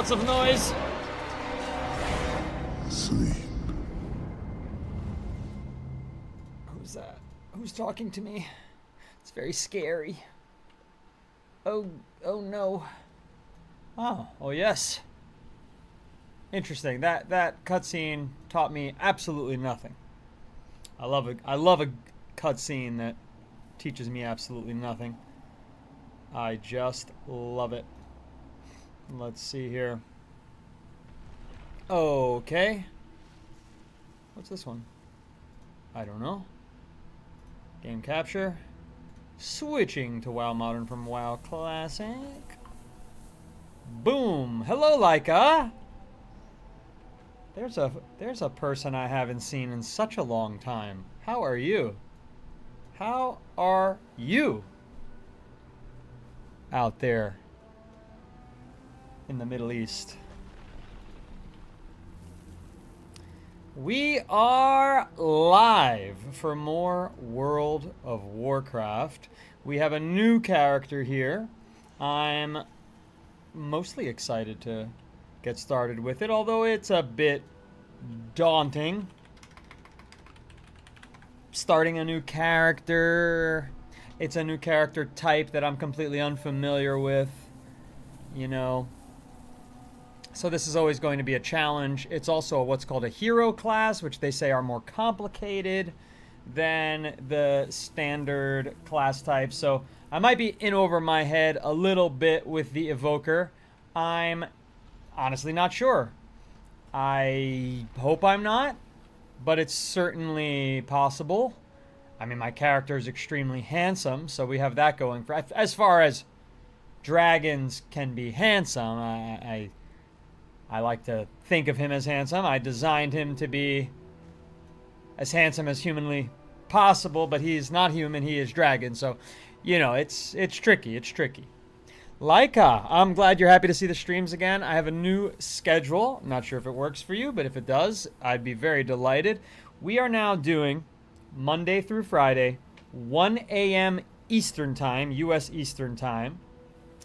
lots of noise. Sleep. Who's that? Who's talking to me? It's very scary. Oh no. Oh yes. Interesting. That cutscene taught me absolutely nothing. I love a cutscene that teaches me absolutely nothing. I just love it. Let's see here. Okay. What's this one? I don't know. Game capture. Switching to WoW Modern from WoW Classic. Boom. Hello, Laika. There's a person I haven't seen in such a long time. How are you? How are you? Out there in the Middle East. We are live for more World of Warcraft. We have a new character here. I'm mostly excited to get started with it, although it's a bit daunting. Starting a new character. It's a new character type that I'm completely unfamiliar with, you know. So this is always going to be a challenge. It's also what's called a hero class, which they say are more complicated than the standard class type. So I might be in over my head a little bit with the Evoker. I'm honestly not sure. I hope I'm not, but it's certainly possible. I mean, my character is extremely handsome, so we have that going for. As far as dragons can be handsome, I like to think of him as handsome. I designed him to be as handsome as humanly possible, but he's not human, he is dragon. So, you know, it's tricky, it's tricky. Laika, I'm glad you're happy to see the streams again. I have a new schedule. I'm not sure if it works for you, but if it does, I'd be very delighted. We are now doing Monday through Friday, 1 a.m. Eastern Time, U.S. Eastern Time.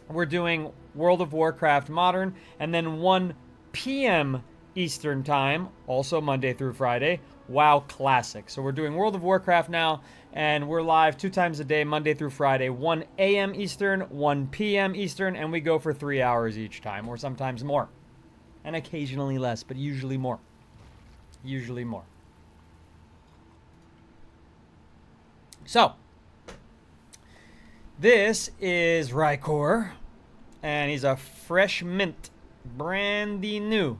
We're doing World of Warcraft Modern, and then 1 p.m. Eastern Time, also Monday through Friday, WoW Classic. So we're doing World of Warcraft now, and we're live 2 times a day, Monday through Friday, 1 a.m. Eastern, 1 p.m. Eastern, and we go for 3 hours each time, or sometimes more. And occasionally less, but usually more. Usually more. So, this is Rykor, and he's a fresh mint, brandy new.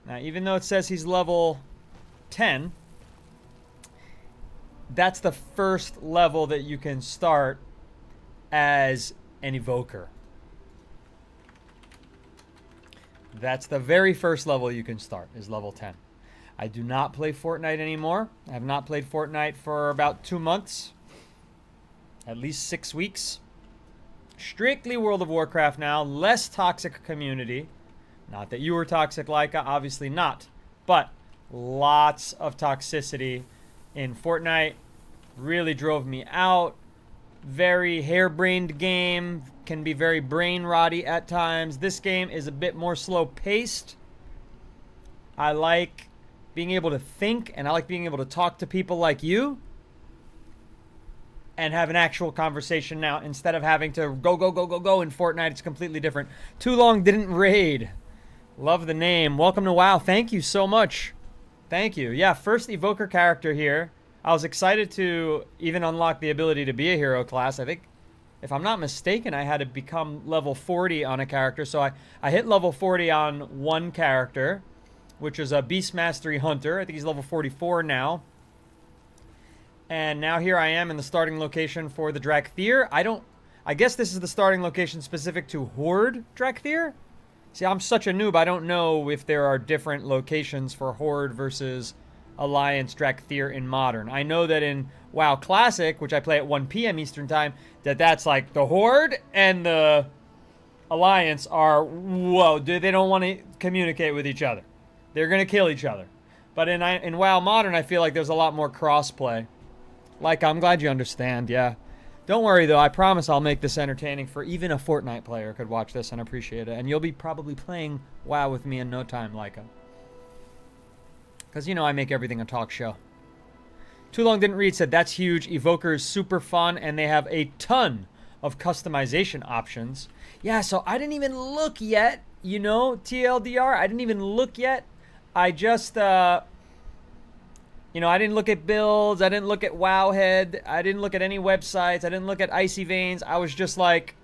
Now, even though it says he's level 10, that's the first level that you can start as an evoker. That's the very first level you can start, is level 10. I do not play Fortnite anymore. I have not played Fortnite for about 2 months. At least 6 weeks. Strictly World of Warcraft now. Less toxic community. Not that you were toxic, Laika. Obviously not. But lots of toxicity in Fortnite. Really drove me out. Very harebrained game. Can be very brain rotty at times. This game is a bit more slow paced. I like being able to think, and I like being able to talk to people like you and have an actual conversation now instead of having to go in Fortnite. It's completely different. Too long didn't raid. Love the name. Welcome to WoW. Thank you so much. Thank you. Yeah, first evoker character here. I was excited to even unlock the ability to be a hero class. I think, if I'm not mistaken, I had to become level 40 on a character. So I hit level 40 on one character, which is a Beast Mastery Hunter. I think he's level 44 now. And now here I am in the starting location for the Drakthir. I guess this is the starting location specific to Horde Drakthir. See, I'm such a noob, I don't know if there are different locations for Horde versus Alliance Drakthir in Modern. I know that in WoW Classic, which I play at 1 p.m. Eastern Time, that's like the Horde and the Alliance are, whoa, they don't want to communicate with each other. They're going to kill each other. But in WoW Modern, I feel like there's a lot more crossplay. Like, I'm glad you understand, yeah. Don't worry, though. I promise I'll make this entertaining for even a Fortnite player could watch this and appreciate it. And you'll be probably playing WoW with me in no time, Leica. Because, you know, I make everything a talk show. Too Long Didn't Read said, that's huge. EVOKER is super fun, and they have a ton of customization options. Yeah, so I didn't even look yet, you know, TLDR. I didn't even look yet. I just, you know, I didn't look at builds. I didn't look at Wowhead. I didn't look at any websites. I didn't look at Icy Veins. I was just like,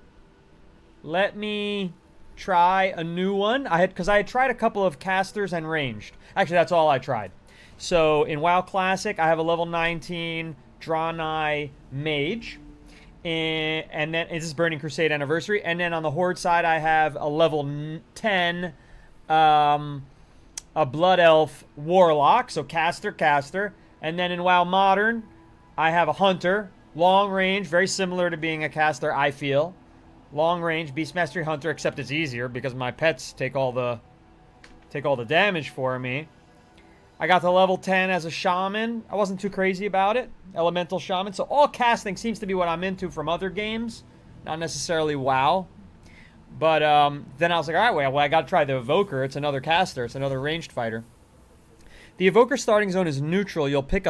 let me try a new one. Because I had tried a couple of casters and ranged. Actually, that's all I tried. So in WoW Classic, I have a level 19 Draenei Mage. And then, this is Burning Crusade Anniversary. And then on the Horde side, I have a level 10 a Blood Elf Warlock, so caster. And then in WoW Modern, I have a Hunter, long range, very similar to being a caster, I feel. Long range, Beast Mastery Hunter, except it's easier because my pets take all the damage for me. I got the level 10 as a Shaman. I wasn't too crazy about it. Elemental Shaman. So all casting seems to be what I'm into from other games, not necessarily WoW. But then I was like, all right, well, I got to try the Evoker. It's another caster. It's another ranged fighter. The Evoker starting zone is neutral. You'll pick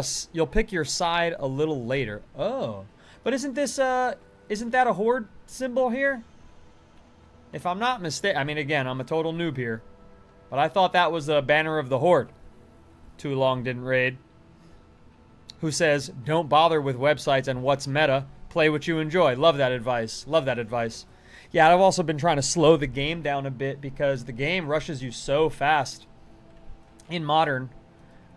your side a little later. Oh, but isn't that a Horde symbol here? If I'm not mistaken, I mean, again, I'm a total noob here, but I thought that was the banner of the Horde. Too Long Didn't Raid. Who says, don't bother with websites and what's meta. Play what you enjoy. Love that advice. Love that advice. Yeah, I've also been trying to slow the game down a bit because the game rushes you so fast. In Modern,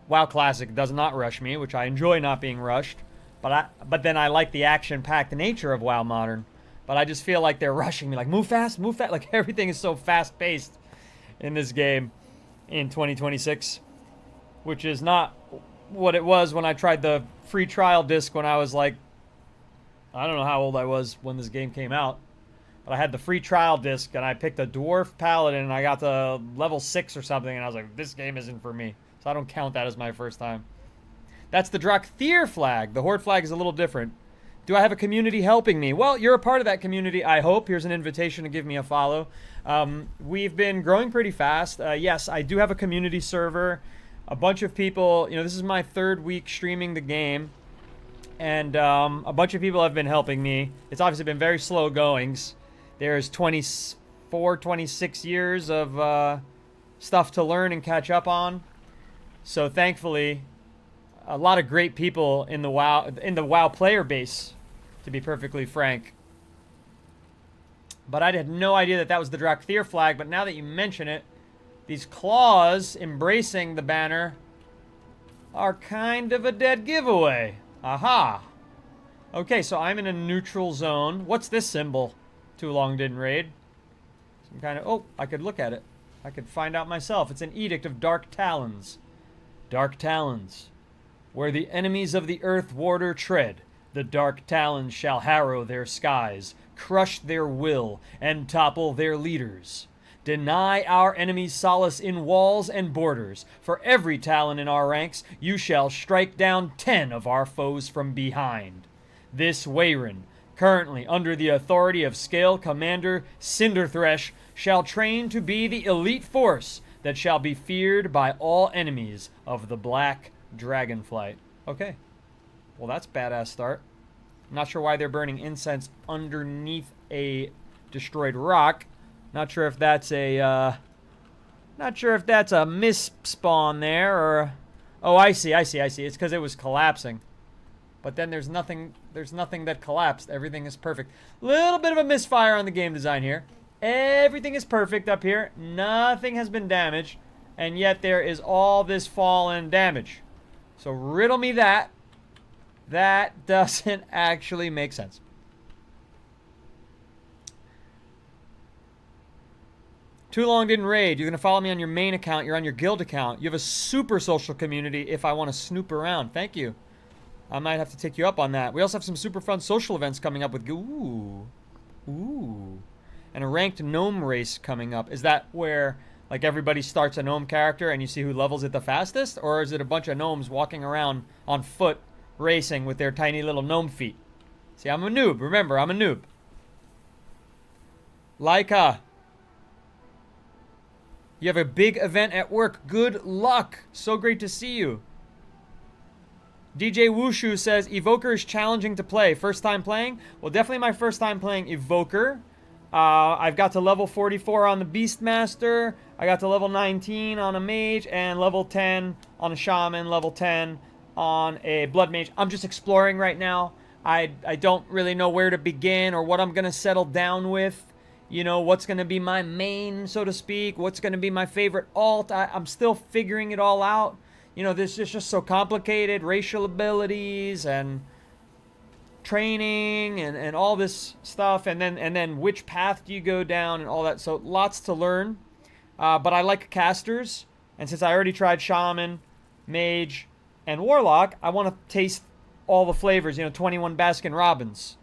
WoW Classic does not rush me, which I enjoy not being rushed. But then I like the action-packed nature of WoW Modern. But I just feel like they're rushing me. Like, move fast, move fast. Like, everything is so fast-paced in this game in 2026. Which is not what it was when I tried the free trial disc when I was like, I don't know how old I was when this game came out. But I had the free trial disc, and I picked a Dwarf Paladin, and I got to level 6 or something, and I was like, this game isn't for me. So I don't count that as my first time. That's the Drakthir flag. The Horde flag is a little different. Do I have a community helping me? Well, you're a part of that community, I hope. Here's an invitation to give me a follow. We've been growing pretty fast. Yes, I do have a community server. A bunch of people, you know, this is my 3rd week streaming the game. And a bunch of people have been helping me. It's obviously been very slow goings. There's 24, 26 years of stuff to learn and catch up on. So thankfully, a lot of great people in the WoW player base, to be perfectly frank. But I had no idea that was the Drakthir flag, but now that you mention it, these claws embracing the banner are kind of a dead giveaway. Aha. Okay, so I'm in a neutral zone. What's this symbol? Too Long Didn't Raid. Some kind of... Oh, I could look at it. I could find out myself. It's an Edict of Dark Talons. Dark Talons. Where the enemies of the Earth Warder tread, the Dark Talons shall harrow their skies, crush their will, and topple their leaders. Deny our enemies solace in walls and borders. For every Talon in our ranks, you shall strike down 10 of our foes from behind. This Wayron, currently under the authority of Scale Commander Cinderthresh, shall train to be the elite force that shall be feared by all enemies of the Black Dragonflight. Okay. Well, that's badass start. I'm not sure why they're burning incense underneath a destroyed rock. Not sure if that's a misspawn there or... Oh, I see. It's because it was collapsing. But then there's nothing that collapsed. Everything is perfect. Little bit of a misfire on the game design here. Everything is perfect up here. Nothing has been damaged. And yet there is all this fallen damage. So riddle me that. That doesn't actually make sense. Too Long Didn't Raid. You're going to follow me on your main account. You're on your guild account. You have a super social community if I want to snoop around. Thank you. I might have to take you up on that. We also have some super fun social events coming up with... Ooh. And a ranked gnome race coming up. Is that where, like, everybody starts a gnome character and you see who levels it the fastest? Or is it a bunch of gnomes walking around on foot racing with their tiny little gnome feet? See, I'm a noob. Remember, I'm a noob. Laika. You have a big event at work. Good luck. So great to see you. DJ Wushu says, Evoker is challenging to play. First time playing? Well, definitely my first time playing Evoker. I've got to level 44 on the Beastmaster. I got to level 19 on a Mage. And level 10 on a Shaman. Level 10 on a Blood Mage. I'm just exploring right now. I don't really know where to begin or what I'm going to settle down with. You know, what's going to be my main, so to speak. What's going to be my favorite alt. I'm still figuring it all out. You know, this is just so complicated. Racial abilities and training and all this stuff. And then which path do you go down and all that. So lots to learn. But I like casters. And since I already tried Shaman, Mage, and Warlock, I want to taste all the flavors. You know, 21 Baskin Robbins.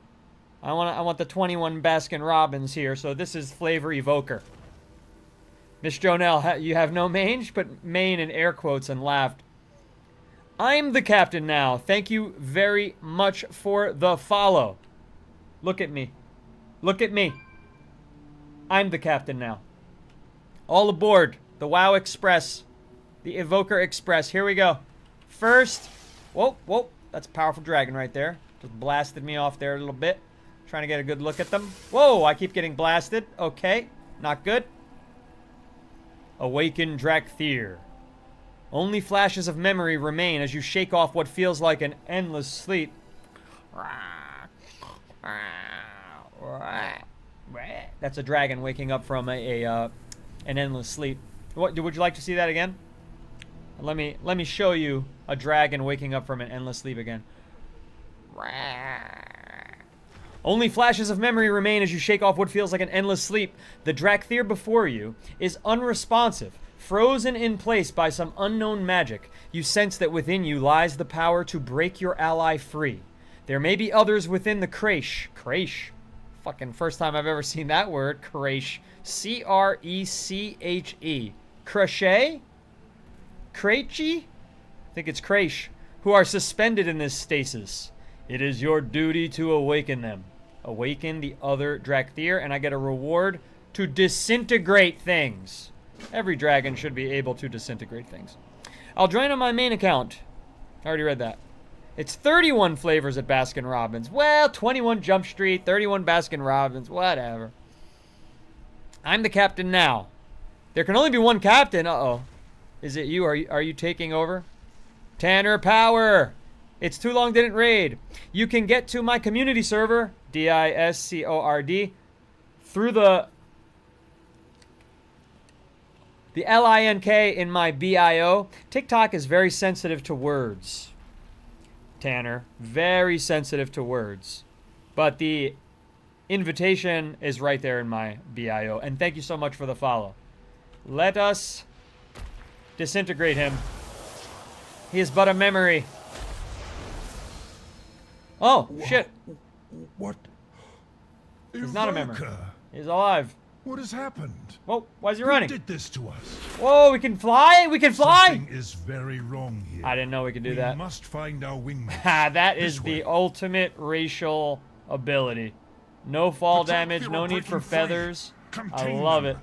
I want the 21 Baskin Robbins here. So this is flavor Evoker. Miss Jonelle, you have no mange? Put main in air quotes and laughed. I'm the captain now. Thank you very much for the follow. Look at me. Look at me. I'm the captain now. All aboard the WoW Express. The Evoker Express. Here we go. First. Whoa, whoa. That's a powerful dragon right there. Just blasted me off there a little bit. Trying to get a good look at them. Whoa, I keep getting blasted. Okay, not good. Awaken Drakthir. Only flashes of memory remain as you shake off what feels like an endless sleep. That's a dragon waking up from an endless sleep. Would you like to see that again? Let me show you a dragon waking up from an endless sleep again. Only flashes of memory remain as you shake off what feels like an endless sleep. The Drakthir before you is unresponsive, frozen in place by some unknown magic. You sense that within you lies the power to break your ally free. There may be others within the Crèche. Crèche? Fucking first time I've ever seen that word. Crèche. C-R-E-C-H-E. Crochet? Crèche? I think it's Crèche. Who are suspended in this stasis. It is your duty to awaken them. Awaken the other Drakthir, and I get a reward to disintegrate things. Every dragon should be able to disintegrate things. I'll join on my main account. I already read that. It's 31 flavors at Baskin Robbins. Well, 21 Jump Street, 31 Baskin Robbins, whatever. I'm the captain now. There can only be one captain. Uh-oh. Is it you? Are you taking over? Tanner Power. It's too long didn't raid. You can get to my community server, Discord, through the link in my bio. TikTok is very sensitive to words. Tanner, very sensitive to words. But the invitation is right there in my bio. And thank you so much for the follow. Let us disintegrate him. He is but a memory. Oh, shit. What? He's not a memory. He's alive. What has happened? Whoa, why is he running? Who did this to us? Whoa, we can fly? We can fly? Something is very wrong here. I didn't know we could do that. We must find our wingmates. Ha, that is the ultimate racial ability. No fall damage, no need for feathers. I love it.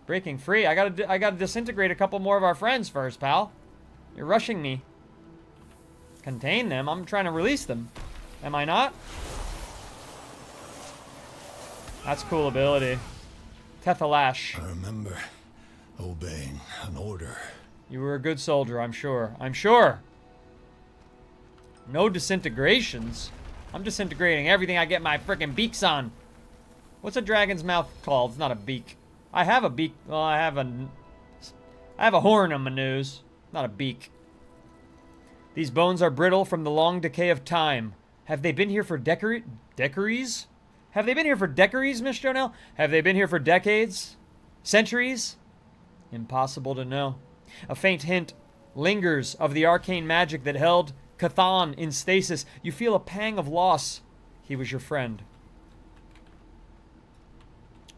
Breaking free? I gotta disintegrate a couple more of our friends first, pal. You're rushing me. Contain them? I'm trying to release them. Am I not? That's cool ability. Tethalash. I remember obeying an order. You were a good soldier, I'm sure. I'm sure. No disintegrations. I'm disintegrating everything I get my frickin' beaks on. What's a dragon's mouth called? It's not a beak. I have a beak. Well, I have a horn on my nose. Not a beak. These bones are brittle from the long decay of time. Have they been here for decaries? Have they been here for decaries, Miss Jonelle? Have they been here for decades? Centuries? Impossible to know. A faint hint lingers of the arcane magic that held Cathan in stasis. You feel a pang of loss. He was your friend.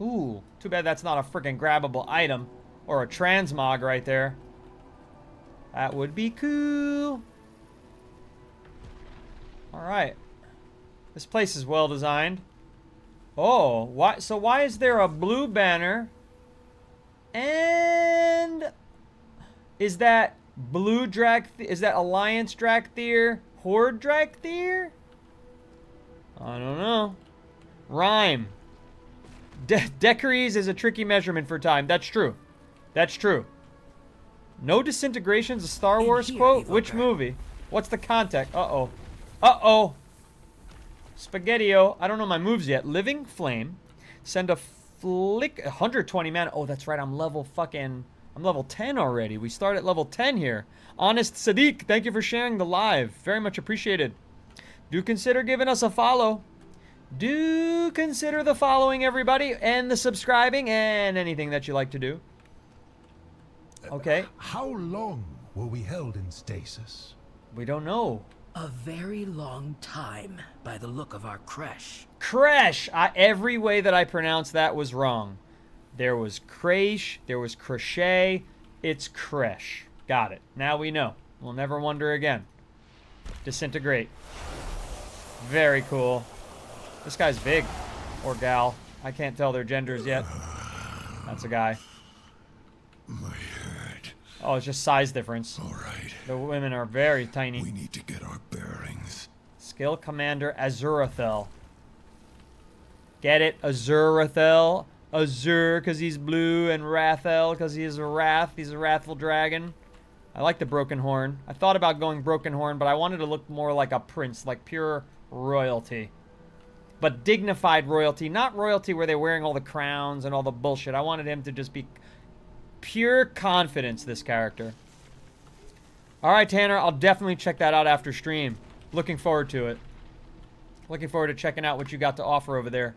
Ooh, too bad that's not a freaking grabbable item. Or a transmog right there. That would be cool. Alright. This place is well designed. Oh, why? So why is there a blue banner? And is that blue is that Alliance Drakthir? Horde Drakthir? I don't know. Rhyme. Decaries is a tricky measurement for time. That's true. That's true. No disintegration's a Star Wars quote? Which movie? What's the context? Uh-oh. Uh-oh. Spaghetti-O. I don't know my moves yet. Living Flame. Send a flick. 120 mana. Oh, that's right. I'm level 10 already. We start at level 10 here. Honest Sadiq, thank you for sharing the live. Very much appreciated. Do consider giving us a follow. Do consider the following, everybody, and the subscribing, and anything that you like to do. Okay. How long were we held in stasis? We don't know. A very long time, by the look of our creche. Creche! Every way that I pronounced that was wrong. There was creche, there was crochet. It's creche. Got it. Now we know. We'll never wonder again. Disintegrate. Very cool. This guy's big. Or gal. I can't tell their genders yet. That's a guy. My head. Oh, it's just size difference. All right. The women are very tiny. We need to get our bearings. Skill Commander Azurathel. Get it? Azurathel. Azur because he's blue, and Rathel because he is a wrath. He's a wrathful dragon. I like the broken horn. I thought about going broken horn, but I wanted to look more like a prince, like pure royalty. But dignified royalty, not royalty where they're wearing all the crowns and all the bullshit. I wanted him to just be pure confidence, this character. All right, Tanner, I'll definitely check that out after stream. Looking forward to it. Looking forward to checking out what you got to offer over there.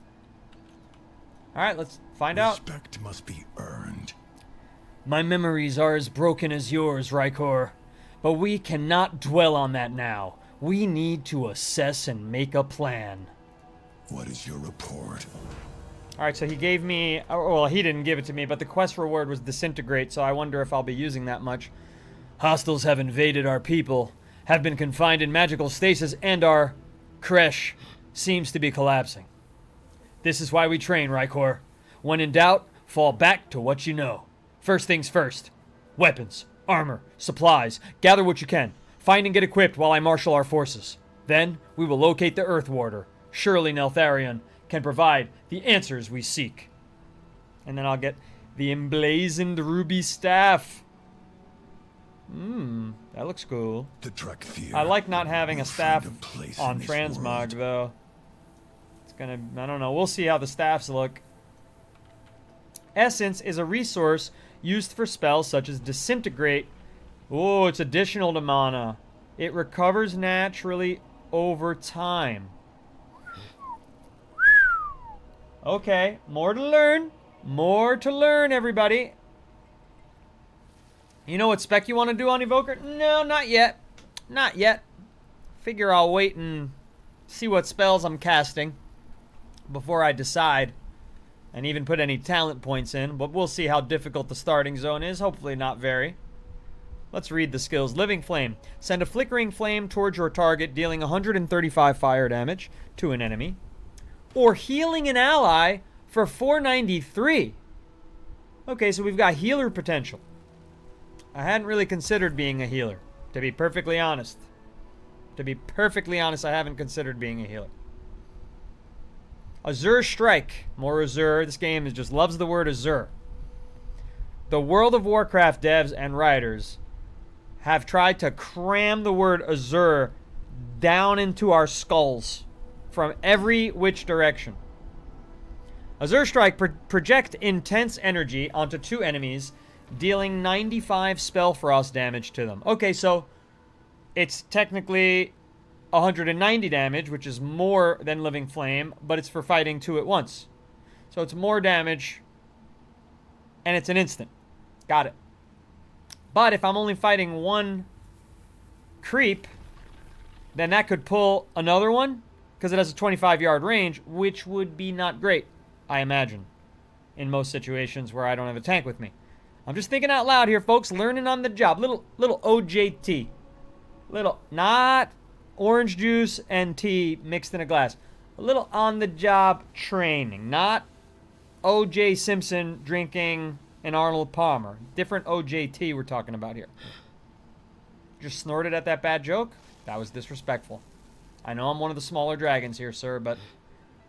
All right, let's find out. Respect must be earned. My memories are as broken as yours, Rykor. But we cannot dwell on that now. We need to assess and make a plan. What is your report? All right, so he gave me... Well, he didn't give it to me, but the quest reward was Disintegrate, so I wonder if I'll be using that much. Hostiles have invaded our people, have been confined in magical stasis, and our creche seems to be collapsing. This is why we train, Rykor. When in doubt, fall back to what you know. First things first. Weapons, armor, supplies. Gather what you can. Find and get equipped while I marshal our forces. Then, we will locate the Earth Warder. Surely Neltharion can provide the answers we seek. And then I'll get the emblazoned ruby staff. That looks cool. The Drakthir. I like not having a will staff find a place on in this transmog, world. though. It's gonna... I don't know. We'll see how the staffs look. Essence is a resource used for spells such as Disintegrate. Oh, it's additional to mana. It recovers naturally over time. Okay, more to learn. More to learn, everybody. You know what spec you want to do on Evoker? No, not yet. Not yet. Figure I'll wait and see what spells I'm casting before I decide and even put any talent points in, but we'll see how difficult the starting zone is. Hopefully not very. Let's read the skills. Living Flame. Send a flickering flame towards your target, dealing 135 fire damage to an enemy. Or healing an ally for 493. Okay, so we've got healer potential. I hadn't really considered being a healer, to be perfectly honest. To be perfectly honest, I haven't considered being a healer. Azure Strike. More Azure. This game just loves the word Azure. The World of Warcraft devs and writers have tried to cram the word Azure down into our skulls from every which direction. Azure Strike project intense energy onto two enemies, dealing 95 spell frost damage to them. Okay, so it's technically 190 damage, which is more than Living Flame, but it's for fighting two at once. So it's more damage, and it's an instant. Got it. But if I'm only fighting one creep, then that could pull another one, because it has a 25-yard range, which would be not great, I imagine, in most situations where I don't have a tank with me. I'm just thinking out loud here, folks. Learning on the job. Little OJT. Little, not orange juice and tea mixed in a glass. A little on-the-job training, not O.J. Simpson drinking an Arnold Palmer. Different OJT we're talking about here. Just snorted at that bad joke? That was disrespectful. I know I'm one of the smaller dragons here, sir, but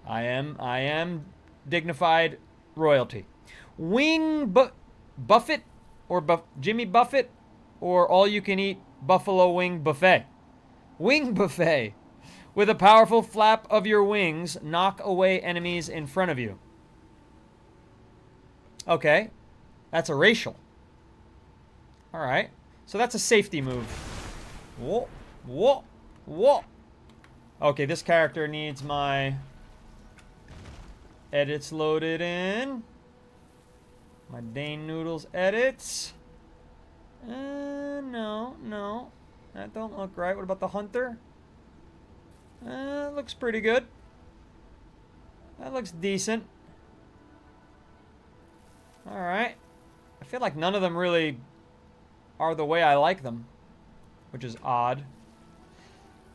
I am dignified royalty. Buffett or Jimmy Buffett or all-you-can-eat buffalo wing buffet. Wing buffet. With a powerful flap of your wings, knock away enemies in front of you. Okay. That's a racial. Alright. So that's a safety move. Whoa. Whoa. Whoa. Okay, this character needs my edits loaded in. My Dane Noodles edits. No. That don't look right. What about the hunter? Looks pretty good. That looks decent. Alright. I feel like none of them really are the way I like them, which is odd.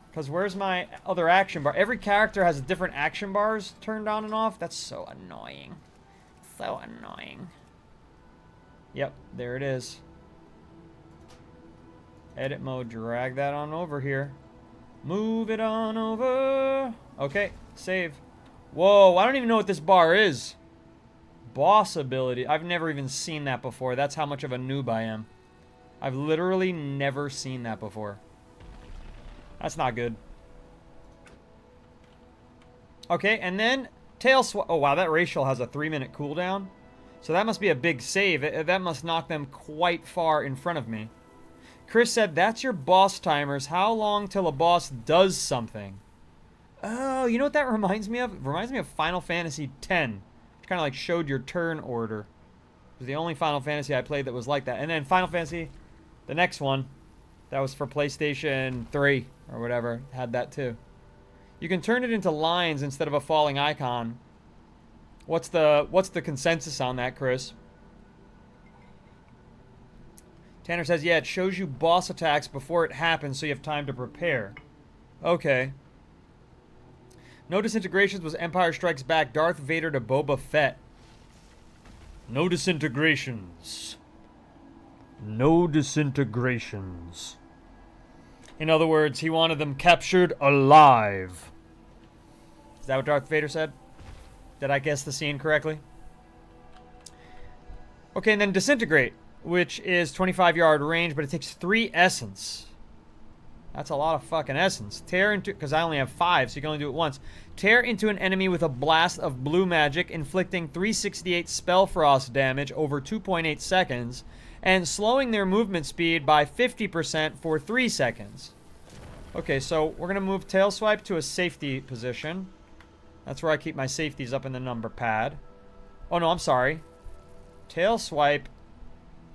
Because where's my other action bar? Every character has different action bars turned on and off. That's so annoying. So annoying. Yep, there it is. Edit mode, drag that on over here. Move it on over. Okay, save. Whoa, I don't even know what this bar is. Boss ability. I've never even seen that before. That's how much of a noob I am. I've literally never seen that before. That's not good. Okay, and then tail swap. Oh, wow, that racial has a 3-minute cooldown. So that must be a big save. That must knock them quite far in front of me. Chris said, that's your boss timers. How long till a boss does something? Oh, you know what that reminds me of? It reminds me of Final Fantasy X. Which kind of like showed your turn order. It was the only Final Fantasy I played that was like that. And then Final Fantasy, the next one, that was for PlayStation 3 or whatever, had that too. You can turn it into lines instead of a falling icon. What's the consensus on that, Chris? Tanner says, yeah, it shows you boss attacks before it happens so you have time to prepare. Okay. No disintegrations was Empire Strikes Back, Darth Vader to Boba Fett. No disintegrations. No disintegrations. In other words, he wanted them captured alive. Is that what Darth Vader said? Did I guess the scene correctly? Okay, and then disintegrate, which is 25-yard range, but it takes 3 essence. That's a lot of fucking essence. Tear into... Because I only have 5, so you can only do it once. Tear into an enemy with a blast of blue magic, inflicting 368 spell frost damage over 2.8 seconds, and slowing their movement speed by 50% for 3 seconds. Okay, so we're going to move Tail Swipe to a safety position. That's where I keep my safeties up in the number pad. Oh, no, I'm sorry. Tail Swipe.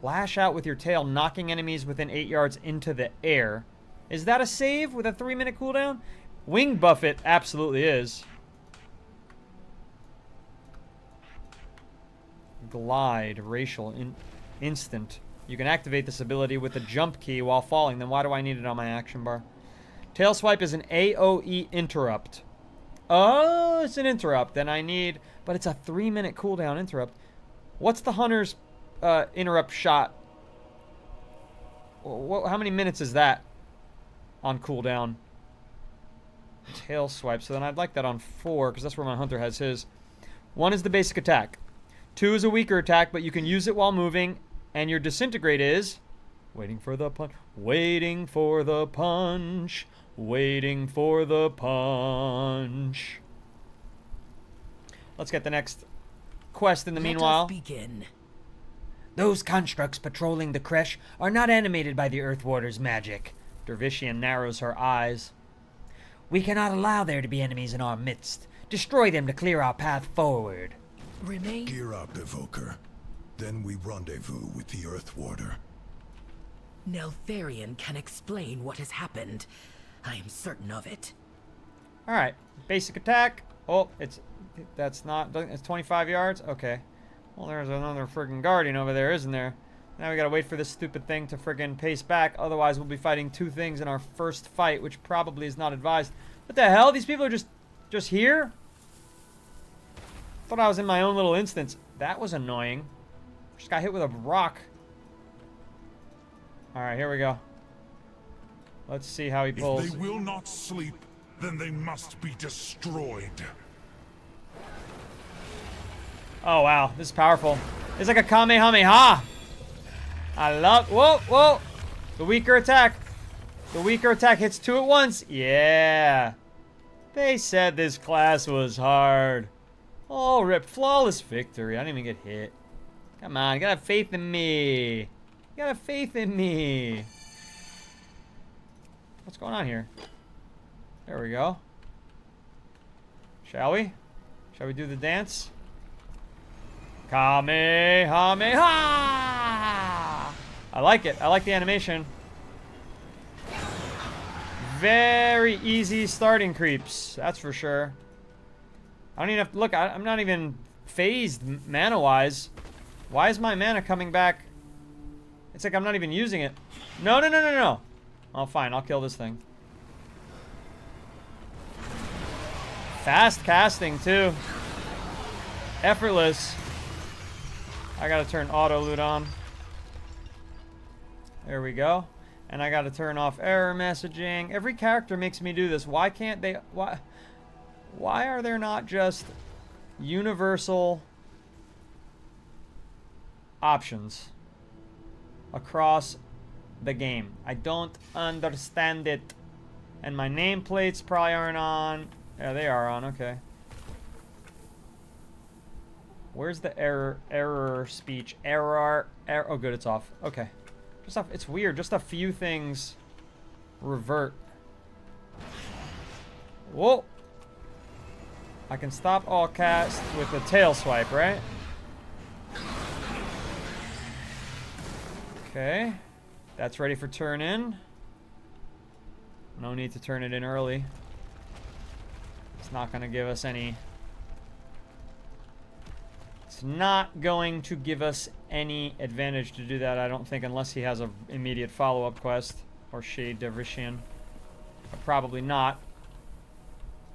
Lash out with your tail, knocking enemies within 8 yards into the air. Is that a save with a 3-minute cooldown? Wing Buffet absolutely is. Glide, racial, instant. You can activate this ability with the jump key while falling. Then why do I need it on my action bar? Tail Swipe is an AoE interrupt. Oh, it's an interrupt. Then I need... But it's a 3-minute cooldown interrupt. What's the hunter's interrupt shot? How many minutes is that on cooldown? Tail Swipe. So then I'd like that on 4, because that's where my hunter has his. 1 is the basic attack. 2 is a weaker attack, but you can use it while moving. And your disintegrate is... Waiting for the punch. Waiting for the punch. Waiting for the punch. Let's get the next quest in the meanwhile. Let us begin. Those constructs patrolling the creche are not animated by the Earthwarder's magic. Dervishian narrows her eyes. We cannot allow there to be enemies in our midst. Destroy them to clear our path forward. Remain. Gear up, Evoker. Then we rendezvous with the Earthwarder. Neltharion can explain what has happened. I am certain of it. Alright. Basic attack. Oh, it's 25 yards? Okay. Well, there's another friggin' guardian over there, isn't there? Now we gotta wait for this stupid thing to friggin' pace back. Otherwise, we'll be fighting two things in our first fight, which probably is not advised. What the hell? These people are just here? Thought I was in my own little instance. That was annoying. Just got hit with a rock. Alright, here we go. Let's see how he pulls. If they will not sleep, then they must be destroyed. Oh, wow. This is powerful. It's like a Kamehameha. I love... Whoa, whoa. The weaker attack. The weaker attack hits two at once. Yeah. They said this class was hard. Oh, rip. Flawless victory. I didn't even get hit. Come on. You gotta have faith in me. You gotta have faith in me. What's going on here? There we go. Shall we? Shall we do the dance? Kamehameha! I like it. I like the animation. Very easy starting creeps. That's for sure. I don't even have to look. I'm not even phased mana-wise. Why is my mana coming back? It's like I'm not even using it. No, no, no, no, no. Oh, fine. I'll kill this thing. Fast casting, too. Effortless. I gotta turn auto loot on. There we go. And I gotta turn off error messaging. Every character makes me do this. Why can't they... Why are there not just universal options across the game? I don't understand it. And my nameplates probably aren't on. Yeah, they are on. Okay. Where's the error speech? Error. Oh, good. It's off. Okay. Just off. It's weird. Just a few things revert. Whoa. I can stop all casts with a tail swipe, right? Okay. That's ready for turn in. No need to turn it in early. It's not going to give us any... It's not going to give us any advantage to do that, I don't think, unless he has an immediate follow-up quest. Or Shade Dervishian. But probably not.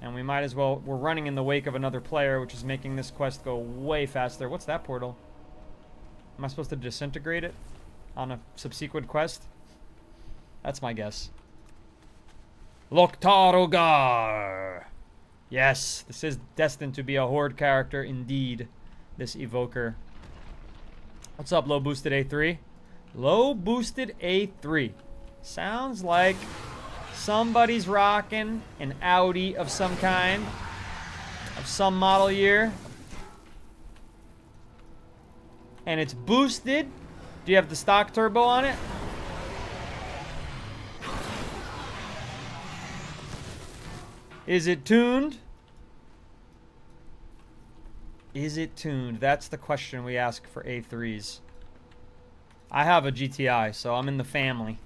And we might as well... We're running in the wake of another player, which is making this quest go way faster. What's that portal? Am I supposed to disintegrate it on a subsequent quest? That's my guess. Loktarogar! Yes, this is destined to be a Horde character indeed. This Evoker. What's up, low boosted A3? Low boosted A3. Sounds like somebody's rocking an Audi of some kind. Of some model year. And it's boosted. Do you have the stock turbo on it? Is it tuned? Is it tuned? That's the question we ask for A3s. I have a GTI, so I'm in the family.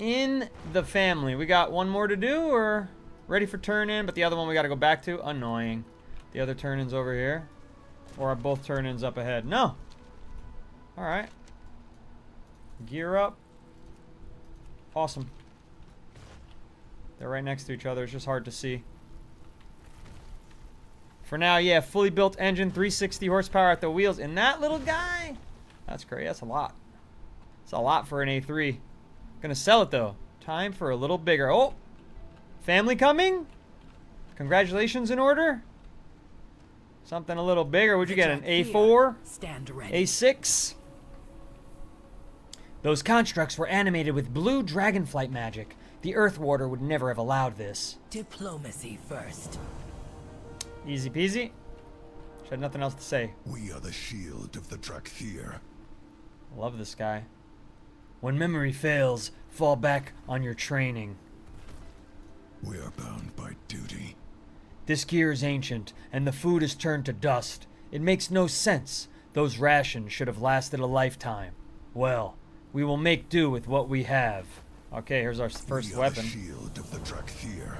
In the family. We got one more to do, or ready for turn-in, but the other one we got to go back to? Annoying. The other turn-in's over here. Or are both turn-ins up ahead? No. Alright. Gear up. Awesome. They're right next to each other. It's just hard to see. For now, yeah, fully built engine, 360 horsepower at the wheels. And that little guy? That's great. That's a lot. It's a lot for an A3. Gonna sell it, though. Time for a little bigger. Oh! Family coming? Congratulations in order? Something a little bigger. Would you get an A4? Stand ready. A6? Those constructs were animated with blue dragonflight magic. The Earth Warder would never have allowed this. Diplomacy first. Easy peasy. She had nothing else to say. We are the shield of the Drakthir. Love this guy. When memory fails, fall back on your training. We are bound by duty. This gear is ancient, and the food is turned to dust. It makes no sense. Those rations should have lasted a lifetime. Well, we will make do with what we have. Okay, here's our first We are weapon. the shield of the Drakthir.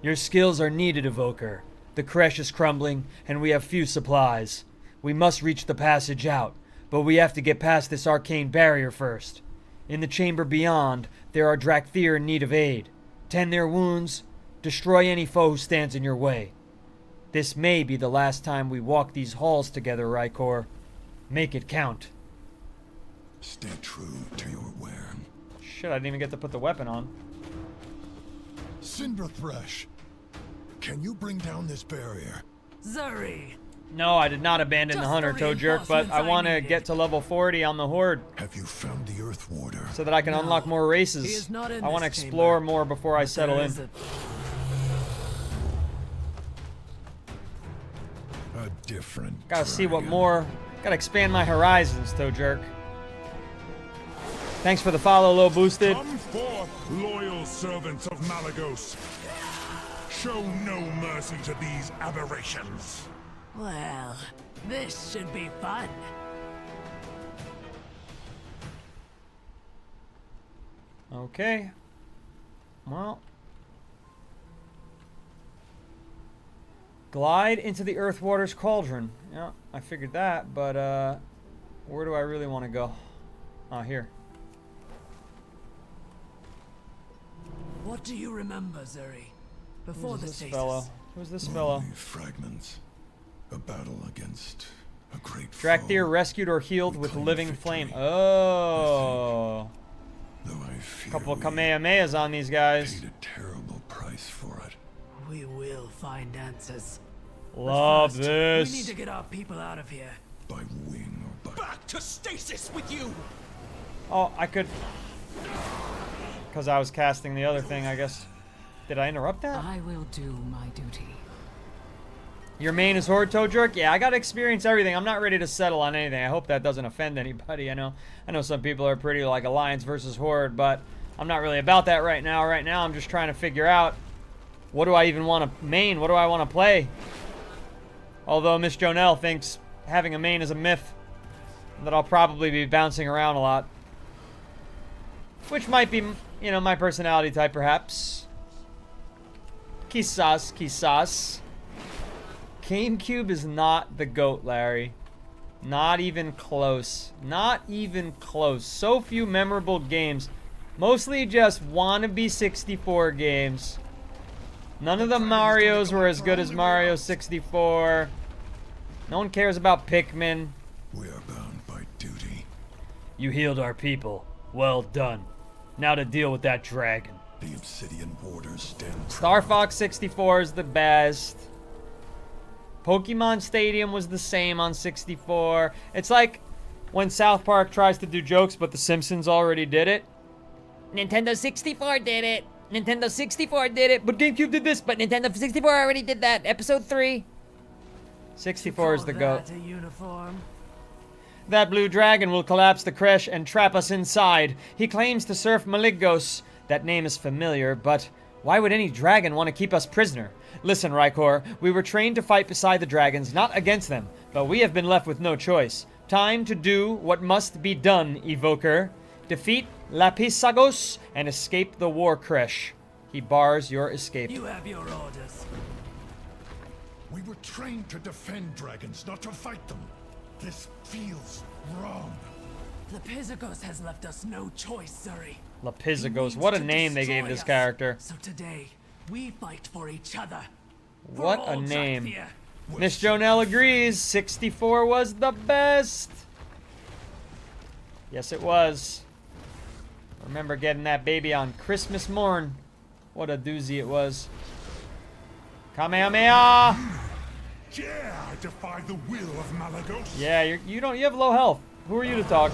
Your skills are needed, Evoker. The creche is crumbling, and we have few supplies. We must reach the passage out, but we have to get past this arcane barrier first. In the chamber beyond, there are Drakthir in need of aid. Tend their wounds, destroy any foe who stands in your way. This may be the last time we walk these halls together, Rykor. Make it count. Stay true to your word. Shit, I didn't even get to put the weapon on. Cinderthresh, can you bring down this barrier? Zuri! No, I did not abandon the Just hunter, the Toe Jerk, but I reinforcements I want to needed. get to level 40 on the Horde Have you found the Earth Warder? so that I can No, unlock more he races. is not in I want to this explore chamber. more before I settle There in. is a- A different Gotta see what dragon. more. Gotta expand my horizons, Toe Jerk. Thanks for the follow, low boosted. Come forth, loyal servants of Malagos. Show no mercy to these aberrations. Well, this should be fun. Okay. Well. Glide into the Earthwater's cauldron. Yeah, I figured that, but where do I really want to go? Oh, here. What do you remember, Zuri? Before Who's the this stasis? fellow? Who's this fellow? Only fragments. A battle against a great Drakthir foe. rescued or healed We with claim living victory. flame. Oh. Though I fear Couple of we Kamehamehas on these guys. paid a terrible price for it. We will find answers. But Love first, this. We need to get our people out of here. By wing or by... Back to stasis with you! Oh, I could... Because I was casting the other thing, I guess. Did I interrupt that? I will do my duty. Your main is Horde, Toe Jerk? Yeah, I gotta experience everything. I'm not ready to settle on anything. I hope that doesn't offend anybody. I know some people are pretty like Alliance versus Horde, but I'm not really about that right now. Right now, I'm just trying to figure out what do I even want to main? What do I want to play? Although Miss Jonelle thinks having a main is a myth, that I'll probably be bouncing around a lot. Which might be, you know, my personality type, perhaps. Quizás, quizás. GameCube is not the GOAT, Larry. Not even close. Not even close. So few memorable games. Mostly just wannabe 64 games. None of the Marios were as good as Mario 64. No one cares about Pikmin. We are bound by duty. You healed our people. Well done. Now to deal with that dragon. The Obsidian Warders stand Star proud. Fox 64 is the best. Pokemon Stadium was the same on 64. It's like when South Park tries to do jokes, but The Simpsons already did it. Nintendo 64 did it. Nintendo 64 did it, but GameCube did this, but Nintendo 64 already did that. Episode 3. 64 is the Call GOAT. that a uniform? That blue dragon will collapse the creche and trap us inside. He claims to serve Maligos. That name is familiar, but why would any dragon want to keep us prisoner? Listen, Rykor, we were trained to fight beside the dragons, not against them, but we have been left with no choice. Time to do what must be done, EVOKER. Defeat Lapisagos and escape the war creche. He bars your escape. You have your orders. We were trained to defend dragons, not to fight them. This feels wrong. Lepizagos has left us no choice, Zuri. Lapisagos. What a name they gave this character. So today, we fight for each other. For What all a name. Drakthir. Miss Jonelle agrees. 64 was the best. Yes, it was. Remember getting that baby on Christmas morn. What a doozy it was. Kamehameha! Dare I defy the will of Malagos? Yeah, you have low health. Who are you to talk?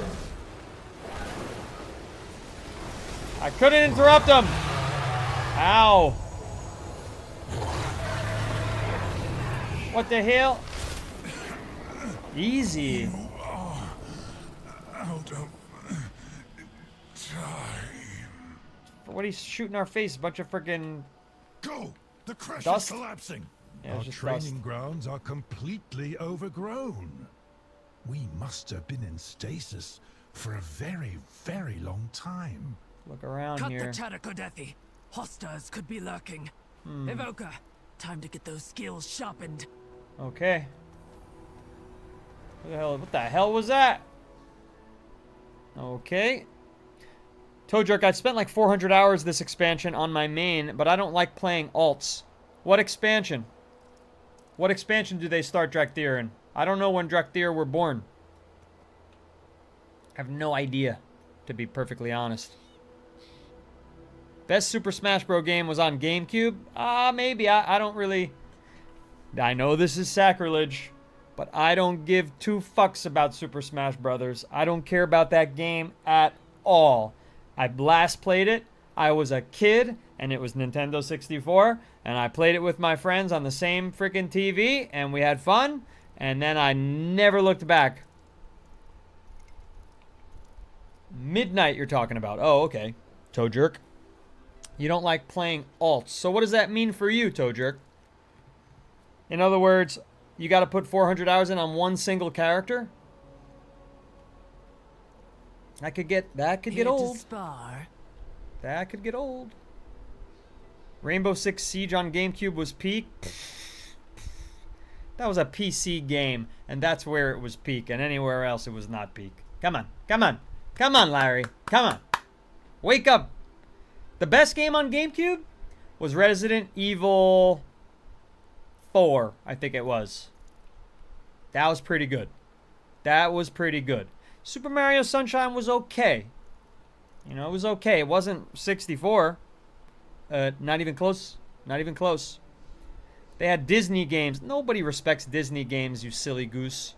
I couldn't interrupt him. Ow. What the hell? Easy. Out of time. What are you shooting our face? A bunch of freaking... Go! The creche Dust? is collapsing. Yeah, Our it's just training dust. grounds are completely overgrown. We must have been in stasis for a very, very long time. Look around Cut here. the Chatakodethi. Hostas could be lurking. Hmm. Evoker, Time to get those skills sharpened. Okay. What the hell was that? Okay. Toe Jerk, I've spent like 400 hours this expansion on my main, but I don't like playing alts. What expansion? What expansion do they start Drakthir in? I don't know when Drakthir were born. I have no idea, to be perfectly honest. Best Super Smash Bros. Game was on GameCube? Maybe. I don't really... I know this is sacrilege, but I don't give two fucks about Super Smash Brothers. I don't care about that game at all. I last played it. I was a kid, and it was Nintendo 64, and I played it with my friends on the same freaking TV, and we had fun, and then I never looked back. Midnight you're talking about. Oh, okay. Toe Jerk. You don't like playing alts. So what does that mean for you, Toe Jerk? In other words, you got to put 400 hours in on one single character? That could get old. That could get old. Rainbow Six Siege on GameCube was peak. That was a PC game, and that's where it was peak, and anywhere else it was not peak. Come on, come on, come on, Larry, come on. Wake up. The best game on GameCube was Resident Evil 4, I think it was. That was pretty good. That was pretty good. Super Mario Sunshine was okay. You know, it was okay. It wasn't 64. Not even close. Not even close. They had Disney games. Nobody respects Disney games, you silly goose.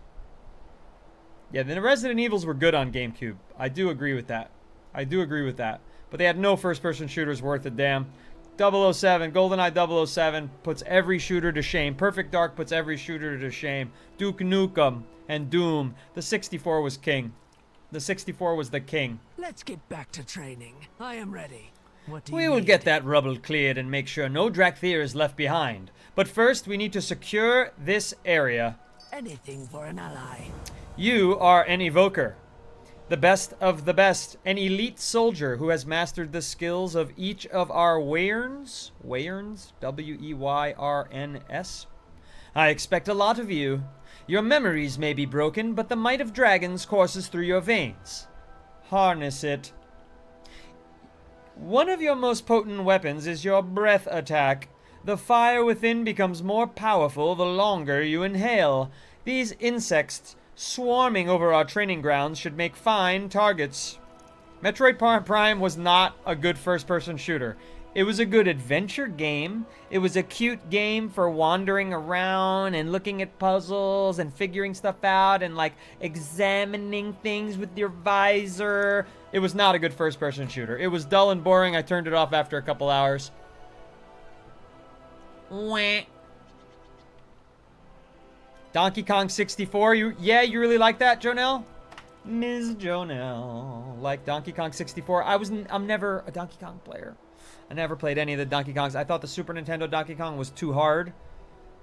Yeah, the Resident Evils were good on GameCube. I do agree with that. I do agree with that. But they had no first-person shooters worth a damn. 007, GoldenEye 007 puts every shooter to shame. Perfect Dark puts every shooter to shame. Duke Nukem and Doom. The 64 was king. The 64 was the king. Let's get back to training. I am ready. What do We you will need? get that rubble cleared and make sure no Drakthir is left behind. But first, we need to secure this area. Anything for an ally. You are an evoker. The best of the best. An elite soldier who has mastered the skills of each of our Weyrns. Weyrns? W-E-Y-R-N-S. I expect a lot of you. Your memories may be broken, but the might of dragons courses through your veins. Harness it. One of your most potent weapons is your breath attack. The fire within becomes more powerful the longer you inhale. These insects swarming over our training grounds should make fine targets. Metroid Prime was not a good first-person shooter. It was a good adventure game. It was a cute game for wandering around and looking at puzzles and figuring stuff out and like examining things with your visor. It was not a good first-person shooter. It was dull and boring. I turned it off after a couple hours. Wah. Donkey Kong 64. You really like that, Jonelle? Ms. Jonelle. Like Donkey Kong 64. I'm never a Donkey Kong player. I never played any of the Donkey Kongs. I thought the Super Nintendo Donkey Kong was too hard.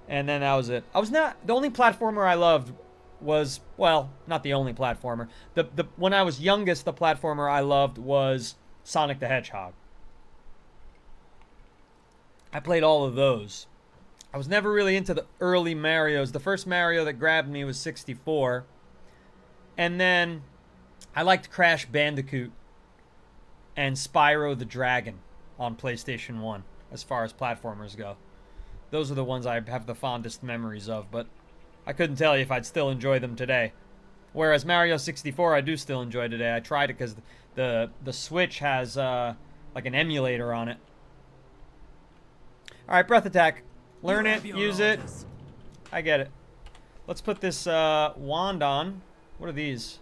And then that was it. The only platformer I loved was, well, not the only platformer. When I was youngest, the platformer I loved was Sonic the Hedgehog. I played all of those. I was never really into the early Marios. The first Mario that grabbed me was 64. And then I liked Crash Bandicoot and Spyro the Dragon on PlayStation 1 as far as platformers go. Those are the ones I have the fondest memories of, but I couldn't tell you if I'd still enjoy them today. Whereas Mario 64 I do still enjoy today. I tried it because the Switch has like an emulator on it. Alright, breath attack. Learn it, use it. I get it. Let's put this wand on. What are these?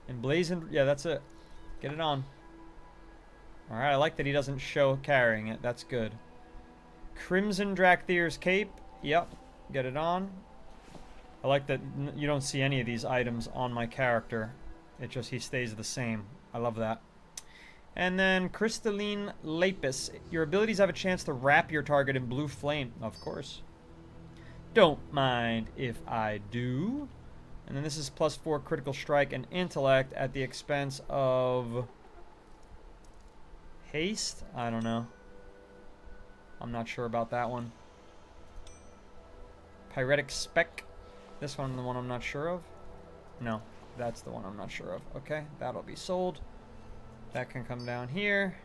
Emblazoned? Yeah, that's it. Get it on. Alright, I like that he doesn't show carrying it. That's good. Crimson Drakthir's cape. Yep. Get it on. I like that you don't see any of these items on my character. It just, he stays the same. I love that. And then Crystalline Lapis. Your abilities have a chance to wrap your target in blue flame. Of course. Don't mind if I do. And then this is +4 critical strike and intellect at the expense of haste? I don't know. I'm not sure about that one. Pyretic Spec. This one, the one I'm not sure of. No, that's the one I'm not sure of. Okay, that'll be sold. That can come down here.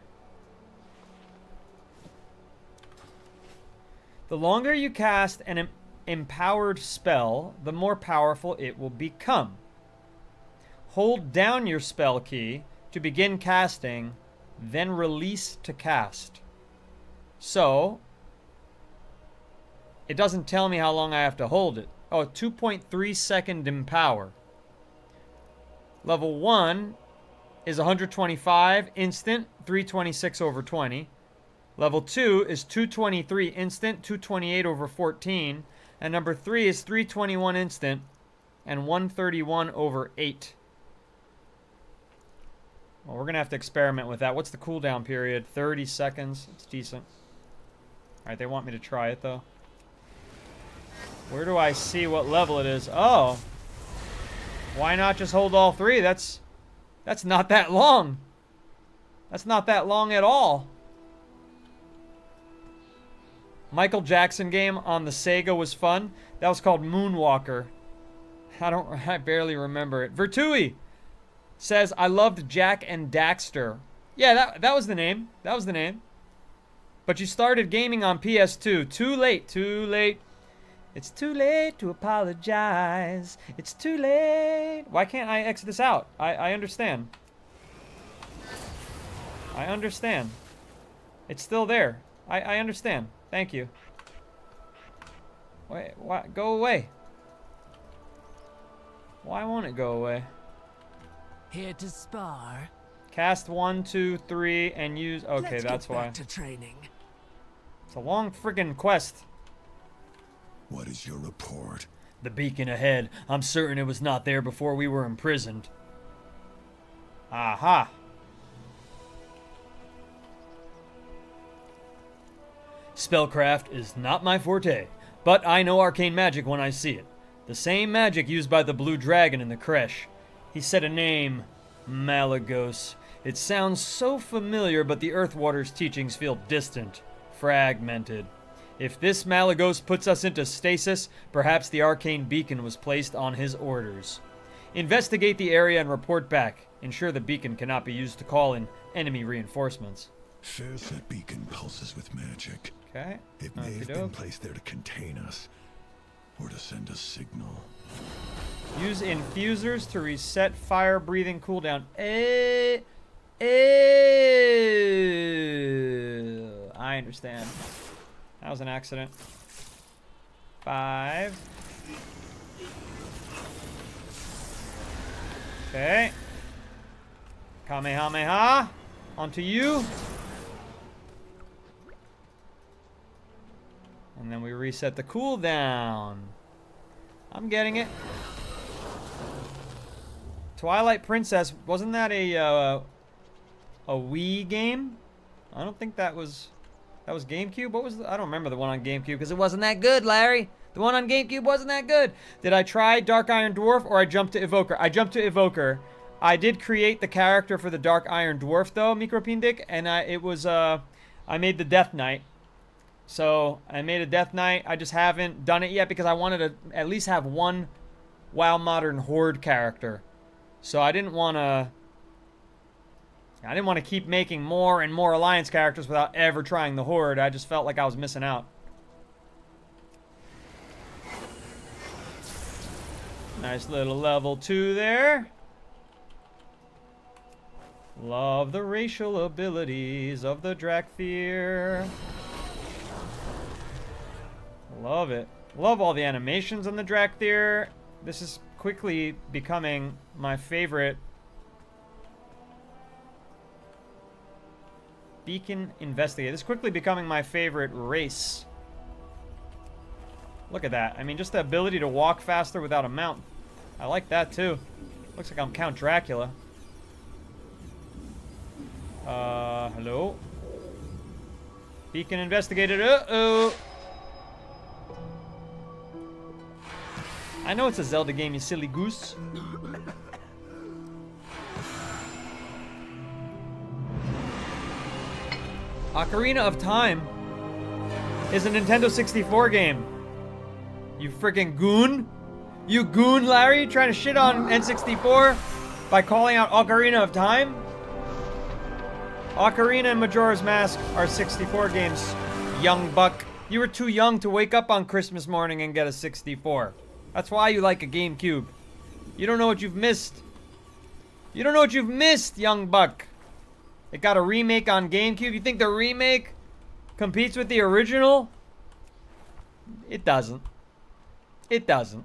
The longer you cast an empowered spell, the more powerful it will become. Hold down your spell key to begin casting, then release to cast. So, it doesn't tell me how long I have to hold it. Oh, 2.3 second empower. Level 1 is 125 instant, 326 over 20. Level 2 is 223 instant, 228 over 14. And number 3 is 321 instant and 131 over 8. Well, we're going to have to experiment with that. What's the cooldown period? 30 seconds. It's decent. Alright, they want me to try it, though. Where do I see what level it is? Oh. Why not just hold all three? That's not that long. That's not that long at all. Michael Jackson game on the Sega was fun. That was called Moonwalker. I barely remember it. Vertui says, I loved Jack and Daxter. Yeah, that was the name. That was the name. But you started gaming on PS2. Too late. Too late. It's too late to apologize. It's too late. Why can't I exit this out? I understand. I understand. It's still there. I understand. Thank you. Wait, what? Go away. Why won't it go away? Here to spar. Cast 1, 2, 3, and use... Okay, Let's that's get back why. to training. It's a long friggin' quest. What is your report? The beacon ahead. I'm certain it was not there before we were imprisoned. Aha. Spellcraft is not my forte, but I know arcane magic when I see it. The same magic used by the blue dragon in the creche. He said a name, Malagos. It sounds so familiar, but the Earthwater's teachings feel distant, fragmented. If this Malagos puts us into stasis, perhaps the arcane beacon was placed on his orders. Investigate the area and report back. Ensure the beacon cannot be used to call in enemy reinforcements. Says that beacon pulses with magic. Okay. It may have been Okey-doke. placed there to contain us, or to send a signal. Use infusers to reset fire breathing cooldown. I understand. That was an accident. 5. Okay. Kamehameha. Onto you. And then we reset the cooldown. I'm getting it. Twilight Princess, wasn't that a Wii game? I don't think that was GameCube. What was I don't remember the one on GameCube because it wasn't that good, Larry. The one on GameCube wasn't that good. Did I try Dark Iron Dwarf or I jumped to Evoker? I jumped to Evoker. I did create the character for the Dark Iron Dwarf though, Micropindic, and I made the Death Knight. So I made a Death Knight. I just haven't done it yet because I wanted to at least have one WoW Modern Horde character. So I didn't want to keep making more and more Alliance characters without ever trying the Horde. I just felt like I was missing out. Nice little level 2 there. Love the racial abilities of the Drakthir. Love it. Love all the animations on the Drakthir. This is quickly becoming my favorite Beacon Investigator. This is quickly becoming my favorite race. Look at that. I mean, just the ability to walk faster without a mount. I like that too. Looks like I'm Count Dracula. Hello? Beacon Investigator. Uh-oh! I know it's a Zelda game, you silly goose. Ocarina of Time is a Nintendo 64 game. You freaking goon. You goon, Larry, trying to shit on N64 by calling out Ocarina of Time? Ocarina and Majora's Mask are 64 games, young buck. You were too young to wake up on Christmas morning and get a 64. That's why you like a GameCube. You don't know what you've missed. You don't know what you've missed, young buck. It got a remake on GameCube. You think the remake competes with the original? It doesn't. It doesn't.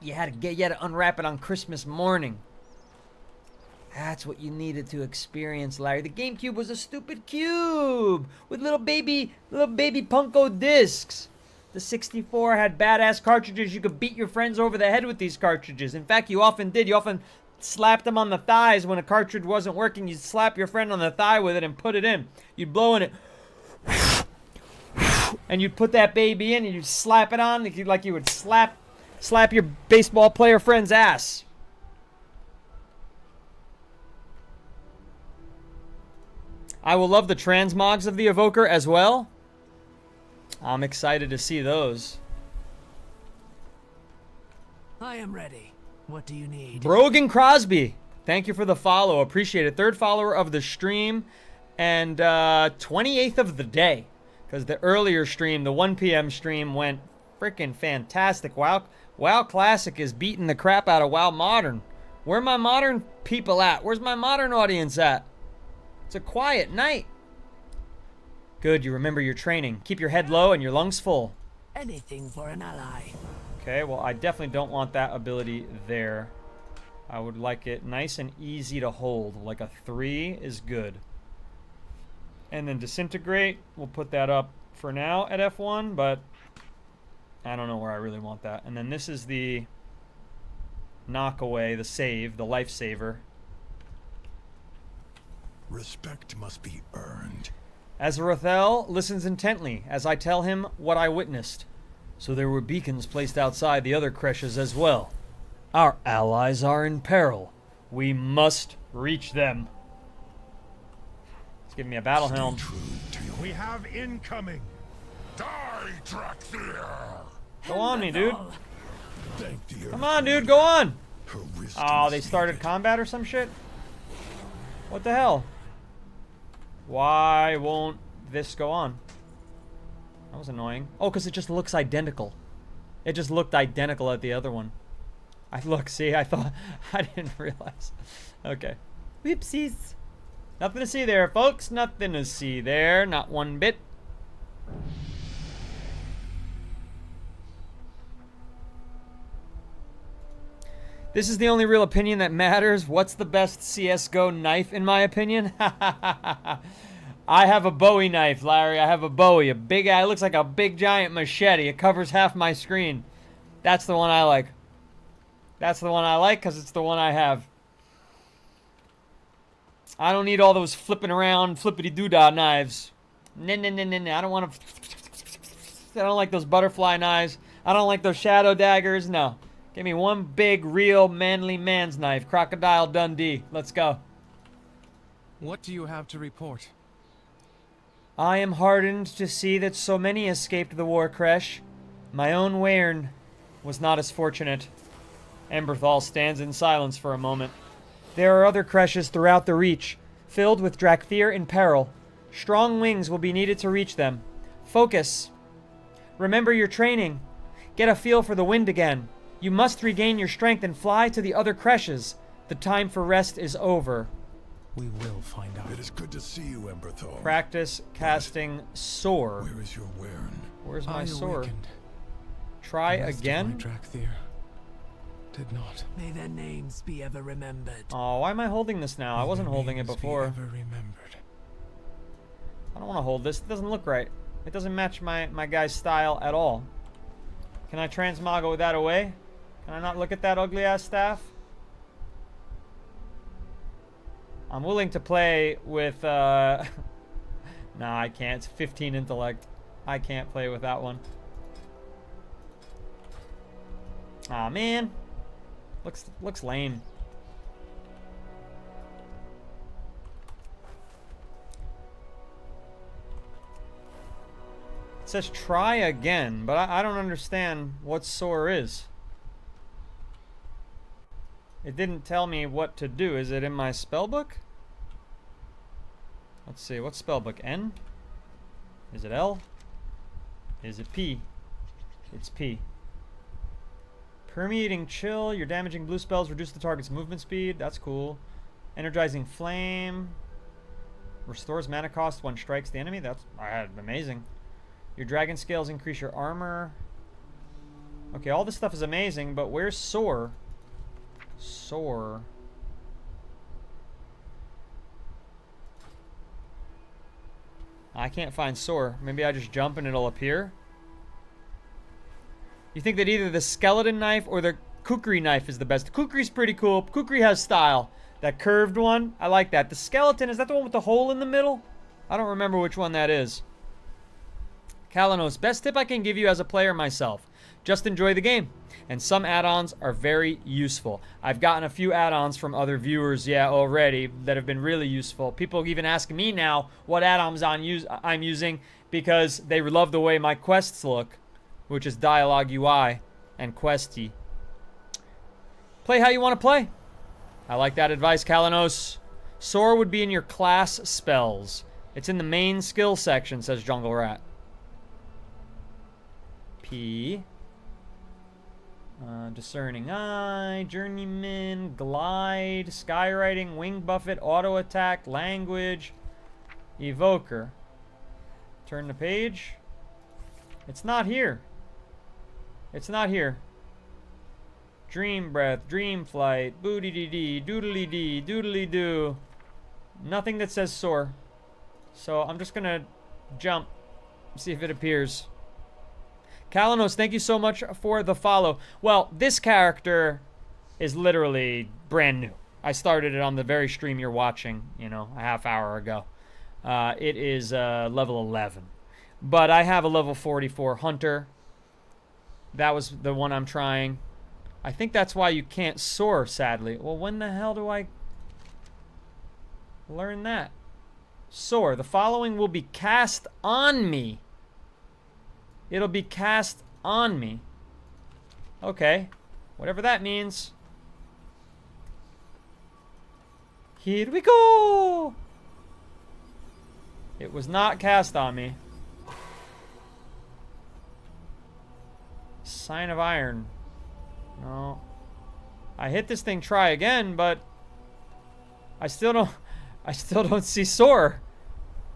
You had to unwrap it on Christmas morning. That's what you needed to experience, Larry. The GameCube was a stupid cube with little baby Punko discs. The 64 had badass cartridges. You could beat your friends over the head with these cartridges. In fact, you often did. You often slapped them on the thighs when a cartridge wasn't working. You'd slap your friend on the thigh with it and put it in. You'd blow in it. And you'd put that baby in and you'd slap it on like you would slap your baseball player friend's ass. I will love the transmogs of the Evoker as well. I'm excited to see those. I am ready. What do you need? Brogan Crosby, thank you for the follow. Appreciate it. Third follower of the stream and 28th of the day. Because the earlier stream, the 1 p.m. stream, went freaking fantastic. WoW Classic is beating the crap out of WoW Modern. Where are my modern people at? Where's my modern audience at? It's a quiet night. Good, you remember your training. Keep your head low and your lungs full. Anything for an ally. Okay, well, I definitely don't want that ability there. I would like it nice and easy to hold. Like a 3 is good. And then Disintegrate, we'll put that up for now at F1, but I don't know where I really want that. And then this is the knockaway, the save, the lifesaver. Respect must be earned. Azrathel listens intently as I tell him what I witnessed. So there were beacons placed outside the other creches as well. Our allies are in peril. We must reach them. Let's give me a battle helm. True to your We have incoming. Die, Drakthir! Go on me, dude. thank the Come on, dude, go on. Her wisdom Oh, is they started needed. combat or some shit? What the hell? Why won't this go on? That was annoying. Oh, because it just looks identical. It just looked identical at the other one. See, I thought, I didn't realize. Okay. Whoopsies. Nothing to see there, folks. Nothing to see there. Not one bit. This is the only real opinion that matters. What's the best CSGO knife, in my opinion? I have a Bowie knife, Larry. I have a Bowie. It looks like a big giant machete. It covers half my screen. That's the one I like. That's the one I like because it's the one I have. I don't need all those flipping around, flippity-doo-dah knives. Nah. I don't want to... I don't like those butterfly knives. I don't like those shadow daggers. No. Give me one big, real, manly man's knife. Crocodile Dundee. Let's go. What do you have to report? I am heartened to see that so many escaped the war creche. My own Wyrn was not as fortunate. Emberthal stands in silence for a moment. There are other creches throughout the Reach, filled with Drakthir in peril. Strong wings will be needed to reach them. Focus. Remember your training. Get a feel for the wind again. You must regain your strength and fly to the other creches. The time for rest is over. We will find out. It is good to see you, Emberthal. Practice casting Soar. Where is your Wyrn? Where's my I sword? awakened. Try The rest of again? my Drakthir did not. May their names be ever remembered. Oh, why am I holding this now? I May wasn't their holding it names be before. ever remembered. I don't want to hold this. It doesn't look right. It doesn't match my guy's style at all. Can I transmoggo that away? Can I not look at that ugly ass staff? I'm willing to play with nah, I can't. It's 15 intellect. I can't play with that one. Aw, man. Looks lame. It says try again, but I don't understand what soar is. It didn't tell me what to do. Is it in my spellbook? Let's see, what's spellbook? N? Is it L? Is it P? It's P. Permeating chill. Your damaging blue spells reduce the target's movement speed. That's cool. Energizing flame. Restores mana cost when strikes the enemy. That's amazing. Your dragon scales increase your armor. Okay, all this stuff is amazing, but where's soar? Soar. I can't find soar. Maybe I just jump and it'll appear. You think that either the skeleton knife or the kukri knife is the best. The kukri's pretty cool. Kukri has style. That curved one, I like that. The skeleton, is that the one with the hole in the middle? I don't remember which one that is. Kalanos, best tip I can give you as a player myself. Just enjoy the game. And some add-ons are very useful. I've gotten a few add-ons from other viewers, already that have been really useful. People even ask me now what add-ons I'm using because they love the way my quests look, which is Dialogue UI and Questy. Play how you want to play. I like that advice, Kalanos. Soar would be in your class spells. It's in the main skill section, says Jungle Rat. P. Discerning Eye, Journeyman, Glide, Skywriting, Wing Buffet, Auto Attack, Language, Evoker. Turn the page. It's not here. It's not here. Dream Breath, Dream Flight, Booty Dee Dee, Doodly Dee, Doodly Doo. Nothing that says soar. So I'm just gonna jump, see if it appears. Kalanos, thank you so much for the follow. Well, this character is literally brand new. I started it on the very stream you're watching, a half hour ago. It is level 11. But I have a level 44 Hunter. That was the one I'm trying. I think that's why you can't soar, sadly. Well, when the hell do I learn that? Soar. The following will be cast on me. It'll be cast on me. Okay. Whatever that means. Here we go! It was not cast on me. Sign of Iron. No. I hit this thing, try again, but I still don't see soar.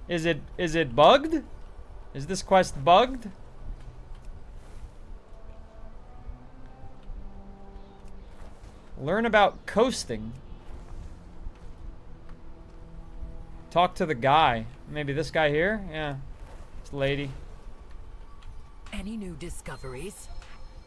Is it bugged? Is this quest bugged? Learn about coasting. Talk to the guy. Maybe this guy here? Yeah. This lady. Any new discoveries?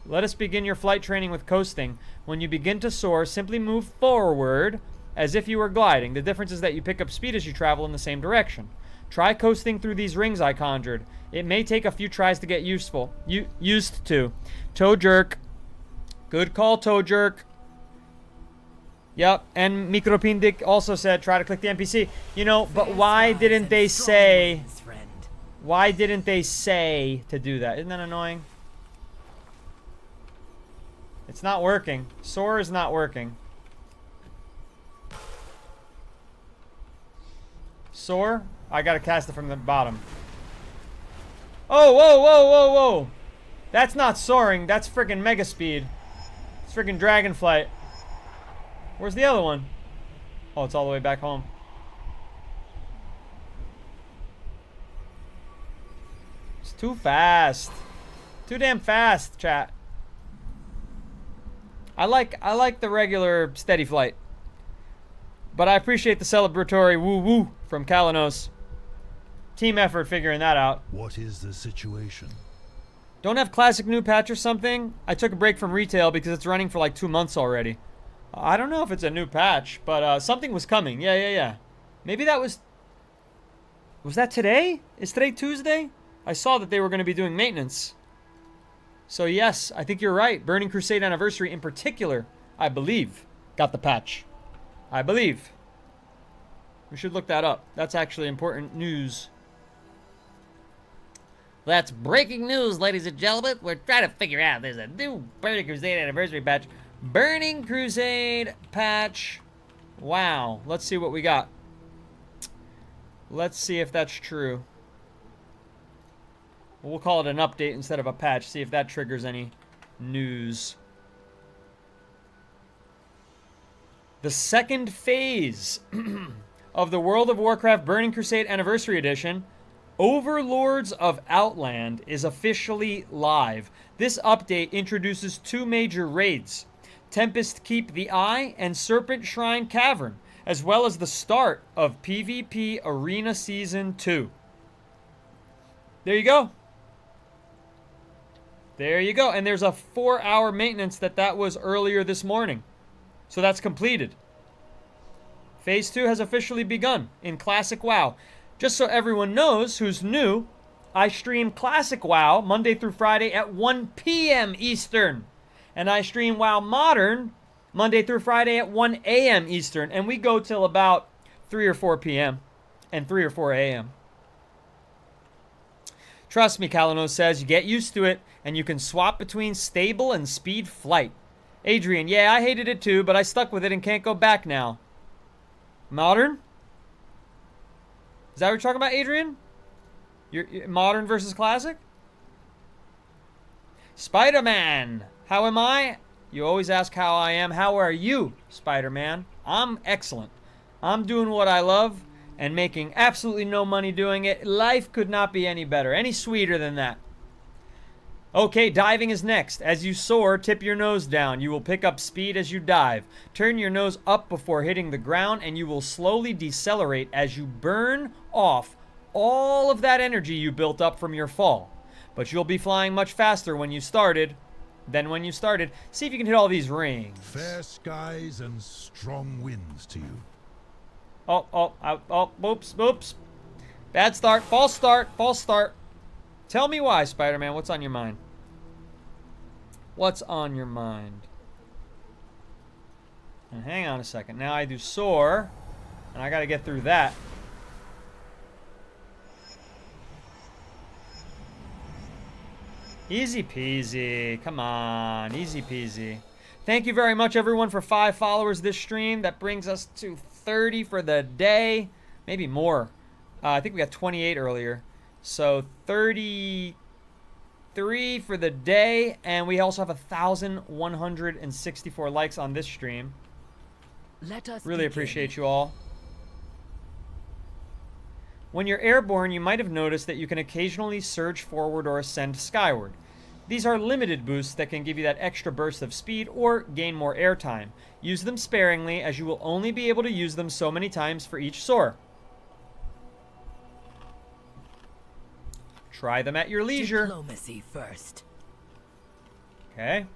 Let us begin your flight training with coasting. When you begin to soar, simply move forward as if you were gliding. The difference is that you pick up speed as you travel in the same direction. Try coasting through these rings I conjured. It may take a few tries to get used to. Toe jerk. Good call, toe jerk. Yep, and Mikropindik also said try to click the NPC. But why didn't they say... Why didn't they say to do that? Isn't that annoying? It's not working. Soar is not working. Soar? I gotta cast it from the bottom. Oh, whoa, whoa, whoa, whoa. That's not soaring. That's freaking mega speed. It's freaking dragon flight. Where's the other one? Oh, it's all the way back home. It's too fast. Too damn fast, chat. I like the regular steady flight. But I appreciate the celebratory woo-woo from Kalanos. Team effort figuring that out. What is the situation? Don't have classic new patch or something? I took a break from retail because it's running for like 2 months already. I don't know if it's a new patch, but something was coming. Yeah. Maybe that was... Was that today? Is today Tuesday? I saw that they were going to be doing maintenance. So yes, I think you're right. Burning Crusade Anniversary in particular, I believe, got the patch. I believe. We should look that up. That's actually important news. That's breaking news, ladies and gentlemen. We're trying to figure out there's a new Burning Crusade anniversary patch. Burning Crusade patch. Wow. Let's see what we got. Let's see if that's true. We'll call it an update instead of a patch. See if that triggers any news. The second phase of the World of Warcraft Burning Crusade Anniversary Edition, Overlords of Outland, is officially live. This update introduces two major raids, Tempest Keep the Eye and Serpent Shrine Cavern, as well as the start of PvP Arena Season 2. There you go. There you go. And there's a 4-hour maintenance that was earlier this morning. So that's completed. Phase 2 has officially begun in Classic WoW. Just so everyone knows who's new, I stream Classic WoW Monday through Friday at 1 p.m. Eastern. And I stream WoW Modern Monday through Friday at 1 a.m. Eastern. And we go till about 3 or 4 p.m. and 3 or 4 a.m. Trust me, Kalanos says, you get used to it, and you can swap between stable and speed flight. Adrian, yeah, I hated it too, but I stuck with it and can't go back now. Modern? Is that what you're talking about, Adrian? You're Modern versus Classic? Spider-Man, how am I? You always ask how I am. How are you, Spider-Man? I'm excellent. I'm doing what I love and making absolutely no money doing it. Life could not be any better, any sweeter than that. Okay, diving is next. As you soar, tip your nose down. You will pick up speed as you dive. Turn your nose up before hitting the ground, and you will slowly decelerate as you burn off all of that energy you built up from your fall. But you'll be flying much faster when you started than when you started. See if you can hit all these rings. Fair skies and strong winds to you. Oh, oops. Bad start, false start. Tell me why, Spider-Man. What's on your mind? What's on your mind? And hang on a second. Now I do soar, and I gotta get through that. Easy peasy. Come on, easy peasy. Thank you very much, everyone, for 5 followers this stream. That brings us to 30 for the day. Maybe more. I think we got 28 earlier. So 33 for the day, and we also have 1,164 likes on this stream. Let us Really begin. appreciate you all. When you're airborne, you might have noticed that you can occasionally surge forward or ascend skyward. These are limited boosts that can give you that extra burst of speed or gain more airtime. Use them sparingly, as you will only be able to use them so many times for each soar. Try them at your leisure. Diplomacy first. Okay.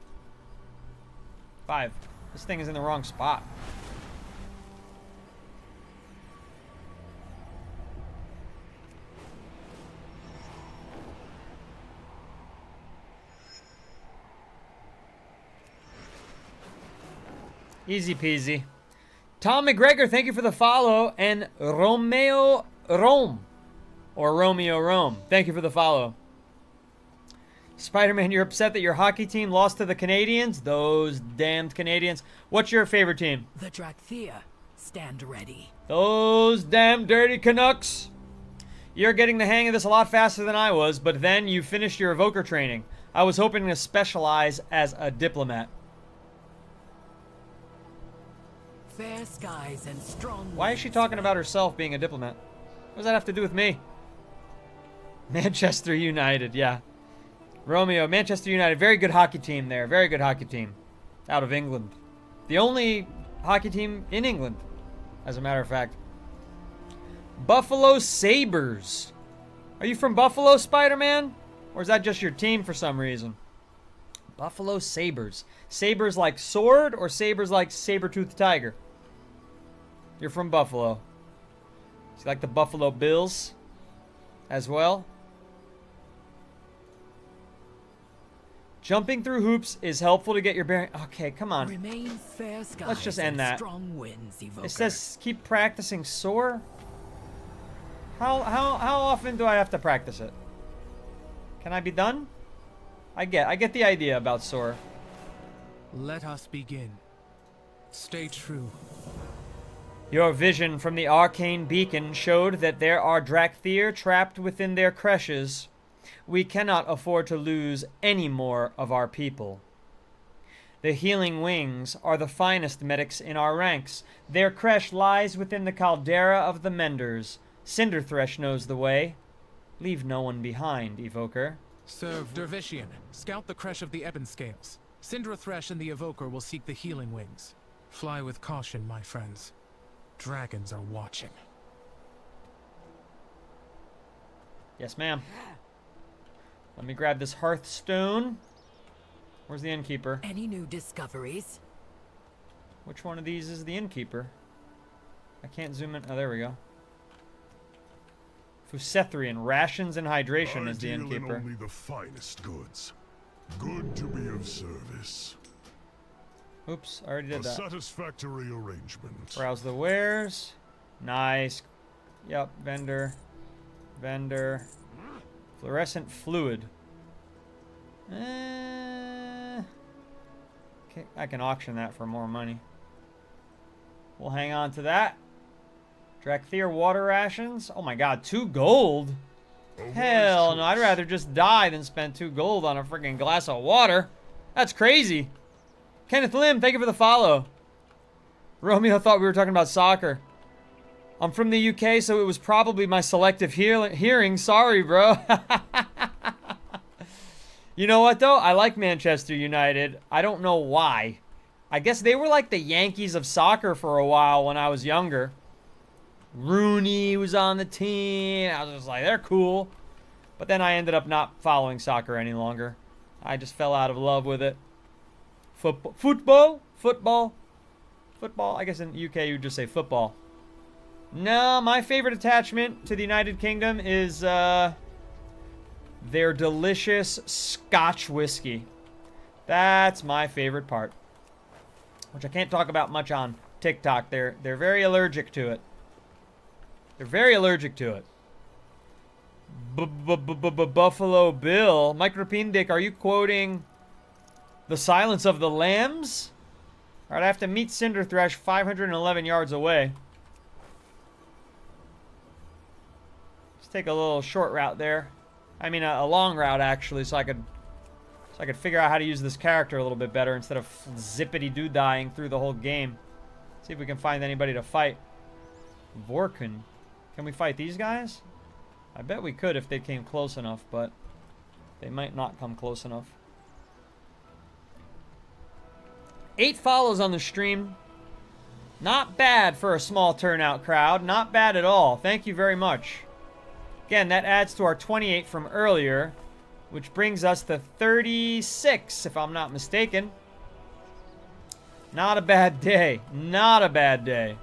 5. This thing is in the wrong spot. Easy peasy. Tom McGregor, thank you for the follow. And Romeo Rome. Or Romeo Rome. Thank you for the follow. Spider-Man, you're upset that your hockey team lost to the Canadians? Those damned Canadians. What's your favorite team? The Drakthea. Stand ready. Those damn dirty Canucks. You're getting the hang of this a lot faster than I was, but then you finished your evoker training. I was hoping to specialize as a diplomat. Fair skies and strong Why is she talking about herself being a diplomat? What does that have to do with me? Manchester United, yeah. Romeo, Manchester United, very good hockey team there. Very good hockey team. Out of England. The only hockey team in England, as a matter of fact. Buffalo Sabres. Are you from Buffalo, Spider-Man? Or is that just your team for some reason? Buffalo Sabres. Sabres like sword or sabres like saber-toothed tiger? You're from Buffalo. So you like the Buffalo Bills as well? Jumping through hoops is helpful to get your bearing. Okay, come on. Remain fair skies. Let's just end and that. Strong winds, Evoker. It says keep practicing soar. How often do I have to practice it? Can I be done? I get the idea about Sora. Let us begin. Stay true. Your vision from the arcane beacon showed that there are Drakthir trapped within their creches. We cannot afford to lose any more of our people. The healing wings are the finest medics in our ranks. Their creche lies within the caldera of the Menders. Cinderthresh knows the way. Leave no one behind, Evoker. Serve Dervishian. Scout the creche of the Ebon Scales. Cinderthresh and the Evoker will seek the healing wings. Fly with caution, my friends. Dragons are watching. Yes, ma'am. Let me grab this Hearthstone. Where's the innkeeper? Any new discoveries? Which one of these is the innkeeper? I can't zoom in. Oh, there we go. Fusethrian, rations and hydration I is the deal in innkeeper. only the finest goods. Good to be of service. Oops, I already A did that. satisfactory arrangement. Browse the wares. Nice. Yep, vendor. Vendor. Fluorescent fluid. Okay, I can auction that for more money. We'll hang on to that. Drakthir water rations. Oh my god, 2 gold? Hell no, I'd rather just die than spend 2 gold on a freaking glass of water. That's crazy. Kenneth Lim, thank you for the follow. Romeo thought we were talking about soccer. I'm from the UK, so it was probably my selective hearing. Sorry, bro. You know what, though? I like Manchester United. I don't know why. I guess they were like the Yankees of soccer for a while when I was younger. Rooney was on the team. I was just like, they're cool. But then I ended up not following soccer any longer. I just fell out of love with it. Football. I guess in the UK you would just say football. No, my favorite attachment to the United Kingdom is their delicious Scotch whiskey. That's my favorite part. Which I can't talk about much on TikTok. They're very allergic to it. They're very allergic to it. Buffalo Bill. Mike Rapindick, are you quoting The Silence of the Lambs? Alright, I have to meet Cinderthresh 511 yards away. Let's take a little short route there. I mean, a long route, actually, so I could figure out how to use this character a little bit better instead of zippity-doo-dying through the whole game. See if we can find anybody to fight. Vorkun. Can we fight these guys? I bet we could if they came close enough, but they might not come close enough. 8 follows on the stream. Not bad for a small turnout crowd. Not bad at all. Thank you very much. Again, that adds to our 28 from earlier, which brings us to 36, if I'm not mistaken. Not a bad day. Not a bad day.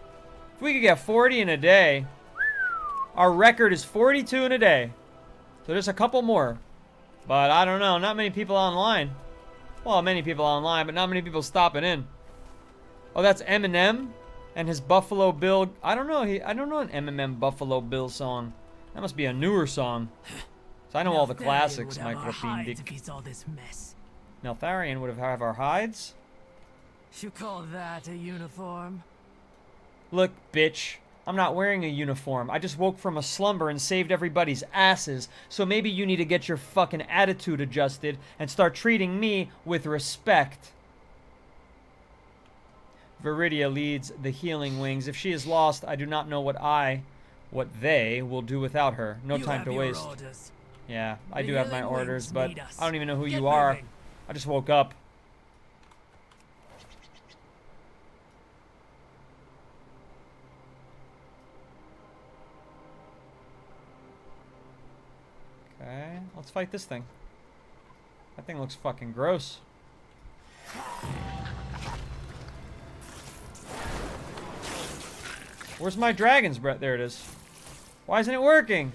If we could get 40 in a day, our record is 42 in a day. So there's a couple more. But I don't know. Not many people online. Well, many people online, but not many people stopping in. Oh, that's Eminem and his Buffalo Bill. I don't know an Eminem Buffalo Bill song. That must be a newer song. So I know all the classics, Michael Fiendick. If he saw this mess. Neltharion would have our hides. You call that a uniform? Look, bitch. I'm not wearing a uniform. I just woke from a slumber and saved everybody's asses. So maybe you need to get your fucking attitude adjusted and start treating me with respect. Viridia leads the healing wings. If she is lost, I do not know what they will do without her. No time to waste. Orders. Yeah, I The do have my healing orders, wings but need us. I don't even know who Get you are. moving. I just woke up. Okay, let's fight this thing. That thing looks fucking gross. Where's my dragon's breath? There it is. Why isn't it working?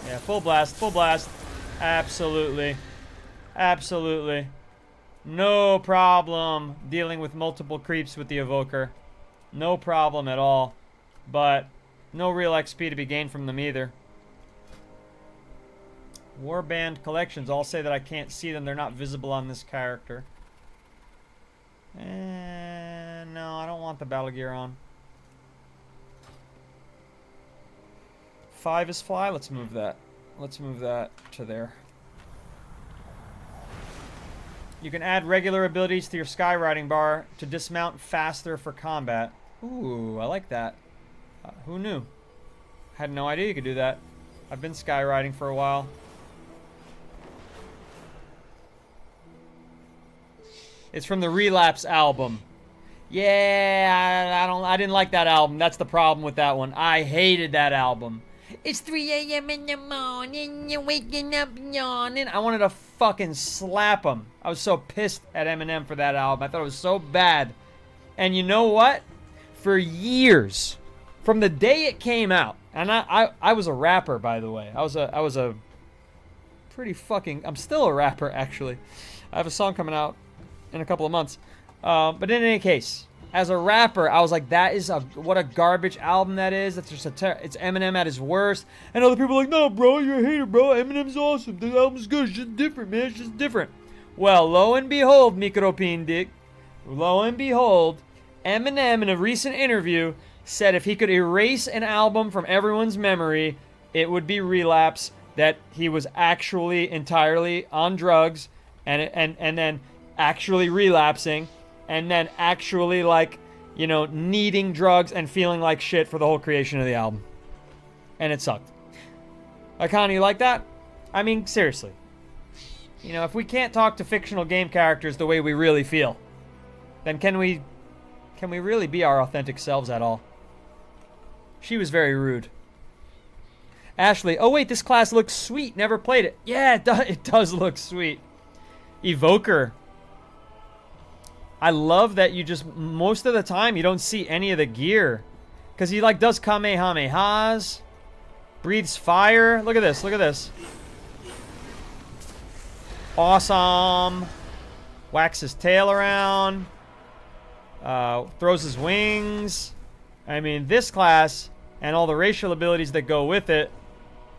Yeah, full blast, full blast. Absolutely. Absolutely. No problem dealing with multiple creeps with the Evoker. No problem at all. But no real XP to be gained from them either. Warband collections all say that I can't see them. They're not visible on this character. And no, I don't want the battle gear on. 5 is fly. Let's move that. Let's move that to there. You can add regular abilities to your skywriting bar to dismount faster for combat. Ooh, I like that. Who knew? Had no idea you could do that. I've been skywriting for a while. It's from the Relapse album. Yeah, I didn't like that album. That's the problem with that one. I hated that album. It's 3 a.m. in the morning, you're waking up yawning. I wanted to fucking slap him. I was so pissed at Eminem for that album. I thought it was so bad. And you know what? For years, from the day it came out, and I was a rapper, by the way. I was a pretty fucking... I'm still a rapper, actually. I have a song coming out in a couple of months. But in any case, as a rapper, I was like, that is what a garbage album that is. That's just it's Eminem at his worst. And other people are like, no, bro, you're a hater, bro. Eminem's awesome. The album's good. It's just different, man. It's just different. Well, lo and behold, Micropin Dick, lo and behold, Eminem in a recent interview said if he could erase an album from everyone's memory, it would be Relapse, that he was actually entirely on drugs and then actually relapsing, and then actually, like, you know, needing drugs and feeling like shit for the whole creation of the album. And it sucked. Icon, you like that? I mean, seriously. You know, if we can't talk to fictional game characters the way we really feel, then can we really be our authentic selves at all? She was very rude. Ashley, oh wait, this class looks sweet. Never played it. Yeah, it does look sweet. Evoker. I love that you just, most of the time, you don't see any of the gear. Because he, like, does Kamehamehas. Breathes fire. Look at this. Look at this. Awesome. Whacks his tail around. Throws his wings. I mean, this class and all the racial abilities that go with it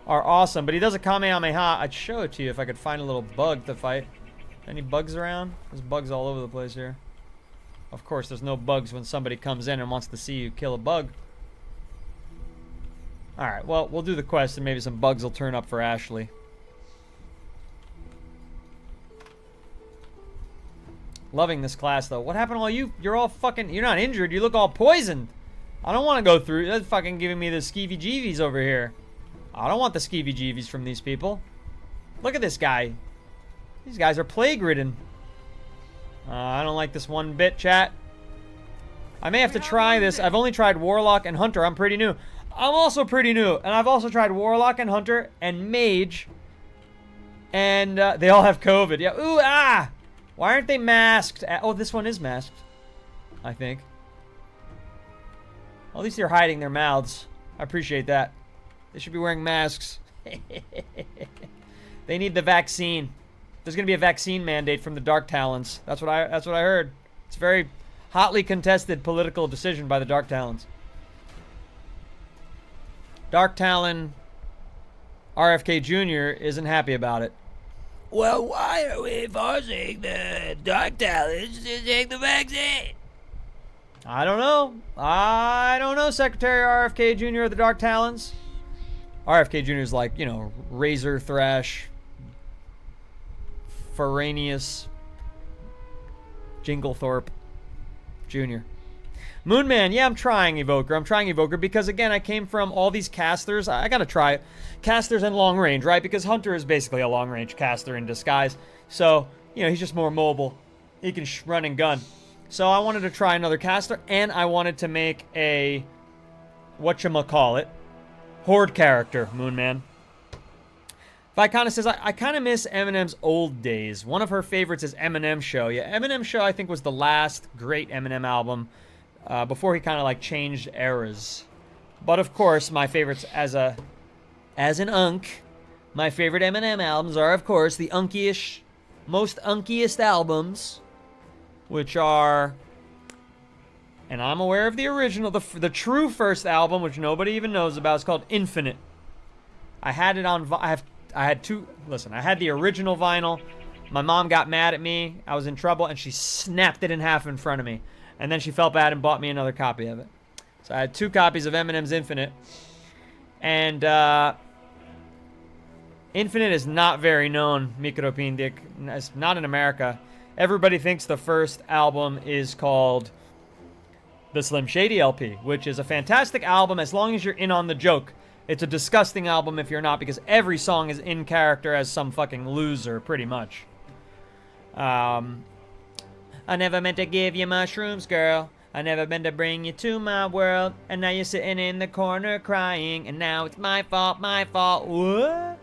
are awesome. But he does a Kamehameha. I'd show it to you if I could find a little bug to fight. Any bugs around? There's bugs all over the place here. Of course, there's no bugs when somebody comes in and wants to see you kill a bug. Alright, well, we'll do the quest and maybe some bugs will turn up for Ashley. Loving this class, though. What happened to all you? You're all fucking... You're not injured. You look all poisoned. I don't want to go through... That's fucking giving me the skeevy-jeevies over here. I don't want the skeevy-jeevies from these people. Look at this guy. These guys are plague-ridden. I don't like this one bit, chat. I may have to try this. I've only tried Warlock and Hunter. I'm pretty new. I'm also pretty new. And I've also tried Warlock and Hunter and Mage. And they all have COVID. Yeah. Ooh, ah! Why aren't they masked? Oh, this one is masked. I think. At least they're hiding their mouths. I appreciate that. They should be wearing masks. They need the vaccine. There's going to be a vaccine mandate from the Dark Talons. That's what I heard. It's a very hotly contested political decision by the Dark Talons. Dark Talon RFK Jr. isn't happy about it. Well, why are we forcing the Dark Talons to take the vaccine? I don't know. I don't know, Secretary RFK Jr. of the Dark Talons. RFK Jr. is like, you know, Razor Thrash, Feranius, Jinglethorpe Jr. Moonman, yeah, I'm trying Evoker. I'm trying Evoker because, again, I came from all these casters. I gotta try it. Casters and long range, right? Because Hunter is basically a long range caster in disguise. So, you know, he's just more mobile. He can run and gun. So I wanted to try another caster, and I wanted to make a, whatchamacallit, Horde character, Moonman. Vicana says, I kind of miss Eminem's old days. One of her favorites is Eminem Show. Yeah, Eminem Show, I think, was the last great Eminem album before he kind of, like, changed eras. But, of course, my favorites as an unk, my favorite Eminem albums are, of course, the unkiest, most unkiest albums, which are... And I'm aware of the original, the true first album, which nobody even knows about. It's called Infinite. I had it on... I have had two. Listen, I had the original vinyl. My mom got mad at me. I was in trouble, and she snapped it in half in front of me. And then she felt bad and bought me another copy of it. So I had 2 copies of Eminem's Infinite. And Infinite is not very known, Mikro Pindik. It's not in America. Everybody thinks the first album is called the Slim Shady LP, which is a fantastic album as long as you're in on the joke. It's a disgusting album if you're not, because every song is in character as some fucking loser, pretty much. I never meant to give you mushrooms, girl. I never meant to bring you to my world. And now you're sitting in the corner crying. And now it's my fault, my fault. What?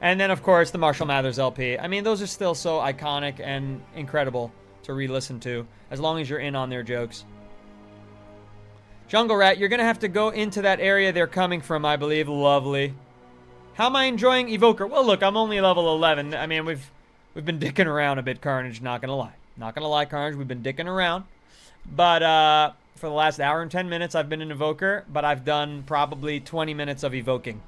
And then, of course, the Marshall Mathers LP. I mean, those are still so iconic and incredible to re-listen to, as long as you're in on their jokes. Jungle Rat, you're going to have to go into that area they're coming from, I believe. Lovely. How am I enjoying Evoker? Well, look, I'm only level 11. I mean, we've been dicking around a bit, Carnage, not going to lie. Not going to lie, Carnage, we've been dicking around. But for the last hour and 10 minutes, I've been an Evoker, but I've done probably 20 minutes of evoking.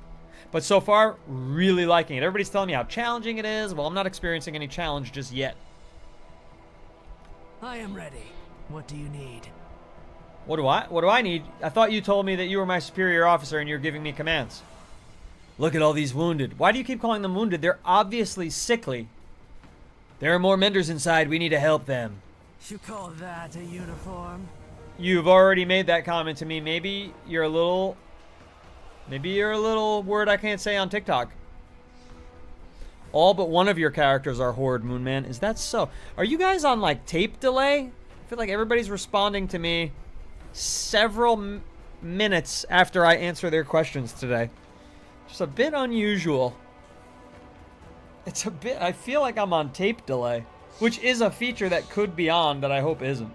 But so far, really liking it. Everybody's telling me how challenging it is. Well, I'm not experiencing any challenge just yet. I am ready. What do you need? What do I need? I thought you told me that you were my superior officer and you're giving me commands. Look at all these wounded. Why do you keep calling them wounded? They're obviously sickly. There are more menders inside. We need to help them. You call that a uniform? You've already made that comment to me. Maybe you're a little word I can't say on TikTok. All but one of your characters are Horde, Moonman. Is that so? Are you guys on, like, tape delay? I feel like everybody's responding to me several minutes after I answer their questions today. Just a bit unusual. It's a bit... I feel like I'm on tape delay, which is a feature that could be on that I hope isn't.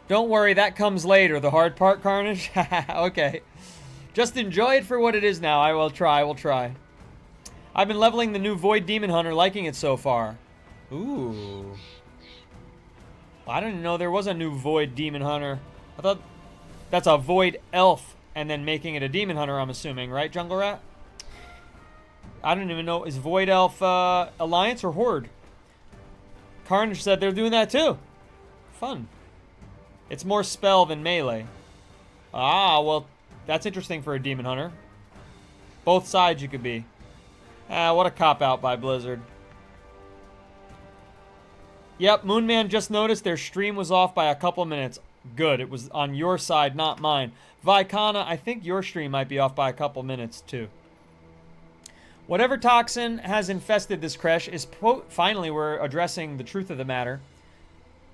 Don't worry, that comes later. The hard part, Carnage? Okay. Just enjoy it for what it is now. I will try. I've been leveling the new Void Demon Hunter, liking it so far. Ooh. I didn't know there was a new Void Demon Hunter. I thought that's a Void Elf and then making it a Demon Hunter, I'm assuming. Right, Jungle Rat? I don't even know. Is Void Elf Alliance or Horde? Carnage said they're doing that too. Fun. It's more spell than melee. Ah, well, that's interesting for a Demon Hunter. Both sides you could be. Ah, what a cop-out by Blizzard. Yep, Moonman just noticed their stream was off by a couple minutes. Good, it was on your side, not mine. Vicana, I think your stream might be off by a couple minutes, too. Whatever toxin has infested this creche is... Finally, we're addressing the truth of the matter.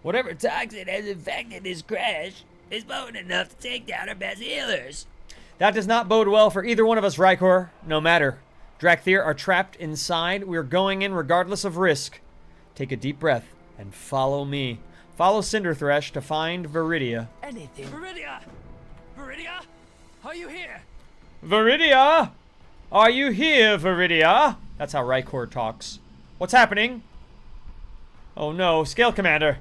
Whatever toxin has infected this crash is potent enough to take down our best healers. That does not bode well for either one of us, Rykor. No matter. Drakthir are trapped inside. We're going in regardless of risk. Take a deep breath and follow me. Follow Cinderthresh to find Viridia. Anything. Viridia! Viridia? Are you here? Viridia! Are you here, Viridia? That's how Rykor talks. What's happening? Oh no, Scale Commander.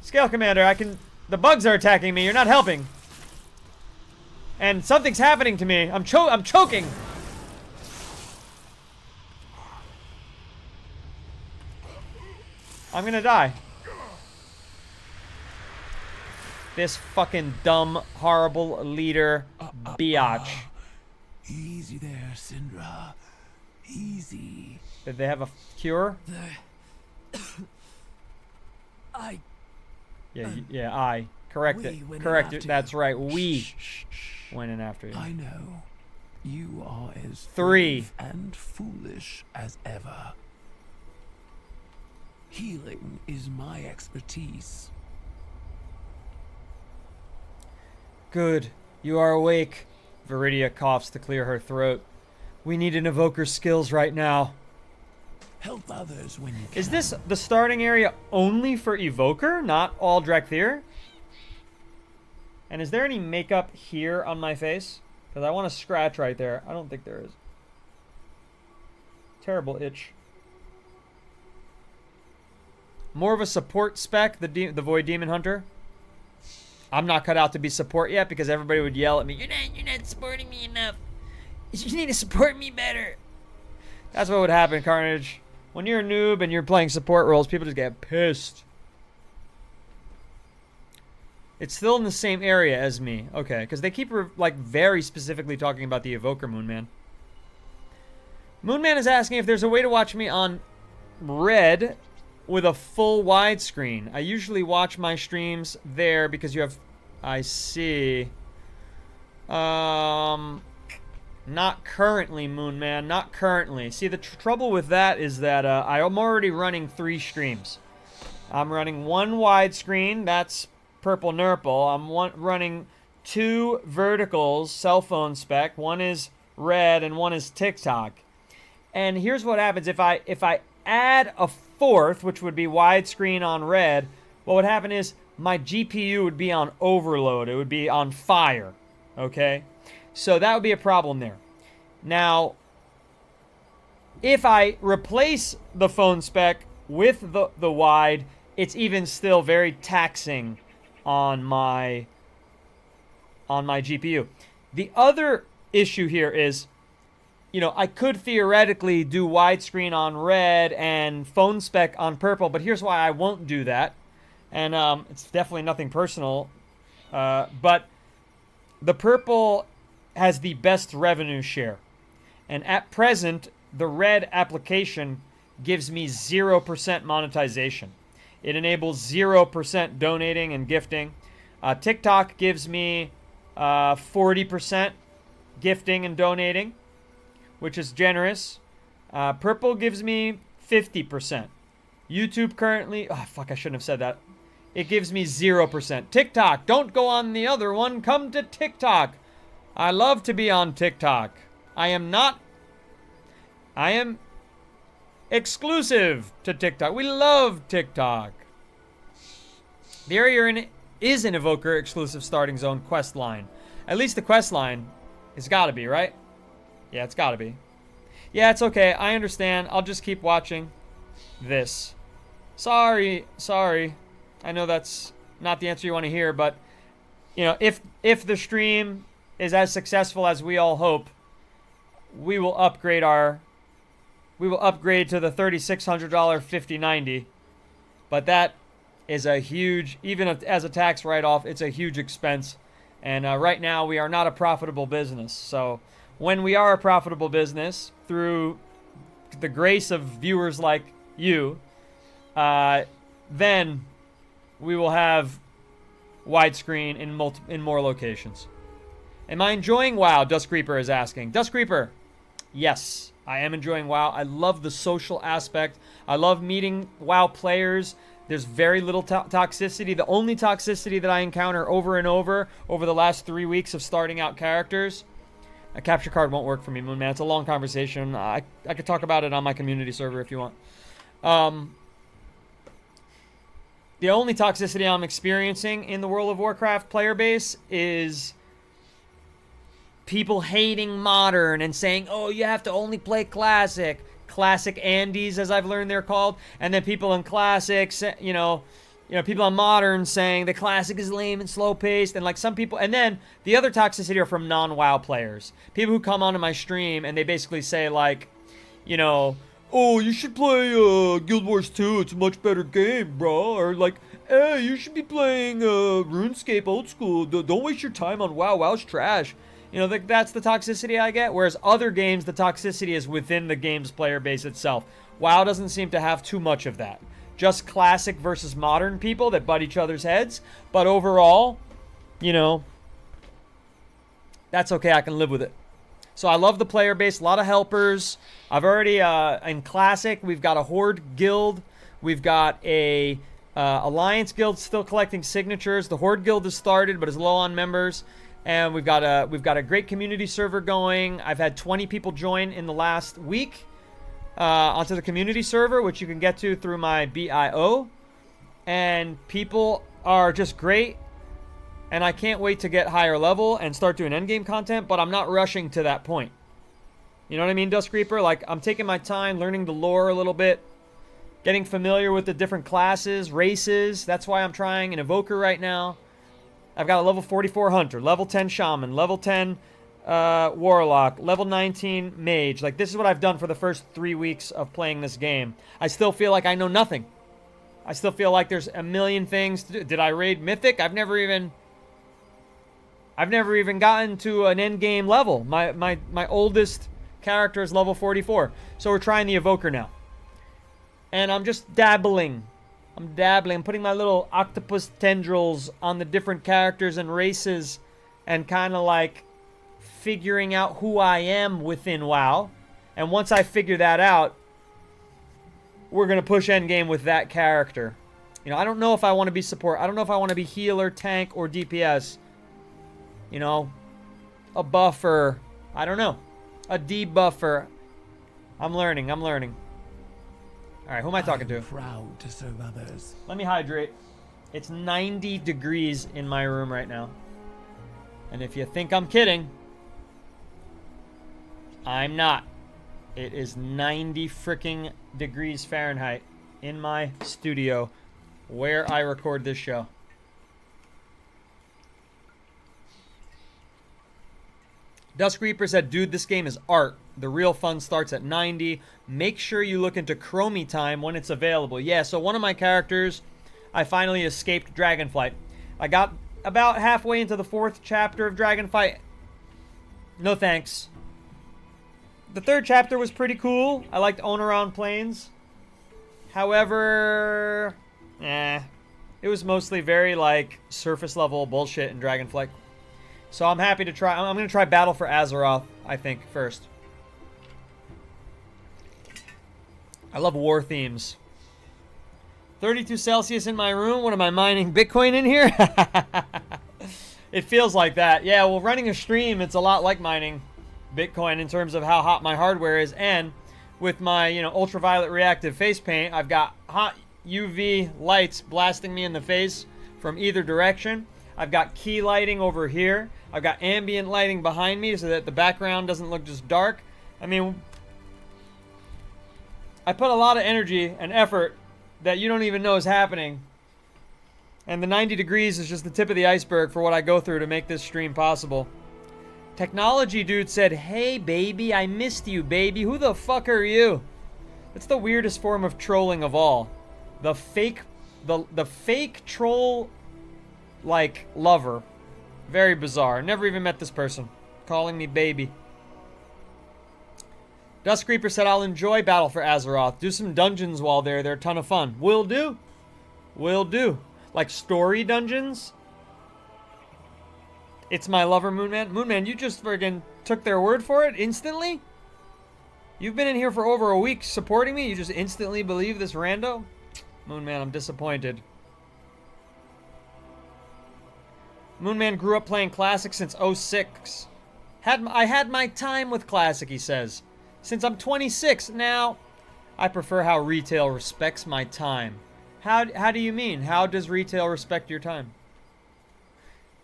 Scale Commander, the bugs are attacking me. You're not helping. And something's happening to me. I'm choking. I'm gonna die. This fucking dumb, horrible leader, biatch. Easy there, Syndra. Easy. Did they have a cure? I. Correct it. Correct it. That's right. We went in after you. I know. You are as 3 brave and foolish as ever. Healing is my expertise. Good. You are awake. Viridia coughs to clear her throat. We need an evoker's skills right now. Help others when you can. Is this the starting area only for Evoker, not all Drakthir? And is there any makeup here on my face? Because I want to scratch right there. I don't think there is. Terrible itch. More of a support spec, the Void Demon Hunter. I'm not cut out to be support yet because everybody would yell at me. You're not supporting me enough. You need to support me better. That's what would happen, Carnage. When you're a noob and you're playing support roles, people just get pissed. It's still in the same area as me. Okay, because they keep, like, very specifically talking about the Evoker Moonman. Moonman is asking if there's a way to watch me on Red with a full widescreen. I usually watch my streams there because you have... I see. Not currently, Moonman. Not currently. See, the trouble with that is that I'm already running 3 streams. I'm running 1 widescreen. That's Purple Nurple. I'm running 2 verticals, cell phone spec. 1 is Red and 1 is TikTok. And here's what happens. If I add a 4th, which would be widescreen on Red, what would happen is my GPU would be on overload. It would be on fire. Okay? So that would be a problem there. Now, if I replace the phone spec with the wide, it's even still very taxing on my GPU. The other issue here is, you know, I could theoretically do widescreen on Red and phone spec on Purple, but here's why I won't do that. And it's definitely nothing personal, but the Purple has the best revenue share. And at present, the Red application gives me 0% monetization. It enables 0% donating and gifting. TikTok gives me 40% gifting and donating, which is generous. Purple gives me 50%. YouTube currently... Oh, fuck, I shouldn't have said that. It gives me 0%. TikTok, don't go on the other one. Come to TikTok. I love to be on TikTok. I am exclusive to TikTok. We love TikTok. The area you're in is an Evoker exclusive starting zone quest line. At least the quest line has got to be, right? Yeah, it's got to be. Yeah, it's okay. I understand. I'll just keep watching this. Sorry. I know that's not the answer you want to hear, but you know, if the stream is as successful as we all hope, we will upgrade to the $3,600 5090. But that is a huge, even as a tax write-off, it's a huge expense. And right now we are not a profitable business. So when we are a profitable business, through the grace of viewers like you, then we will have widescreen in more locations. Am I enjoying WoW? Dusk Creeper is asking. Dusk Creeper, yes, I am enjoying WoW. I love the social aspect. I love meeting WoW players. There's very little toxicity. The only toxicity that I encounter over and over the last 3 weeks of starting out characters. A capture card won't work for me, Moonman. It's a long conversation. I could talk about it on my community server if you want. The only toxicity I'm experiencing in the World of Warcraft player base is people hating Modern and saying, oh, you have to only play Classic. Classic Andes, as I've learned they're called. And then people in Classics, you know, people on Modern saying the Classic is lame and slow-paced. And like some people, and then the other toxicity are from non-WoW players. People who come onto my stream and they basically say like, you know, oh, you should play Guild Wars 2. It's a much better game, bro. Or like, hey, you should be playing RuneScape old school. Don't waste your time on WoW. WoW's trash. You know, that's the toxicity I get. Whereas other games, the toxicity is within the game's player base itself. WoW doesn't seem to have too much of that. Just classic versus modern people that butt each other's heads. But overall, you know, that's okay. I can live with it. So I love the player base. A lot of helpers. I've already, in Classic, we've got a Horde guild. We've got a Alliance guild still collecting signatures. The Horde guild has started, but is low on members. And we've got a great community server going. I've had 20 people join in the last week onto the community server, which you can get to through my BIO. And people are just great. And I can't wait to get higher level and start doing endgame content, but I'm not rushing to that point. You know what I mean, Dusk Reaper? Like, I'm taking my time, learning the lore a little bit, getting familiar with the different classes, races. That's why I'm trying an Evoker right now. I've got a level 44 Hunter, level 10 Shaman, level 10 Warlock, level 19 mage. Like, this is what I've done for the first 3 weeks of playing this game. I still feel like I know nothing. I still feel like there's a million things to do. Did I raid Mythic? I've never even gotten to an end game level. My oldest character is level 44. So we're trying the Evoker now. And I'm just dabbling. I'm putting my little octopus tendrils on the different characters and races and kind of like figuring out who I am within WoW. And once I figure that out, we're going to push endgame with that character. You know, I don't know if I want to be support. I don't know if I want to be healer, tank, or DPS. You know, a buffer. I don't know. A debuffer. I'm learning. All right, who am I talking to? Proud to serve others. Let me hydrate. It's 90 degrees in my room right now. And if you think I'm kidding, I'm not. It is 90 freaking degrees Fahrenheit in my studio where I record this show. Dusk Reaper said, dude, this game is art. The real fun starts at 90. Make sure you look into Chromie time when it's available. Yeah, so one of my characters, I finally escaped Dragonflight. I got about halfway into the 4th chapter of Dragonflight. No thanks. The 3rd chapter was pretty cool. I liked Oneron Plains. However, it was mostly very like surface level bullshit in Dragonflight. So I'm happy to try. I'm going to try Battle for Azeroth, I think, first. I love war themes. 32 Celsius in my room. What am I mining Bitcoin in here? It feels like that. Yeah, well, running a stream, it's a lot like mining Bitcoin in terms of how hot my hardware is. And with my, you know, ultraviolet reactive face paint, I've got hot UV lights blasting me in the face from either direction. I've got key lighting over here. I've got ambient lighting behind me so that the background doesn't look just dark. I mean, I put a lot of energy and effort that you don't even know is happening. And the 90 degrees is just the tip of the iceberg for what I go through to make this stream possible. Technology Dude said, hey, baby, I missed you, baby. Who the fuck are you? It's the weirdest form of trolling of all. The fake troll, like, lover. Very bizarre. Never even met this person. Calling me baby. Dusk Reaper said, I'll enjoy Battle for Azeroth. Do some dungeons while there. They're a ton of fun. Will do. Will do. Like story dungeons? It's my lover, Moonman. Moonman, you just friggin' took their word for it instantly? You've been in here for over a week supporting me? You just instantly believe this rando? Moonman, I'm disappointed. Moonman grew up playing Classic since 06. I had my time with Classic, he says. Since I'm 26 now, I prefer how retail respects my time. How do you mean? How does retail respect your time?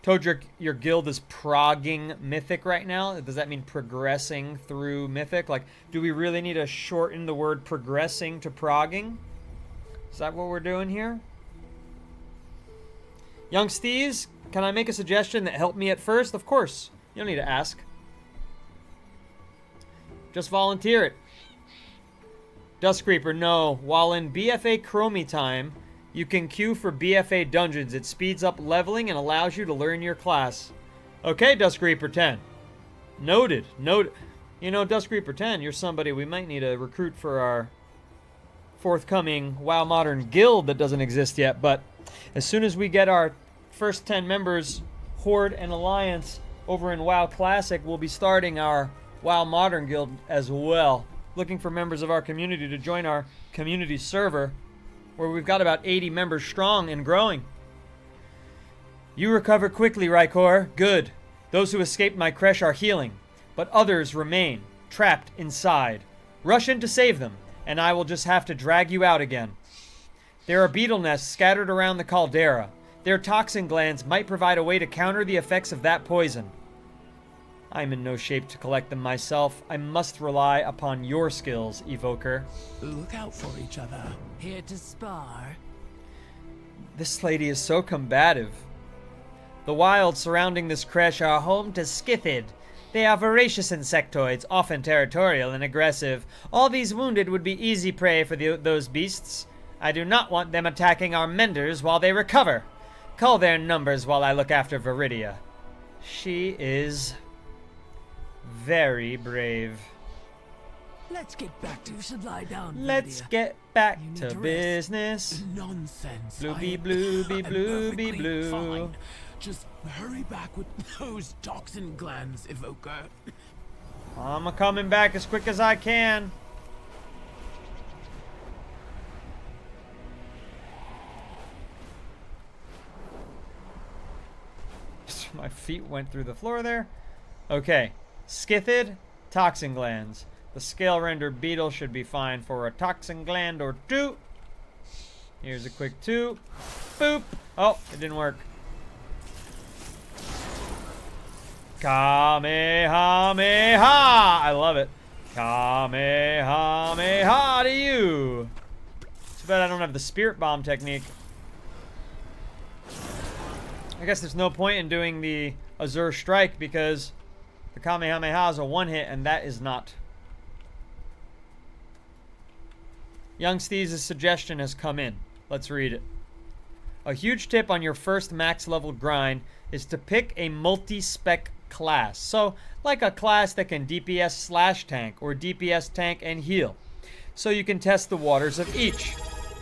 Told your guild is progging Mythic right now. Does that mean progressing through Mythic? Like, do we really need to shorten the word progressing to progging? Is that what we're doing here? Young Steez, can I make a suggestion that helped me at first? Of course. You don't need to ask. Just volunteer it. Dusk Creeper, no. While in BFA Chromie time, you can queue for BFA dungeons. It speeds up leveling and allows you to learn your class. Okay, Dusk Reaper 10. Noted. Noted. You know, Dusk Reaper 10, you're somebody we might need to recruit for our forthcoming WoW Modern guild that doesn't exist yet. But as soon as we get our first 10 members, Horde and Alliance, over in WoW Classic, we'll be starting our WoW Modern guild as well. Looking for members of our community to join our community server, where we've got about 80 members strong and growing. You recover quickly, Rykor. Good. Those who escaped my creche are healing, but others remain, trapped inside. Rush in to save them, and I will just have to drag you out again. There are beetle nests scattered around the caldera. Their toxin glands might provide a way to counter the effects of that poison. I'm in no shape to collect them myself. I must rely upon your skills, Evoker. Look out for each other. Here to spar. This lady is so combative. The wilds surrounding this creche are home to Skithid, They are voracious insectoids, often territorial and aggressive. All these wounded would be easy prey for those beasts. I do not want them attacking our menders while they recover. Call their numbers while I look after Viridia. She is very brave. Let's get back to. You should lie down. Let's Lydia. get back You need to to rest. business. Nonsense. Blooby, I am blooby, blooby, perfectly blue. fine. Just hurry back with those toxin glands, Evoker. I'm coming back as quick as I can. My feet went through the floor there. Okay. Skithid, toxin glands. The scale render beetle should be fine for a toxin gland or two. Here's a quick two. Boop. Oh, it didn't work. Kamehameha! I love it. Kamehameha to you. Too bad I don't have the spirit bomb technique. I guess there's no point in doing the Azure Strike because the Kamehameha is a one-hit and that is not. Young Steez' suggestion has come in. Let's read it. A huge tip on your first max level grind is to pick a multi-spec class. So, like a class that can DPS slash tank or DPS tank and heal. So you can test the waters of each.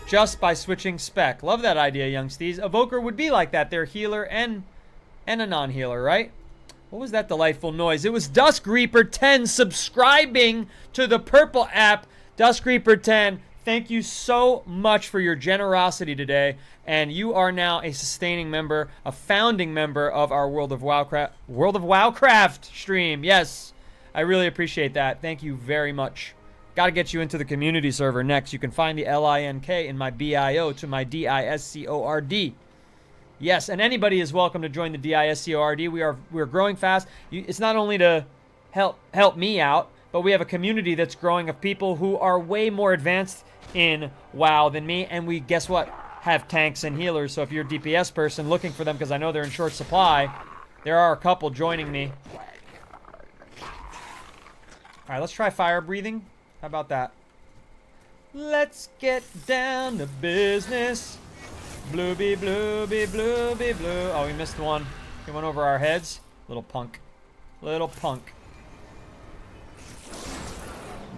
Just by switching spec. Love that idea, Young Steez. Evoker would be like that. They're healer and a non-healer, right? What was that delightful noise? It was Dusk Reaper 10 subscribing to the purple app. Dusk Reaper 10, thank you so much for your generosity today. And you are now a sustaining member, a founding member of our World of Warcraft stream. Yes, I really appreciate that. Thank you very much. Got to get you into the community server next. You can find the LINK in my BIO to my DISCORD. Yes, and anybody is welcome to join the DISCORD. We're growing fast. It's not only to help me out, but we have a community that's growing of people who are way more advanced in WoW than me. And we, guess what, have tanks and healers. So if you're a DPS person looking for them, because I know they're in short supply, there are a couple joining me. All right, let's try fire breathing. How about that? Let's get down to business. Blooby, blooby, blooby, blue. Oh, we missed one. He went over our heads. Little punk. Little punk.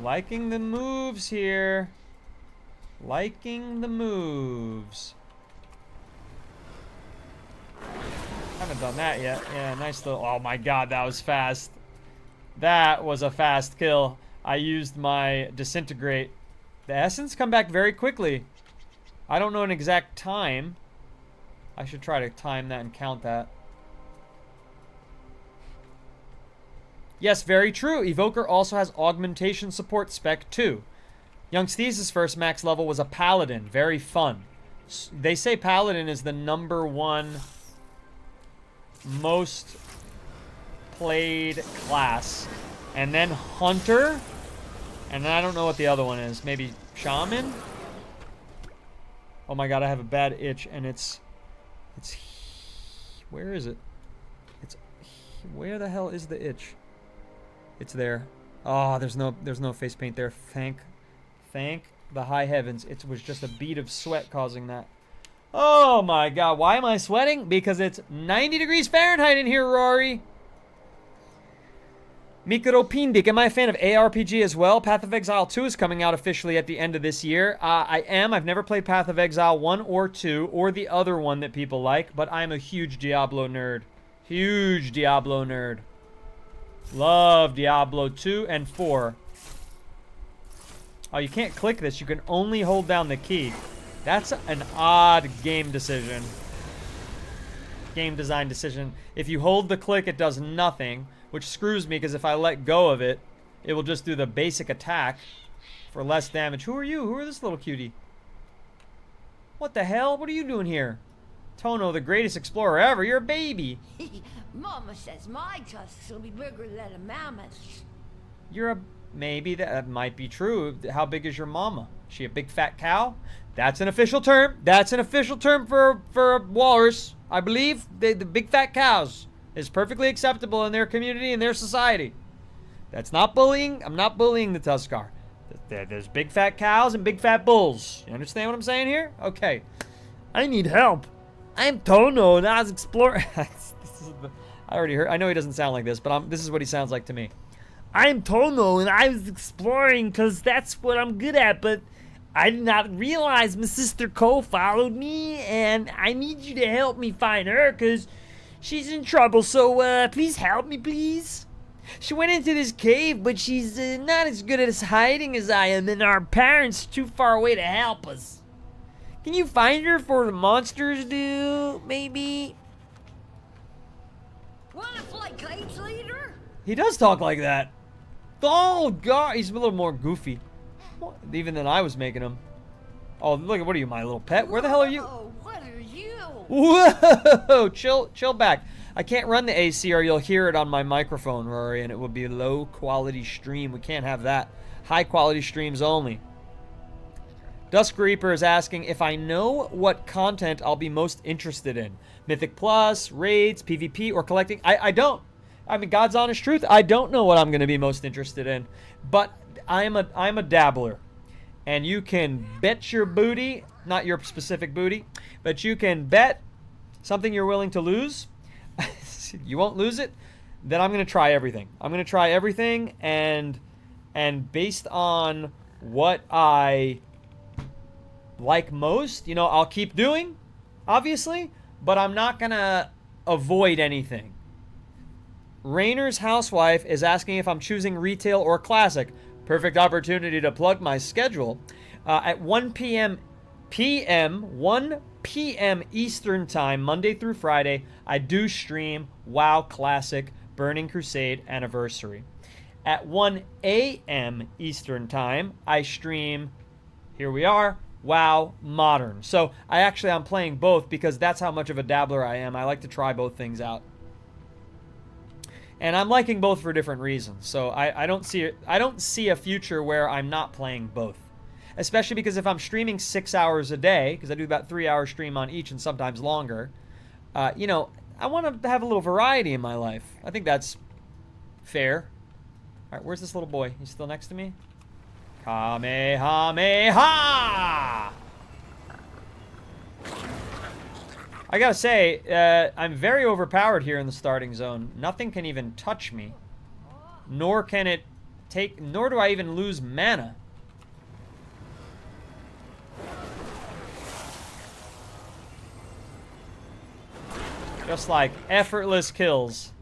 Liking the moves here. Liking the moves. Haven't done that yet. Yeah, nice little... Oh my god, that was fast. That was a fast kill. I used my disintegrate. The essence come back very quickly. I don't know an exact time. I should try to time that and count that. Yes, very true. Evoker also has augmentation support spec too. Young Steez's first max level was a paladin. Very fun. They say paladin is the #1 most played class. And then hunter. And then I don't know what the other one is. Maybe shaman? Oh my god, I have a bad itch and it's where is it? Where the hell is the itch? It's there. Oh, there's no face paint there. Thank the high heavens. It was just a bead of sweat causing that. Oh my god, why am I sweating? Because it's 90 degrees Fahrenheit in here, Rory. Mikuro Pindik, am I a fan of ARPG as well? Path of Exile 2 is coming out officially at the end of this year. I am. I've never played Path of Exile 1 or 2 or the other one that people like, but I'm a huge Diablo nerd. Huge Diablo nerd. Love Diablo 2 and 4. Oh, you can't click this. You can only hold down the key. That's an odd game decision. Game design decision. If you hold the click, it does nothing. Which screws me, because if I let go of it, it will just do the basic attack for less damage. Who are you? Who are this little cutie? What the hell? What are you doing here? Tono, the greatest explorer ever. You're a baby. Mama says my tusks will be bigger than a mammoth's. You're a... Maybe that might be true. How big is your mama? Is she a big fat cow? That's an official term. That's an official term for a walrus. I believe. The big fat cows. is perfectly acceptable in their community and their society. That's not bullying. I'm not bullying the Tuskar. There's big fat cows and big fat bulls. You understand what I'm saying here? Okay. I need help. I'm Tono and I was exploring. I already heard. I know he doesn't sound like this, but this is what he sounds like to me. I'm Tono and I was exploring because that's what I'm good at, but I did not realize my sister Cole followed me and I need you to help me find her because she's in trouble. So please help me, please. She went into this cave, but she's not as good at hiding as I am, and our parents are too far away to help us. Can you find her for the monsters do, maybe? Wanna play cage leader? He does talk like that. Oh, God. He's a little more goofy. Even than I was making him. Oh, look, what are you, my little pet? Where the hell are you? Oh, what are you? Whoa! Chill back. I can't run the AC or you'll hear it on my microphone, Rory, and it will be a low quality stream. We can't have that. High quality streams only. Dusk Reaper is asking if I know what content I'll be most interested in. Mythic Plus, raids, PvP, or collecting. I don't. I mean, God's honest truth, I don't know what I'm going to be most interested in. But I'm a dabbler. And you can bet your booty, not your specific booty, but you can bet something you're willing to lose. You won't lose it. Then I'm going to try everything. I'm going to try everything, and based on what I like most, you know, I'll keep doing, obviously, but I'm not going to avoid anything. Rainer's housewife is asking if I'm choosing retail or classic. Perfect opportunity to plug my schedule. At 1 p.m. 1 p.m. Eastern Time, Monday through Friday, I do stream WoW Classic Burning Crusade Anniversary. At 1 a.m. Eastern Time, I stream, here we are, WoW Modern. So I'm playing both because that's how much of a dabbler I am. I like to try both things out. And I'm liking both for different reasons. So I don't see a future where I'm not playing both. Especially because if I'm streaming 6 hours a day, because I do about 3 hour stream on each and sometimes longer, you know, I want to have a little variety in my life. I think that's fair. All right, where's this little boy? He's still next to me? Kamehameha! I gotta say, I'm very overpowered here in the starting zone. Nothing can even touch me. Nor can it take, nor do I even lose mana. Just like effortless kills.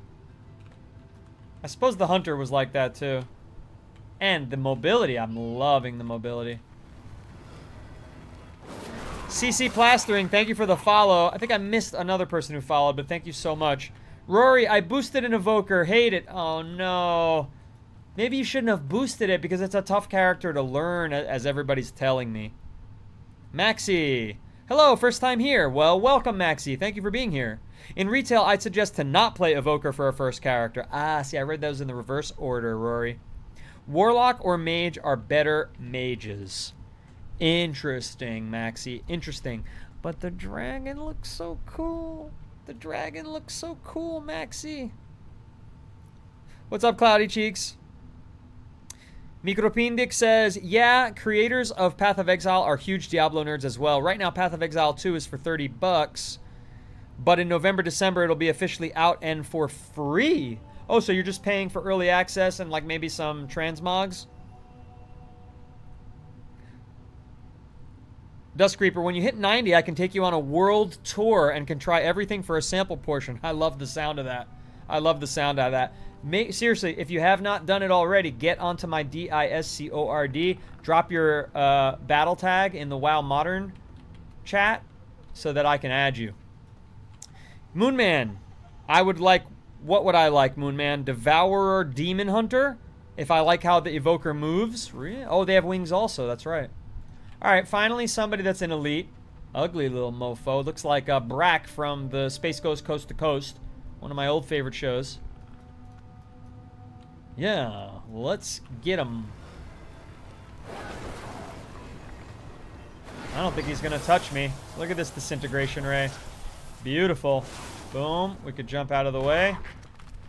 I suppose the hunter was like that too. And the mobility, I'm loving the mobility. CC Plastering, thank you for the follow. I think I missed another person who followed, but thank you so much. Rory, I boosted an Evoker. Hate it. Oh, no. Maybe you shouldn't have boosted it because it's a tough character to learn, as everybody's telling me. Maxi. Hello, first time here. Well, welcome, Maxi. Thank you for being here. In retail, I'd suggest to not play Evoker for a first character. Ah, see, I read those in the reverse order, Rory. Warlock or Mage are better mages. Interesting, Maxi. Interesting. But the dragon looks so cool. The dragon looks so cool, Maxi. What's up, Cloudy Cheeks? Mikropindik says, yeah, creators of Path of Exile are huge Diablo nerds as well. Right now, Path of Exile 2 is for $30. But in November, December, it'll be officially out and for free. Oh, so you're just paying for early access and like maybe some transmogs? Duskreeper, when you hit 90, I can take you on a world tour and can try everything for a sample portion. I love the sound of that. I love the sound of that. Seriously, if you have not done it already, get onto my Discord. Drop your battle tag in the WoW Modern chat so that I can add you. Moonman, I would like... What would I like, Moonman? Devourer Demon Hunter? If I like how the Evoker moves? Really? Oh, they have wings also. That's right. Alright, finally somebody that's an elite. Ugly little mofo. Looks like Brack from the Space Ghost Coast to Coast. One of my old favorite shows. Yeah, let's get him. I don't think he's going to touch me. Look at this disintegration ray. Beautiful. Boom. We could jump out of the way.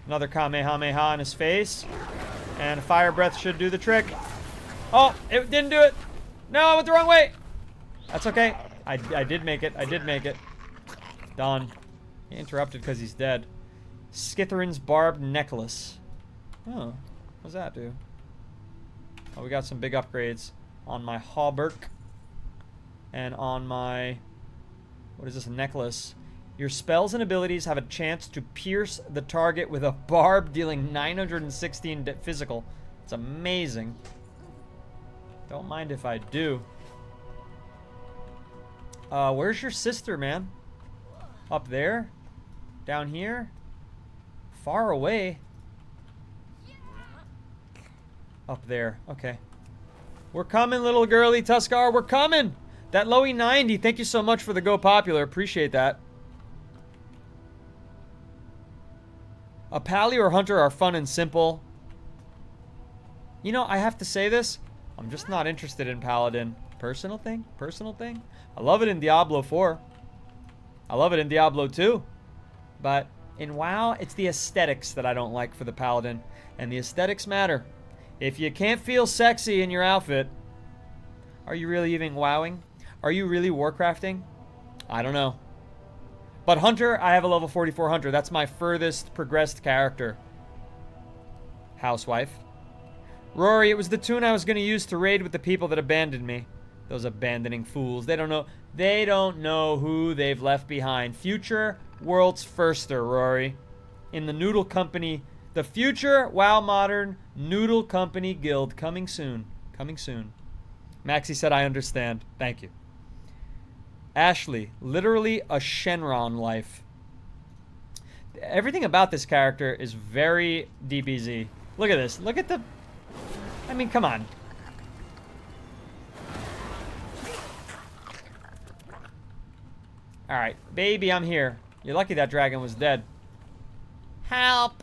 Another Kamehameha in his face. And Fire Breath should do the trick. Oh, it didn't do it. No, I went the wrong way. That's okay. I did make it. I did make it. Done. He interrupted because he's dead. Skitherin's Barbed Necklace. Oh, what does that do? Oh, we got some big upgrades on my hauberk. And on my... What is this? Necklace. Your spells and abilities have a chance to pierce the target with a barb, dealing 916 physical. It's amazing. Don't mind if I do. Where's your sister, man? Up there? Down here? Far away? Up there. Okay. We're coming, little girly Tuskar. We're coming! That Loey 90, thank you so much for the Go Popular. Appreciate that. A Pally or Hunter are fun and simple. You know, I have to say this. I'm just not interested in Paladin. Personal thing? Personal thing? I love it in Diablo 4. I love it in Diablo 2. But in WoW, it's the aesthetics that I don't like for the Paladin. And the aesthetics matter. If you can't feel sexy in your outfit, are you really even wowing? Are you really Warcrafting? I don't know. But Hunter, I have a level 44 Hunter. That's my furthest progressed character. Housewife. Rory, it was the tune I was going to use to raid with the people that abandoned me. Those abandoning fools. They don't know. They don't know who they've left behind. Future world's firster, Rory. In the Noodle Company. The future WoW Modern Noodle Company Guild. Coming soon. Coming soon. Maxie said, I understand. Thank you. Ashley, literally a Shenron life. Everything about this character is very DBZ. Look at this. Look at the... I mean, come on. Alright, baby, I'm here. You're lucky that dragon was dead. Help!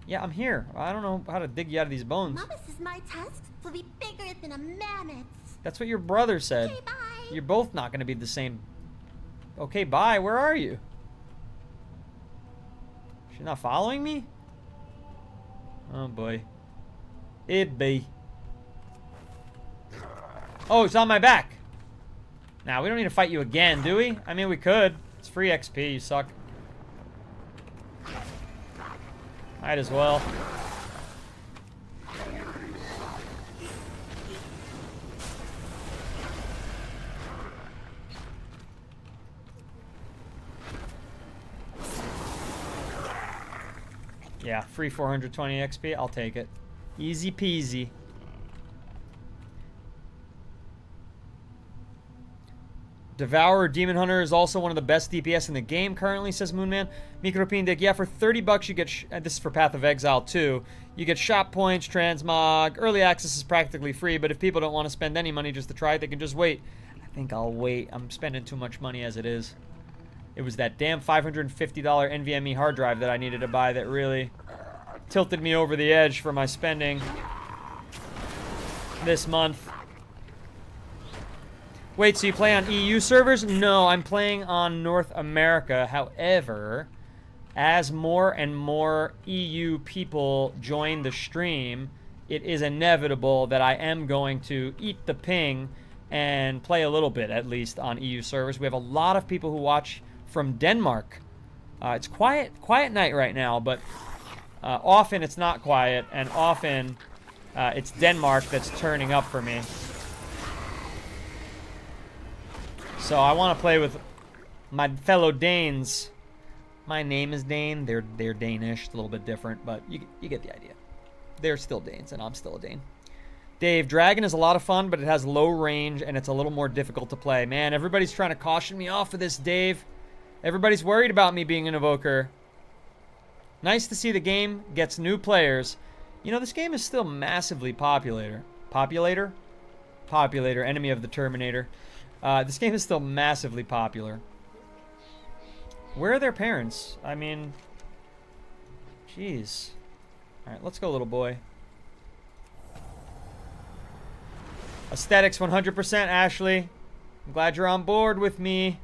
Yeah, I'm here. I don't know how to dig you out of these bones. Mama says my tusks will be bigger than a mammoth's. That's what your brother said. Okay, bye. You're both not going to be the same. Okay, bye. Where are you? She's not following me? Oh, boy. It be. Oh, it's on my back. Now, we don't need to fight you again, do we? I mean, we could. It's free XP. You suck. Might as well. Yeah, free 420 XP. I'll take it. Easy peasy. Devourer Demon Hunter is also one of the best DPS in the game currently, says Moonman. Mikropindik, yeah, for 30 bucks you get, this is for Path of Exile too, you get shop points, transmog, early access is practically free, but if people don't want to spend any money just to try it, they can just wait. I think I'll wait. I'm spending too much money as it is. It was that damn $550 NVMe hard drive that I needed to buy that really tilted me over the edge for my spending this month. Wait, so you play on EU servers? No, I'm playing on North America. However, as more and more EU people join the stream, it is inevitable that I am going to eat the ping and play a little bit, at least, on EU servers. We have a lot of people who watch from Denmark. It's quiet night right now, but often it's not quiet, and often it's Denmark that's turning up for me. So I want to play with my fellow Danes. My name is Dane. They're Danish, a little bit different, but you get the idea. They're still Danes, and I'm still a Dane. Dave, Dragon is a lot of fun, but it has low range, and it's a little more difficult to play. Man, everybody's trying to caution me off of this, Dave. Everybody's worried about me being an evoker. Nice to see the game gets new players. You know, this game is still massively popular. Populator, enemy of the Terminator. This game is still massively popular. Where are their parents? I mean, jeez. Alright, let's go, little boy. Aesthetics 100%, Ashley. I'm glad you're on board with me.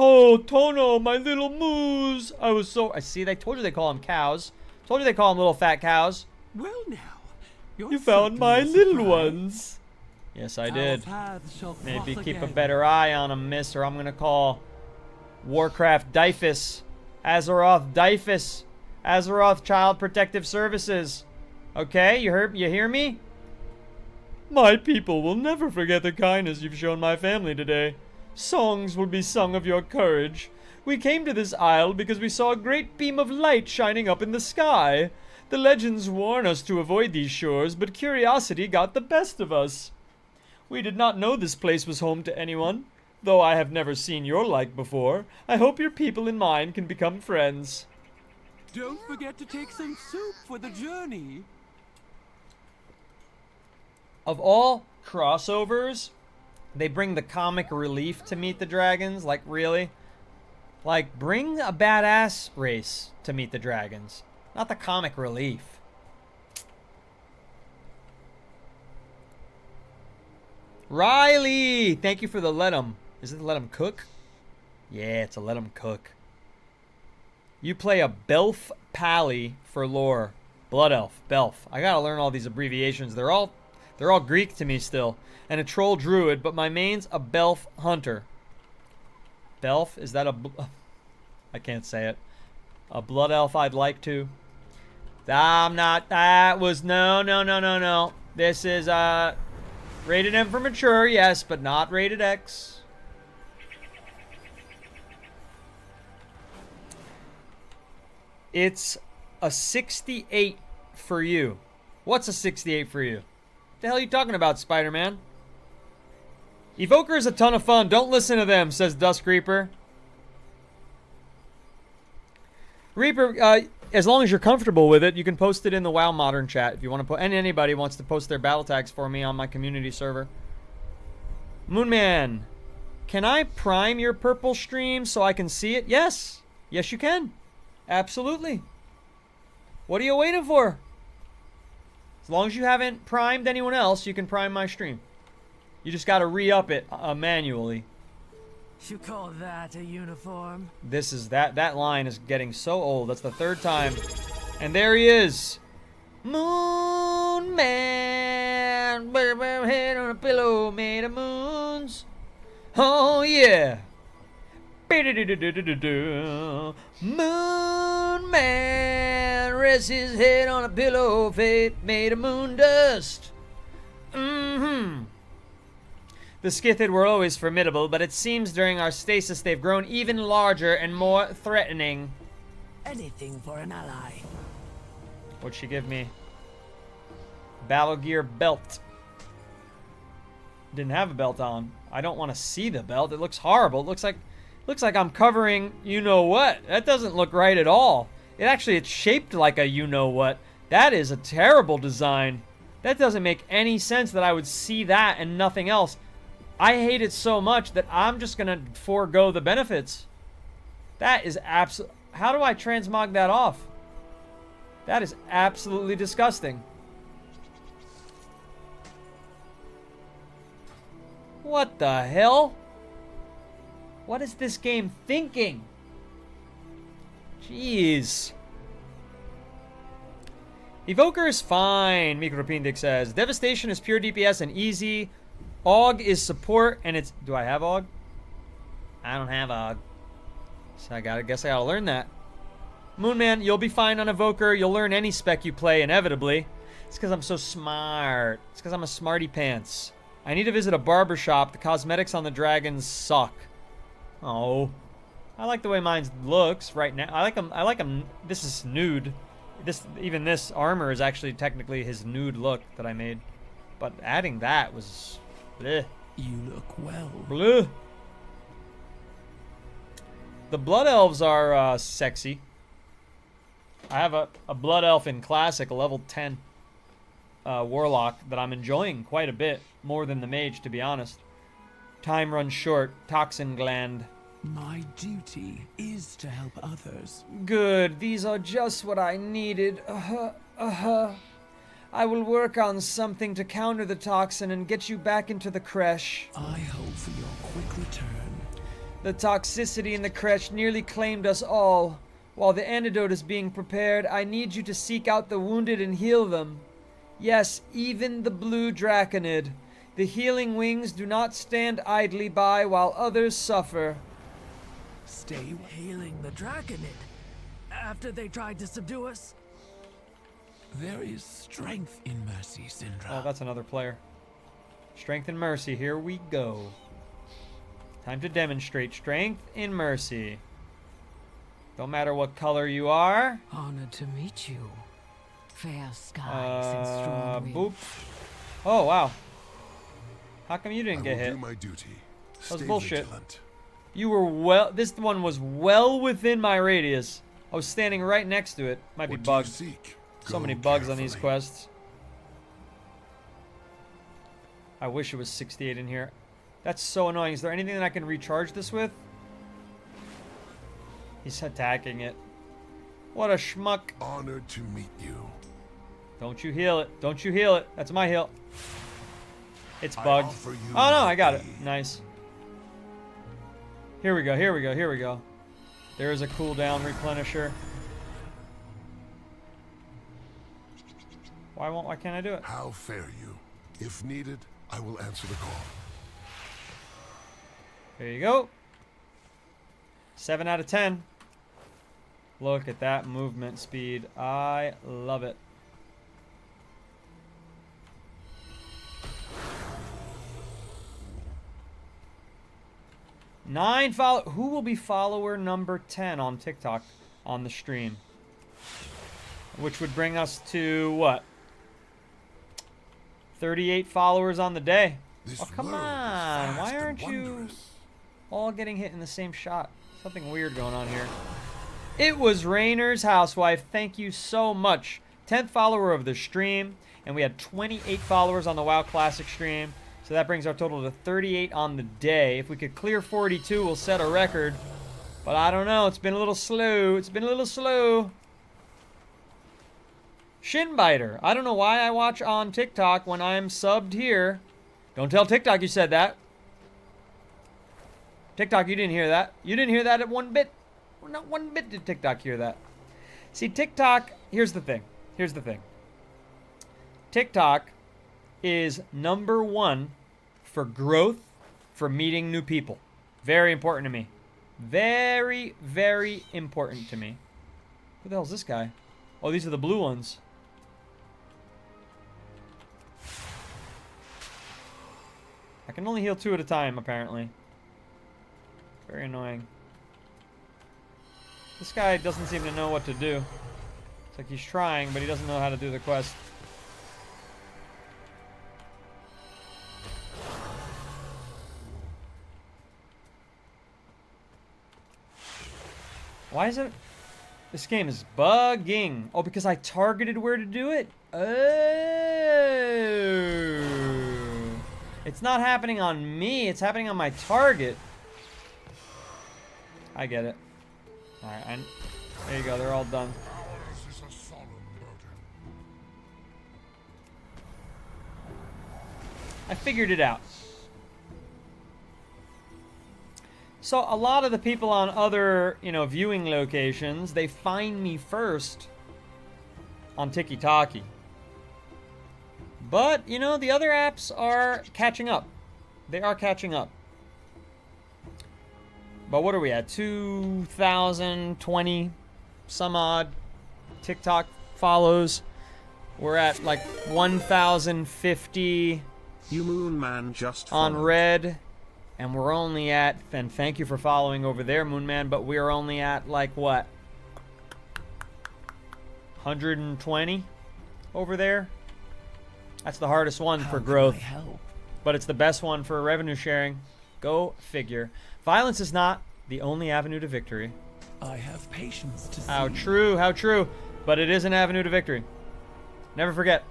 Oh, Tono, my little moose. I see, they told you they call them cows. Told you they call them little fat cows. Well now, You found my little ones. Yes, I did. Maybe keep a better eye on them, miss, or I'm gonna call Warcraft Dyfus. Azeroth Dyfus. Azeroth Child Protective Services. Okay, you hear me? My people will never forget the kindness you've shown my family today. Songs will be sung of your courage. We came to this isle because we saw a great beam of light shining up in the sky. The legends warn us to avoid these shores, but curiosity got the best of us. We did not know this place was home to anyone. Though I have never seen your like before, I hope your people and mine can become friends. Don't forget to take some soup for the journey. Of all crossovers, they bring the comic relief to Meet the Dragons. Like, really? Like, bring a badass race to Meet the Dragons. Not the comic relief. Riley! Thank you for the let 'em. Is it the let 'em cook? Yeah, it's a let 'em cook. You play a Belf Pally for lore. Blood Elf. Belf. I gotta learn all these abbreviations. They're all Greek to me still. And a Troll Druid, but my main's a Belf Hunter. Belf? Is that a... I can't say it. A Blood Elf I'd like to. I'm not... That was... No. This is, rated M for mature, yes, but not rated X. It's a 68 for you. What's a 68 for you? What the hell are you talking about, Spider-Man? Evoker is a ton of fun. Don't listen to them, says Dusk Reaper. Reaper, as long as you're comfortable with it, you can post it in the WoW Modern chat if you want to put, and anybody wants to post their battle tags for me on my community server. Moonman, can I prime your purple stream so I can see it? Yes. Yes, you can. Absolutely. What are you waiting for? As long as you haven't primed anyone else, you can prime my stream. You just got to re-up it manually. You call that a uniform? This is that line is getting so old. That's the third time. And there he is. Moon Man. Head on a pillow made of moons. Oh yeah. Moon Man rests his head on a pillow made of moon dust. Mm-hmm. The Skithid were always formidable, but it seems during our stasis they've grown even larger and more threatening. Anything for an ally. What'd she give me? Battle gear belt. Didn't have a belt on. I don't want to see the belt. It looks horrible. It looks like I'm covering you-know-what. That doesn't look right at all. It's shaped like a you-know-what. That is a terrible design. That doesn't make any sense that I would see that and nothing else. I hate it so much that I'm just going to forego the benefits. That is absolute. How do I transmog that off? That is absolutely disgusting. What the hell? What is this game thinking? Jeez. Evoker is fine, Micropindic says. Devastation is pure DPS and easy. AUG is support, and it's... Do I have AUG? I don't have AUG. So I guess I gotta learn that. Moonman, you'll be fine on Evoker. You'll learn any spec you play, inevitably. It's because I'm so smart. It's because I'm a smarty pants. I need to visit a barber shop. The cosmetics on the dragons suck. Oh. I like the way mine looks right now. I like them. This is nude. Even this armor is actually technically his nude look that I made. But adding that was... Bleh. You look well. Bleh. The Blood Elves are sexy. I have a Blood Elf in Classic, a level 10 Warlock that I'm enjoying quite a bit. More than the Mage, to be honest. Time runs short. Toxin gland. My duty is to help others. Good. These are just what I needed. I will work on something to counter the toxin and get you back into the creche. I hope for your quick return. The toxicity in the creche nearly claimed us all. While the antidote is being prepared, I need you to seek out the wounded and heal them. Yes, even the blue draconid. The healing wings do not stand idly by while others suffer. Stay hailing the Dragonid. After they tried to subdue us? There is strength in mercy, Syndra. Oh, that's another player. Strength and mercy, here we go. Time to demonstrate strength in mercy. Don't matter what color you are. Honored to meet you. Fair skies and strong Boop. winds. Oh, wow. How come you didn't get hit? Do my duty. That was Stay bullshit. vigilant. You were well. This one was well within my radius. I was standing right next to it. Might be What do you bugged. seek? So Go many bugs on these carefully. quests. I wish it was 68 in here. That's so annoying. Is there anything that I can recharge this with? He's attacking it. What a schmuck. Honored to meet you. Don't you heal it. Don't you heal it. That's my heal. It's I bugged. offer you Oh no, I got it. aid. Nice. Here we go, here we go, here we go. There is a cooldown replenisher. Why can't I do it? How fare you? If needed, I will answer the call. There you go. 7 out of 10. Look at that movement speed. I love it. Who will be follower number 10 on TikTok on the stream? Which would bring us to what? 38 followers on the day. This Oh, come world is on. vast Why and aren't you wondrous. all getting hit in the same shot? Something weird going on here. It was Rainer's housewife. Thank you so much. 10th follower of the stream. And we had 28 followers on the WoW Classic stream. So that brings our total to 38 on the day. If we could clear 42, we'll set a record. But I don't know. It's been a little slow. It's been a little slow. Shinbiter. I don't know why I watch on TikTok when I'm subbed here. Don't tell TikTok you said that. TikTok, you didn't hear that. You didn't hear that at one bit. Not one bit did TikTok hear that. See, TikTok, here's the thing. Here's the thing. TikTok is #1 for growth, for meeting new people. Very important to me. Very, very important to me. Who the hell's this guy? Oh, these are the blue ones. I can only heal 2 at a time, apparently. Very annoying. This guy doesn't seem to know what to do. It's like he's trying, but he doesn't know how to do the quest. Why is it? This game is bugging. Oh, because I targeted where to do it? Oh. It's not happening on me. It's happening on my target. I get it. Alright, there you go. They're all done. Ours is a solemn burden. I figured it out. So a lot of the people on other, viewing locations, they find me first on TikTok. But, the other apps are catching up. They are catching up. But what are we at? 2,020 some odd TikTok follows. We're at like 1,050 You Moon Man just on followed. Red. And we're only at, and thank you for following over there, Moonman, but we're only at like what? 120 over there? That's the hardest one for growth. But it's the best one for revenue sharing. Go figure. Violence is not the only avenue to victory. I have patience to see. How true, how true. But it is an avenue to victory. Never forget.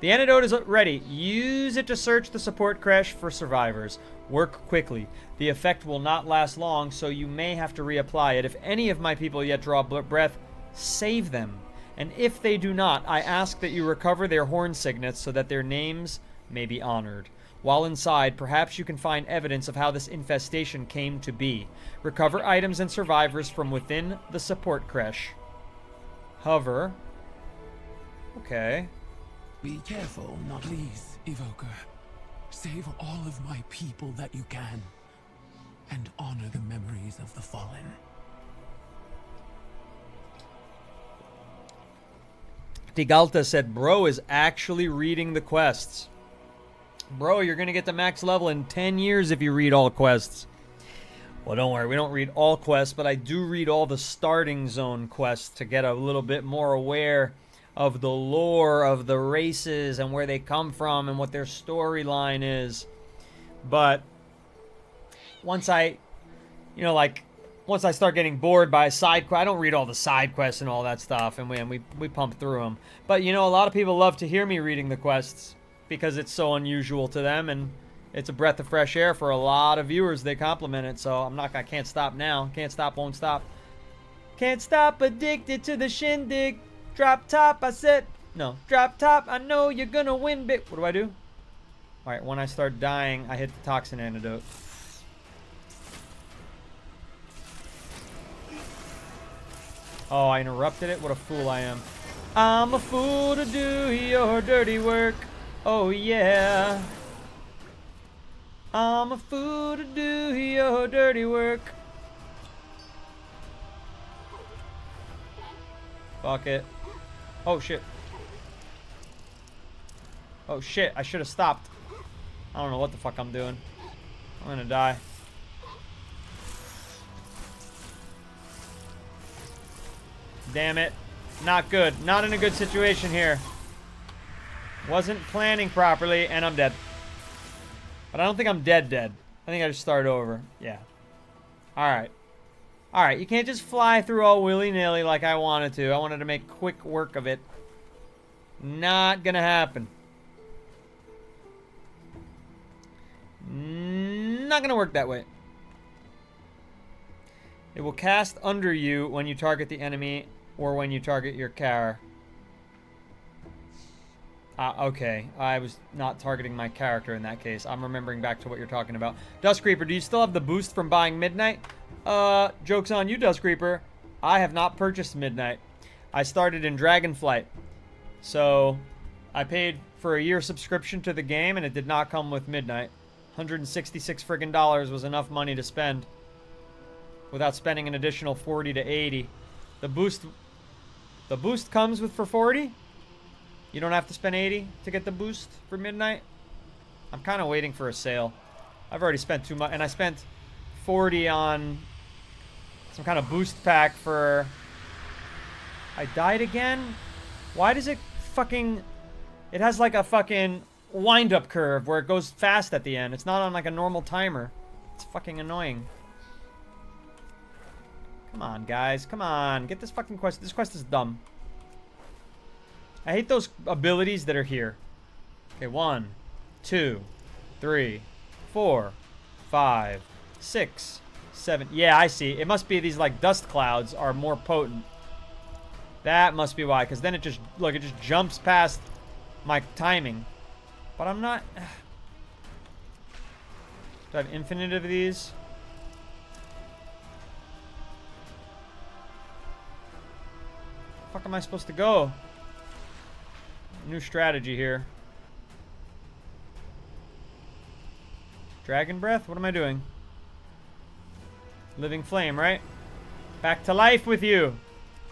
The antidote is ready. Use it to search the support creche for survivors. Work quickly. The effect will not last long, so you may have to reapply it. If any of my people yet draw breath, save them. And if they do not, I ask that you recover their horn signets so that their names may be honored. While inside, perhaps you can find evidence of how this infestation came to be. Recover items and survivors from within the support creche. Hover. Okay. Be careful, not please, Evoker. Save all of my people that you can. And honor the memories of the fallen. Tigalta said, bro is actually reading the quests. Bro, you're going to get to max level in 10 years if you read all quests. Well, don't worry, we don't read all quests, but I do read all the starting zone quests to get a little bit more aware of the lore of the races and where they come from and what their storyline is. But once I, once I start getting bored by a side quest, I don't read all the side quests and all that stuff, and we pump through them. But, a lot of people love to hear me reading the quests because it's so unusual to them, and it's a breath of fresh air for a lot of viewers. They compliment it, so I can't stop now. Can't stop, won't stop. Can't stop, addicted to the shindig. Drop top, I said. No, drop top, I know you're gonna win big. What do I do? Alright, when I start dying, I hit the toxin antidote. Oh, I interrupted it? What a fool I am. I'm a fool to do your dirty work. Oh, yeah. I'm a fool to do your dirty work. Fuck it. Oh, shit. Oh, shit. I should have stopped. I don't know what the fuck I'm doing. I'm gonna die. Damn it. Not good. Not in a good situation here. Wasn't planning properly, and I'm dead. But I don't think I'm dead. I think I just start over. Yeah. Alright. Alright, you can't just fly through all willy-nilly like I wanted to. I wanted to make quick work of it. Not gonna happen. Not gonna work that way. It will cast under you when you target the enemy or when you target your car. Okay. I was not targeting my character in that case. I'm remembering back to what you're talking about. Dust Creeper, do you still have the boost from buying Midnight? Joke's on you, Dust Creeper. I have not purchased Midnight. I started in Dragonflight. So, I paid for a year subscription to the game, and it did not come with Midnight. $166 friggin' dollars was enough money to spend without spending an additional 40 to 80. The boost comes with for 40? You don't have to spend 80 to get the boost for Midnight? I'm kind of waiting for a sale. I've already spent too much, and I spent 40 on some kind of boost pack for... I died again? Why does it fucking... It has like a fucking wind-up curve where it goes fast at the end. It's not on like a normal timer. It's fucking annoying. Come on, guys. Come on. Get this fucking quest. This quest is dumb. I hate those abilities that are here. Okay, 1, 2, 3, 4, 5, 6, 7. Yeah, I see. It must be these like dust clouds are more potent. That must be why, because then it just, look, it just jumps past my timing. But I'm not... Do I have infinite of these? Where the fuck am I supposed to go? New strategy here. Dragon breath? What am I doing? Living flame, right? Back to life with you.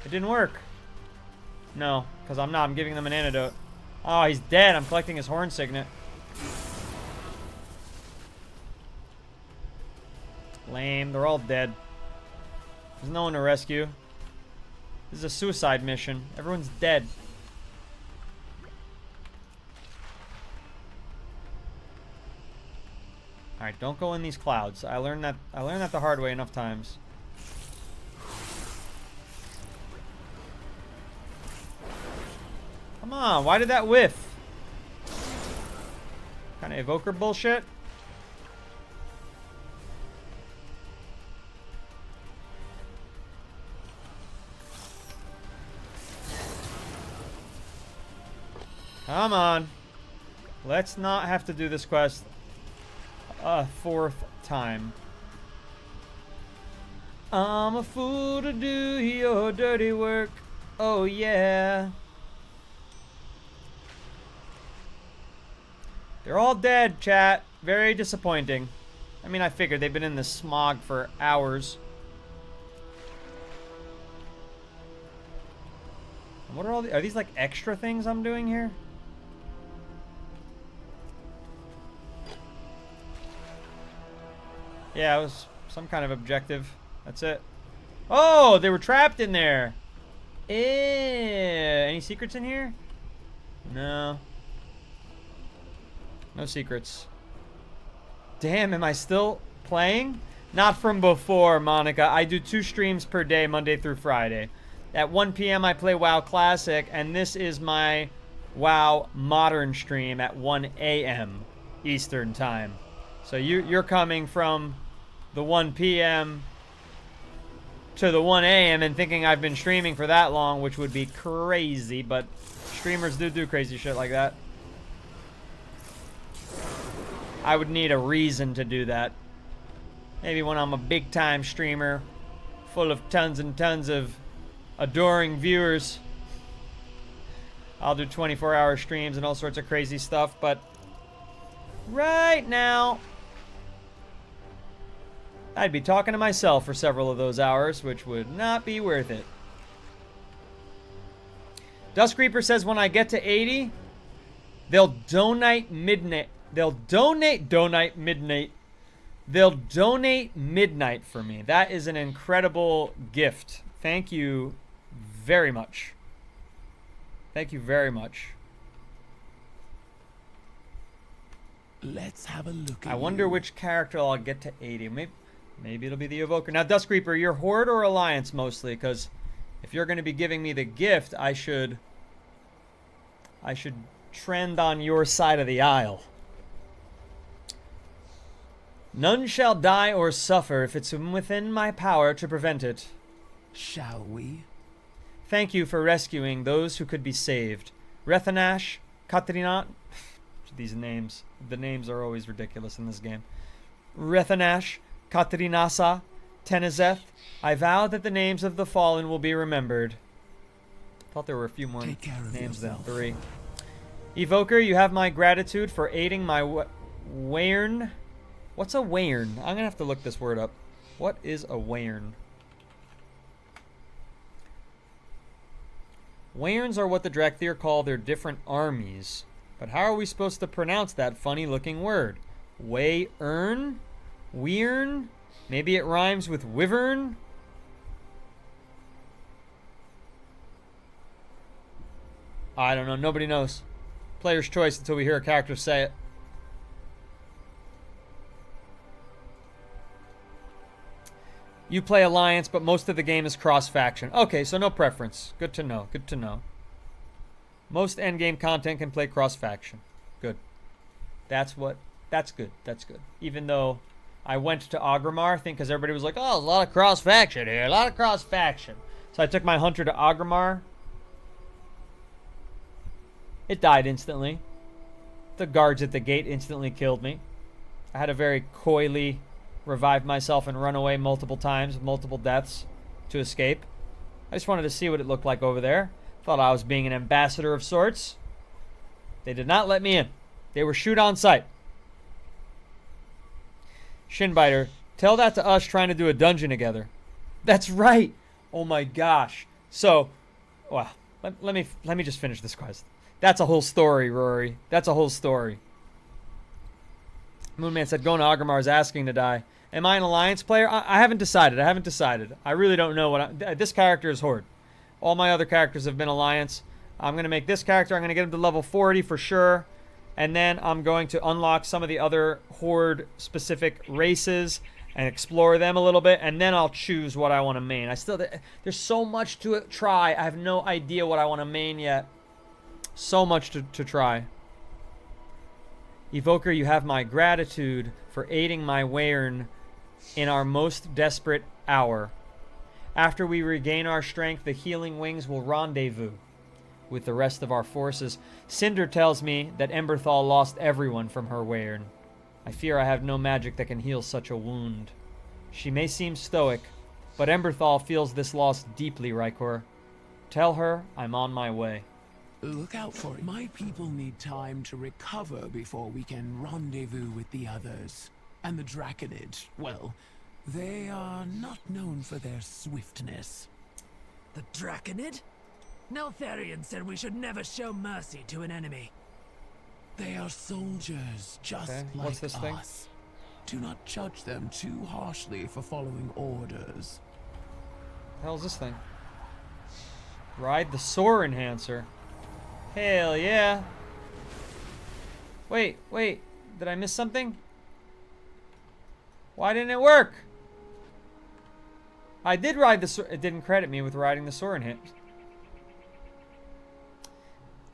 It didn't work. No, because I'm not. I'm giving them an antidote. Oh, he's dead. I'm collecting his horn signet. Lame. They're all dead. There's no one to rescue. This is a suicide mission. Everyone's dead. Alright, don't go in these clouds. I learned that the hard way enough times. Come on, why did that whiff? Kind of evoker bullshit? Come on. Let's not have to do this quest a fourth time. I'm a fool to do your dirty work. Oh yeah. They're all dead, chat. Very disappointing. I mean, I figured they've been in the smog for hours. What are all are these like extra things I'm doing here? Yeah, it was some kind of objective. That's it. Oh, they were trapped in there. Any secrets in here? No. No secrets. Damn, am I still playing? Not from before, Monica. I do 2 streams per day, Monday through Friday. At 1 p.m. I play WoW Classic, and this is my WoW Modern stream at 1 a.m. Eastern Time. So you're coming from the 1 p.m. to the 1 a.m. and thinking I've been streaming for that long, which would be crazy, but streamers do crazy shit like that. I would need a reason to do that. Maybe when I'm a big-time streamer full of tons and tons of adoring viewers, I'll do 24-hour streams and all sorts of crazy stuff, but right now I'd be talking to myself for several of those hours, which would not be worth it. Dusk Reaper says when I get to 80, they'll donate midnight. They'll donate midnight. They'll donate midnight for me. That is an incredible gift. Thank you very much. Thank you very much. Let's have a look at I wonder which character I'll get to 80. Maybe it'll be the Evoker. Now, Dusk Reaper, you're Horde or Alliance mostly? Because if you're going to be giving me the gift, I should trend on your side of the aisle. None shall die or suffer if it's within my power to prevent it. Shall we? Thank you for rescuing those who could be saved. Rethanash, Katrina... These names. The names are always ridiculous in this game. Rethanash, Katrinasa, Tenezeth. I vow that the names of the fallen will be remembered. Thought there were a few more names than 3. Evoker, you have my gratitude for aiding my Wairn. What's a Wairn? I'm going to have to look this word up. What is a Wairn? Wairns are what the Drakthir call their different armies. But how are we supposed to pronounce that funny-looking word? Wairn? Weirn? Maybe it rhymes with wyvern? I don't know. Nobody knows. Player's choice until we hear a character say it. You play Alliance, but most of the game is cross-faction. Okay, so no preference. Good to know. Good to know. Most endgame content can play cross-faction. Good. That's good. That's good. Even though I went to Agrimar, I think because everybody was like, oh, a lot of cross-faction here. A lot of cross-faction. So I took my hunter to Agrimar. It died instantly. The guards at the gate instantly killed me. I had to very coyly revive myself and run away multiple times with multiple deaths to escape. I just wanted to see what it looked like over there. Thought I was being an ambassador of sorts. They did not let me in. They were shoot on sight. Shinbiter, tell that to us trying to do a dungeon together. That's right. Oh my gosh. So, well, let me just finish this quest. That's a whole story, Rory. That's a whole story. Moonman said, going to Agrimar is asking to die. Am I an Alliance player? I haven't decided. I really don't know what this character is Horde. All my other characters have been Alliance. I'm going to make this character. I'm going to get him to level 40 for sure. And then I'm going to unlock some of the other Horde-specific races and explore them a little bit. And then I'll choose what I want to main. There's so much to try. I have no idea what I want to main yet. So much to try. Evoker, you have my gratitude for aiding my Wairn in our most desperate hour. After we regain our strength, the healing wings will rendezvous with the rest of our forces. Cinder tells me that Emberthal lost everyone from her Wairn. I fear I have no magic that can heal such a wound. She may seem stoic, but Emberthal feels this loss deeply, Rykor. Tell her I'm on my way. Look out for it. My people need time to recover before we can rendezvous with the others. And the Draconid, well, they are not known for their swiftness. The Draconid? Neltharion said we should never show mercy to an enemy. They are soldiers, just like what's this thing? us. Do not judge them too harshly for following orders. The hell's this thing? Ride the Soar Enhancer. Hell yeah. Wait. Did I miss something? Why didn't it work? I did ride the Soar. It didn't credit me with riding the Soar Enhancer.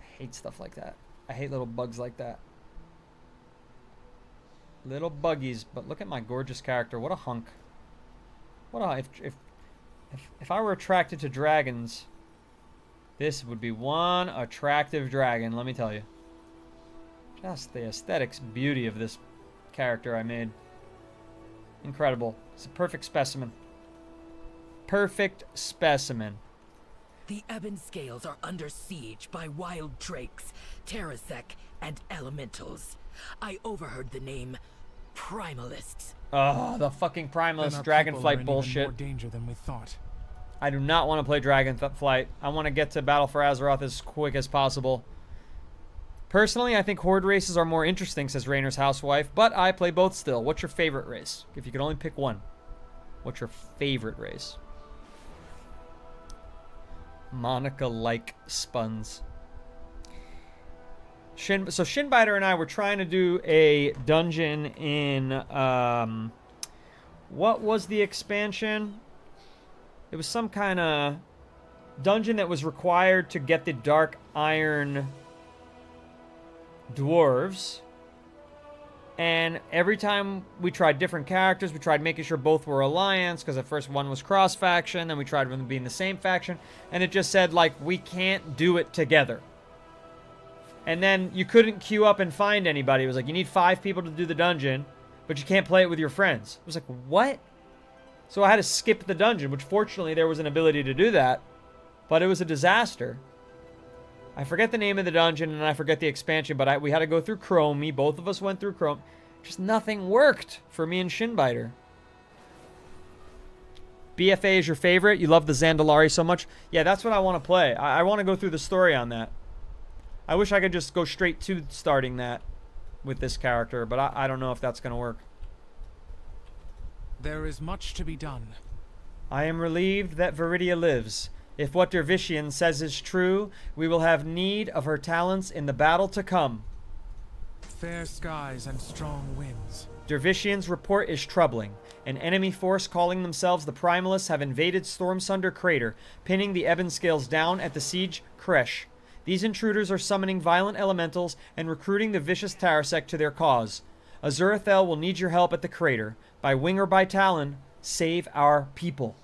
I hate stuff like that. I hate little bugs like that. Little buggies, but look at my gorgeous character. What a hunk. What a if I were attracted to dragons, this would be one attractive dragon, let me tell you. Just the aesthetics beauty of this character I made. Incredible. It's a perfect specimen. Perfect specimen. The Ebon Scales are under siege by wild drakes, Terrasek, and elementals. I overheard the name Primalists. Oh, the fucking Primalist Then our people are Dragonflight in bullshit. even more danger than we thought. I do not want to play Dragonflight. I want to get to Battle for Azeroth as quick as possible. Personally, I think Horde races are more interesting, says Raynor's housewife, but I play both still. What's your favorite race? If you could only pick one, what's your favorite race? Monica like spuns. So Shinbiter and I were trying to do a dungeon in what was the expansion? It was some kind of dungeon that was required to get the Dark Iron dwarves. And every time we tried different characters, we tried making sure both were alliance, because at first one was cross-faction, then we tried them being the same faction, and it just said, like, we can't do it together. And then you couldn't queue up and find anybody. It was like, you need 5 people to do the dungeon, but you can't play it with your friends. It was like, what? So I had to skip the dungeon, which fortunately there was an ability to do that, but it was a disaster. I forget the name of the dungeon and I forget the expansion, but we had to go through Chromie. Both of us went through Chrome. Just nothing worked for me and Shinbiter. BFA is your favorite? You love the Zandalari so much? Yeah, that's what I want to play. I want to go through the story on that. I wish I could just go straight to starting that with this character, but I don't know if that's going to work. There is much to be done. I am relieved that Viridia lives. If what Dervishian says is true, we will have need of her talents in the battle to come. Fair skies and strong winds. Dervishian's report is troubling. An enemy force calling themselves the Primalists have invaded Stormsunder Crater, pinning the Ebon Scales down at the siege Kresh. These intruders are summoning violent elementals and recruiting the vicious Terrasek to their cause. Azurathel will need your help at the crater. By wing or by talon, save our people.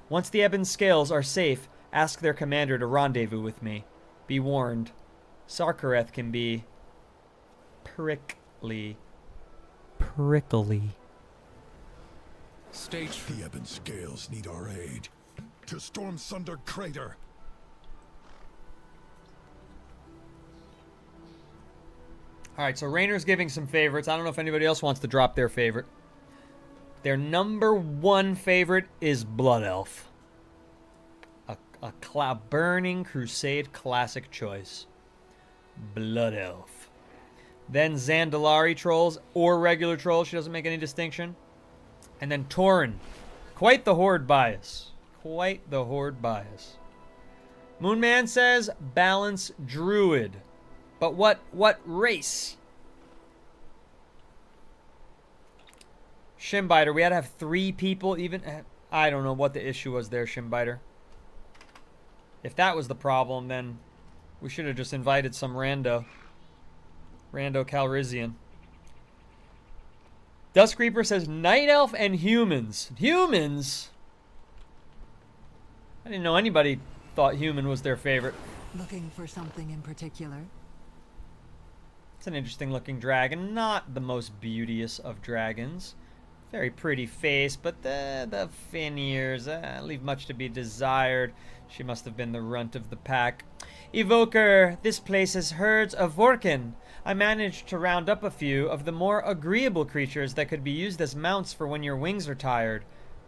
Once the Ebon Scales are safe, ask their commander to rendezvous with me. Be warned, Sarkareth can be prickly. Prickly. Stage. The Ebon Scales need our aid. To Stormsunder Crater. Alright, so Raynor's giving some favorites. I don't know if anybody else wants to drop their favorite. Their number 1 favorite is Blood Elf. A Burning Crusade classic choice. Blood Elf. Then Zandalari trolls or regular trolls. She doesn't make any distinction. And then Tauren. Quite the Horde bias. Quite the Horde bias. Moonman says balance Druid. But what race? Shinbiter, we had to have 3 people even. I don't know what the issue was there, Shinbiter. If that was the problem, then we should have just invited some rando. Rando Calrissian. Duskreeper says Night Elf and humans. Humans? I didn't know anybody thought human was their favorite. Looking for something in particular? It's an interesting looking dragon. Not the most beauteous of dragons. Very pretty face, but the fin ears leave much to be desired. She must have been the runt of the pack. Evoker, this place has herds of Vorkin. I managed to round up a few of the more agreeable creatures that could be used as mounts for when your wings are tired.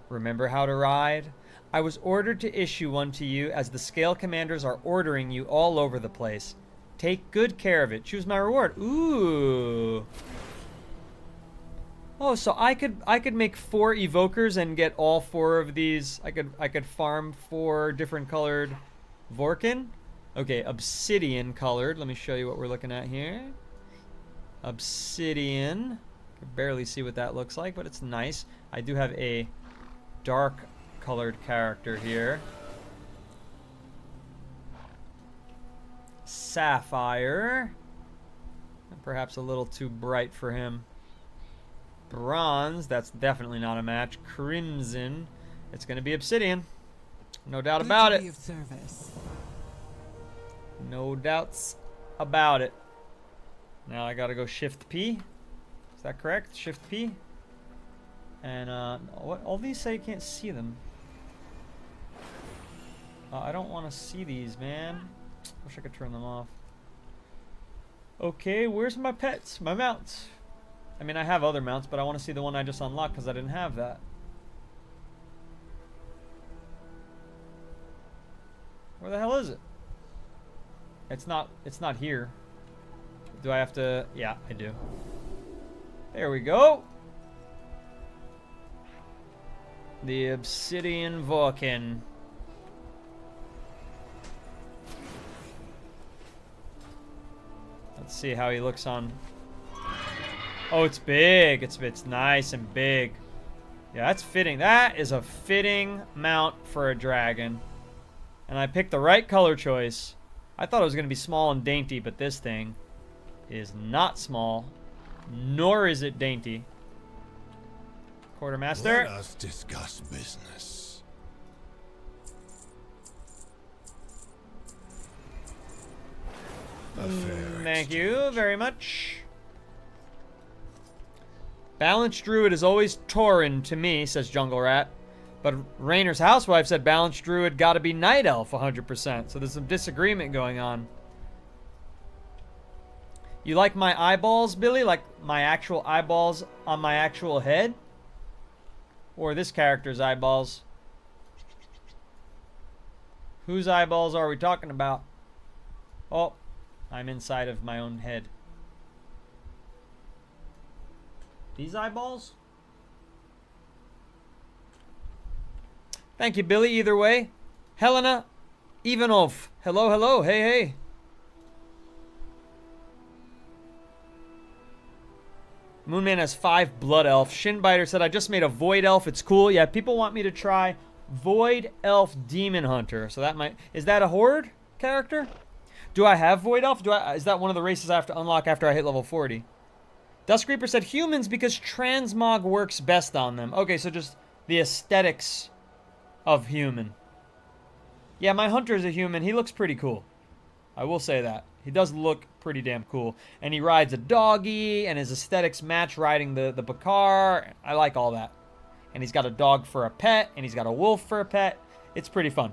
Remember how to ride? I was ordered to issue one to you as the scale commanders are ordering you all over the place. Take good care of it. Choose my reward. Ooh. Oh, so I could make 4 evokers and get all 4 of these. I could farm 4 different colored Vorkin. Okay, obsidian colored. Let me show you what we're looking at here. Obsidian. I can barely see what that looks like, but it's nice. I do have a dark colored character here. Sapphire. Perhaps a little too bright for him. Bronze, that's definitely not a match. Crimson, it's going to be obsidian. No doubt about it. No doubts about it. Now I got to go Shift P. Is that correct? Shift P. And what? All these say you can't see them. I don't want to see these, man. Wish I could turn them off. Okay, where's my pets? My mounts. I mean, I have other mounts, but I want to see the one I just unlocked because I didn't have that. Where the hell is it? It's not here. Do I have to? Yeah, I do. There we go. The Obsidian Vulcan. Let's see how he looks on. Oh, it's big. It's nice and big. Yeah, that's fitting. That is a fitting mount for a dragon. And I picked the right color choice. I thought it was going to be small and dainty, but this thing is not small, nor is it dainty. Quartermaster. Let us discuss business. Thank you very much. Balanced Druid is always Tauren to me, says Jungle Rat. But Rainer's housewife said Balanced Druid gotta be Night Elf 100%. So there's some disagreement going on. You like my eyeballs, Billy? Like my actual eyeballs on my actual head? Or this character's eyeballs? Whose eyeballs are we talking about? Oh, I'm inside of my own head. These eyeballs? Thank you, Billy, either way. Helena Ivanov. Hello, hello. Hey, hey. Moonman has 5 Blood Elf. Shinbiter said, I just made a Void Elf. It's cool. Yeah, people want me to try Void Elf Demon Hunter. So that might... Is that a Horde character? Do I have Void Elf? Is that one of the races I have to unlock after I hit level 40? Dusk Reaper said humans because transmog works best on them. Okay, so just the aesthetics of human. Yeah, my hunter is a human. He looks pretty cool. I will say that. He does look pretty damn cool. And he rides a doggy, and his aesthetics match riding the Bakar. I like all that. And he's got a dog for a pet, and he's got a wolf for a pet. It's pretty fun.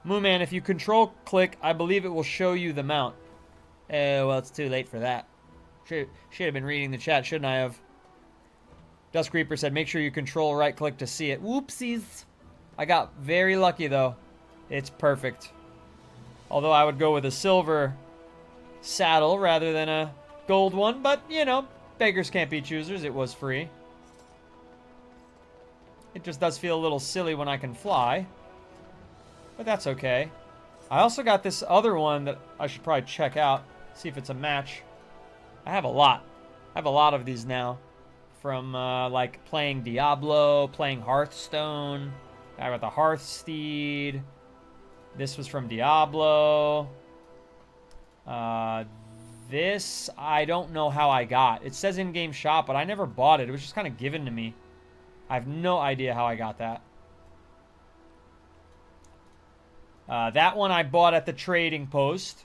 Moonman, if you control click, I believe it will show you the mount. Well, it's too late for that. Should have been reading the chat, shouldn't I have? Dusk Reaper said, make sure you control right click to see it. Whoopsies. I got very lucky, though. It's perfect. Although I would go with a silver saddle rather than a gold one. But, you know, beggars can't be choosers. It was free. It just does feel a little silly when I can fly. But that's okay. I also got this other one that I should probably check out. See if it's a match. I have a lot. I have a lot of these now. From, like, playing Diablo, playing Hearthstone. I got the Hearthsteed. This was from Diablo. This, I don't know how I got. It says in-game shop, but I never bought it. It was just kind of given to me. I have no idea how I got that. That one I bought at the trading post.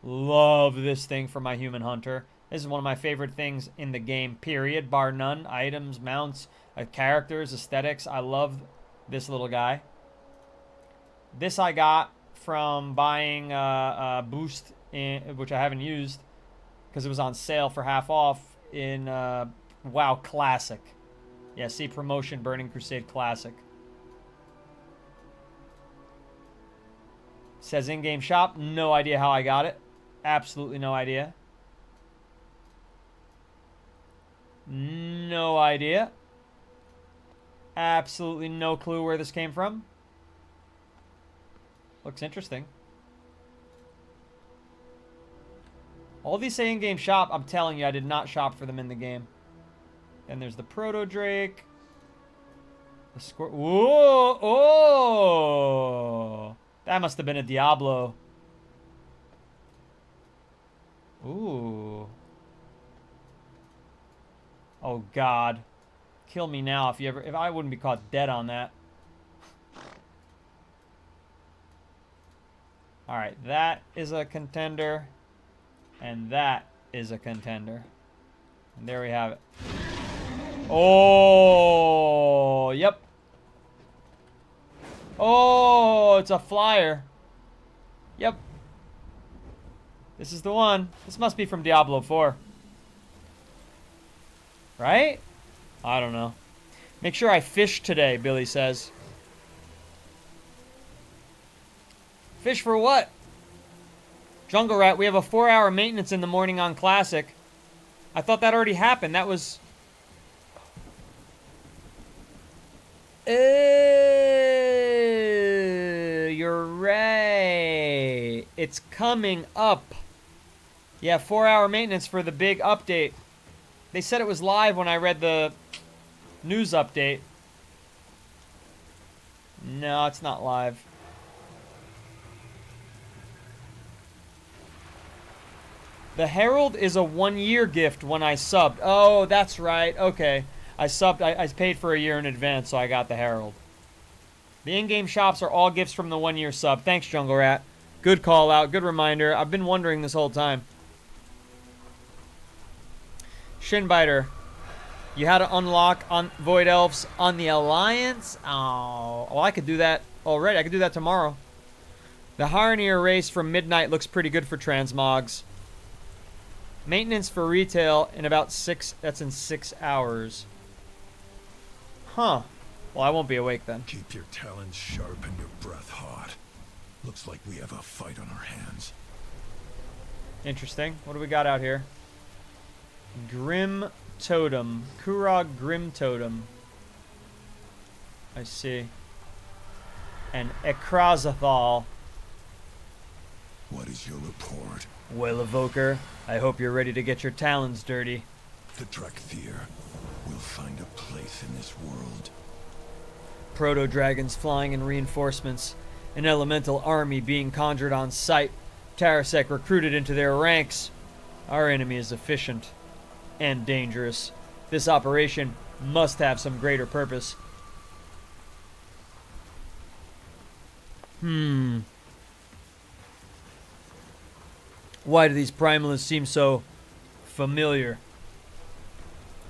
Love this thing for my human hunter. This is one of my favorite things in the game, period, bar none. Items, mounts, characters, aesthetics. I love this little guy. This I got from buying Boost, which I haven't used because it was on sale for half off in WoW Classic. Yeah, see, promotion, Burning Crusade Classic. Says in-game shop. No idea how I got it. Absolutely no idea. No idea. Absolutely no clue where this came from. Looks interesting. All these say in-game shop. I'm telling you, I did not shop for them in the game. Then there's the Proto Drake. The Squir... Whoa! Oh! That must have been a Diablo. Ooh. Oh God. Kill me now if I wouldn't be caught dead on that. Alright, that is a contender. And that is a contender. And there we have it. Oh, yep. Oh, it's a flyer. Yep. This is the one. This must be from Diablo 4. Right? I don't know. Make sure I fish today, Billy says. Fish for what? Jungle Rat, we have a 4-hour maintenance in the morning on Classic. I thought that already happened. That was... You're right. It's coming up. Yeah, 4-hour maintenance for the big update. They said it was live when I read the news update. No, it's not live. The Herald is a 1-year gift when I subbed. Oh, that's right. Okay. I subbed. I paid for a year in advance, so I got the Herald. The in-game shops are all gifts from the 1-year sub. Thanks, Jungle Rat. Good call out. Good reminder. I've been wondering this whole time. Shinbiter. You had to unlock on Void Elves on the Alliance? Oh, well, I could do that already. I could do that tomorrow. The Harnier race from Midnight looks pretty good for transmogs. Maintenance for retail in about 6... That's in 6 hours. Huh. Well, I won't be awake then. Keep your talons sharp and your breath hot. Looks like we have a fight on our hands. Interesting. What do we got out here? Grim Totem. Kurog Grim Totem. I see. And Ekrazathal. What is your report? Well, Evoker, I hope you're ready to get your talons dirty. The Drakthir will find a place in this world. Proto-dragons flying in reinforcements. An elemental army being conjured on sight. Tarasek recruited into their ranks. Our enemy is efficient and dangerous. This operation must have some greater purpose. Why do these primalists seem so familiar?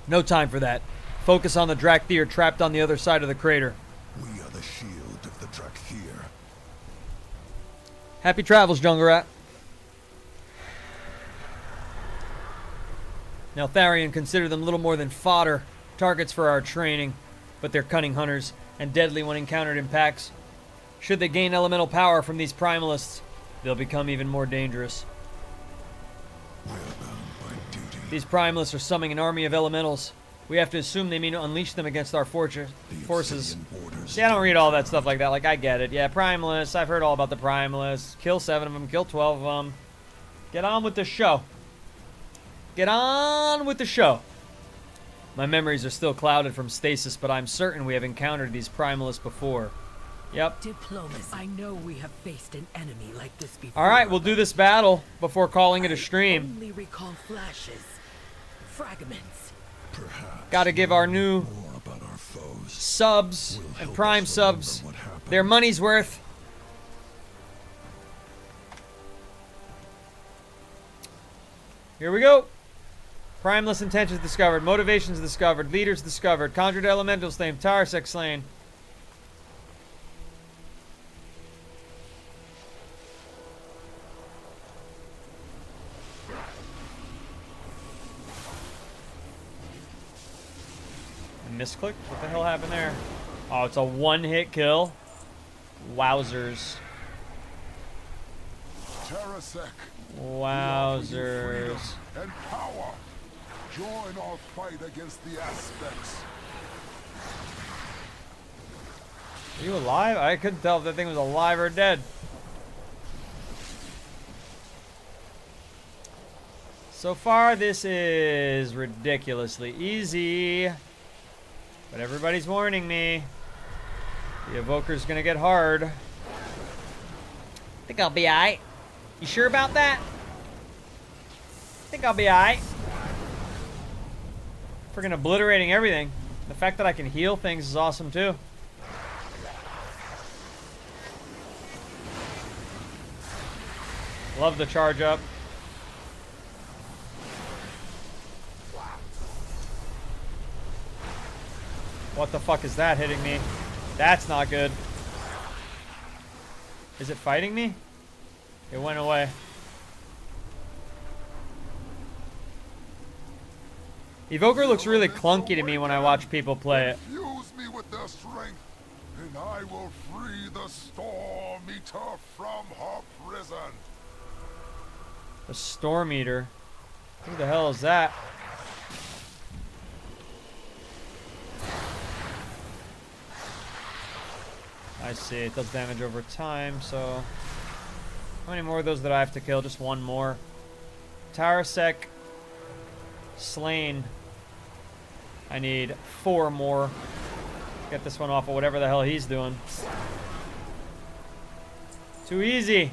No time for that. Focus on the Drakthir trapped on the other side of the crater. We are the shield of the Drakthir. Happy travels, Jungle Rat. Now, Tharian consider them little more than fodder, targets for our training, but they're cunning hunters and deadly when encountered in packs. Should they gain elemental power from these primalists, they'll become even more dangerous. These primalists are summoning an army of elementals. We have to assume they mean to unleash them against our forces. See, I don't read all that stuff like that. Like, I get it. Yeah, primalists. I've heard all about the primalists. Kill 7 of them. Kill 12 of them. Get on with the show. Get on with the show. My memories are still clouded from stasis, but I'm certain we have encountered these primalists before. Yep. Diplomacy. I know we have faced an enemy like this before. All right, we'll do this battle before calling it a stream. Only recall flashes, fragments. Got to give our new subs and prime subs their money's worth. Here we go. Primeless intentions discovered. Motivations discovered. Leaders discovered. Conjured elementals slain. Tarasek slain. I misclicked? What the hell happened there? Oh, it's a one-hit kill? Wowzers. Tarasek. Wowzers. And power. Join our fight against the aspects. Are you alive? I couldn't tell if that thing was alive or dead. So far, this is ridiculously easy. But everybody's warning me. The Evoker's gonna get hard. Think I'll be alright. You sure about that? Think I'll be alright. Freaking obliterating everything. The fact that I can heal things is awesome too. Love the charge up. What the fuck is that hitting me? That's not good. Is it fighting me? It went away. Evoker looks really clunky to me when I watch people play it. Fuse me with their strength, and I will free the Storm Eater from her prison. The Storm Eater? Who the hell is that? I see, it does damage over time, so... How many more of those did I have to kill? Just one more. Tarasek slain. I need 4 more. Get this one off of whatever the hell he's doing. Too easy.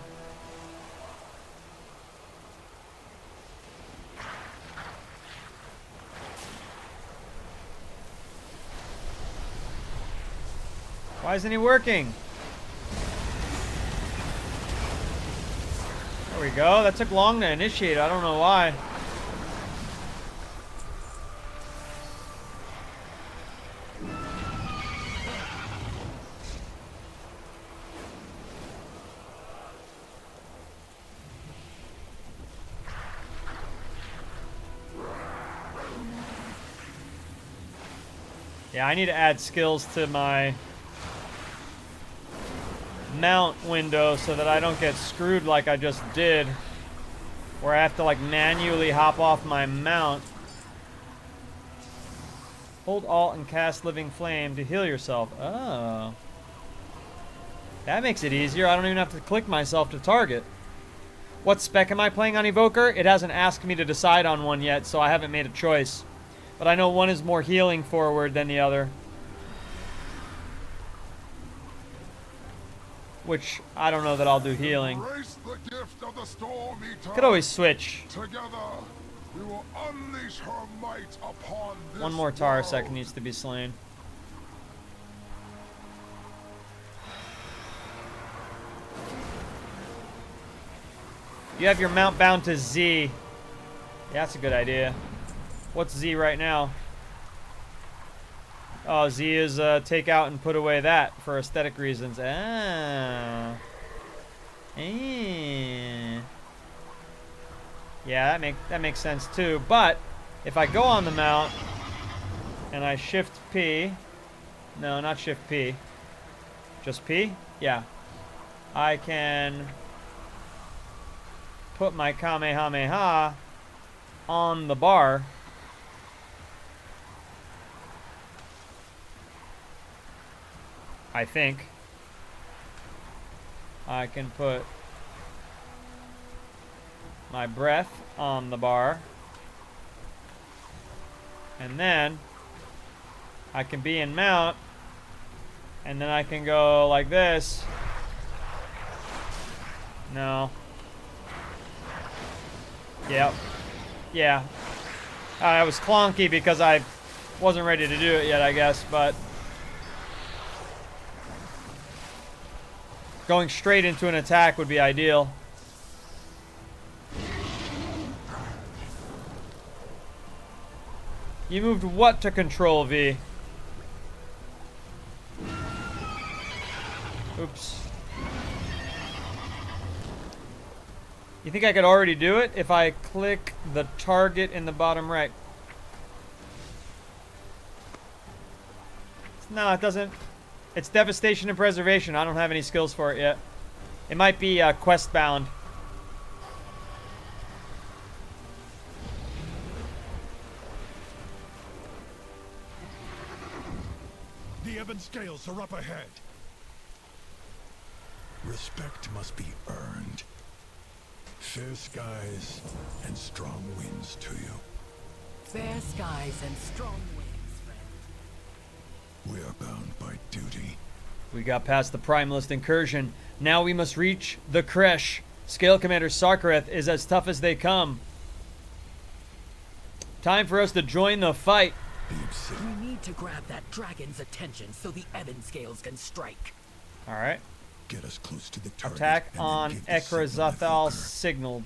Why isn't he working? There we go. That took long to initiate. I don't know why. Yeah, I need to add skills to my mount window so that I don't get screwed like I just did, where I have to like manually hop off my mount. Hold Alt and cast Living Flame to heal yourself. Oh. That makes it easier. I don't even have to click myself to target. What spec am I playing on Evoker? It hasn't asked me to decide on one yet, so I haven't made a choice. But I know one is more healing forward than the other. Which, I don't know that I'll do healing. The gift of the Storm Eater. Could always switch. Together, we will unleash her might upon this One more Tarasek needs to be slain. You have your mount bound to Z. Yeah, that's a good idea. What's Z right now? Oh, Z is take out and put away that for aesthetic reasons. Ah. Yeah, that makes sense too. But if I go on the mount and I shift P, no, not shift P, just P. Yeah, I can put my Kamehameha on the bar. I think I can put my breath on the bar, and then I can be in mount, and then I can go like this. No. Yep. Yeah. It was clunky because I wasn't ready to do it yet, I guess, but going straight into an attack would be ideal. You moved what to control V? Oops. You think I could already do it if I click the target in the bottom right? No, it doesn't. It's devastation and preservation. I don't have any skills for it yet. It might be quest bound. The ebon scales are up ahead. Respect must be earned. Fair skies and strong winds to you. Fair skies and strong winds, friend. We are bound by duty. We got past the Primalist incursion. Now we must reach the Kresh. Scale Commander Sarkareth is as tough as they come. Time for us to join the fight. We need to grab that dragon's attention so the ebon scales can strike. Alright. Get us close to the target. Attack on Ekrazathal signaled.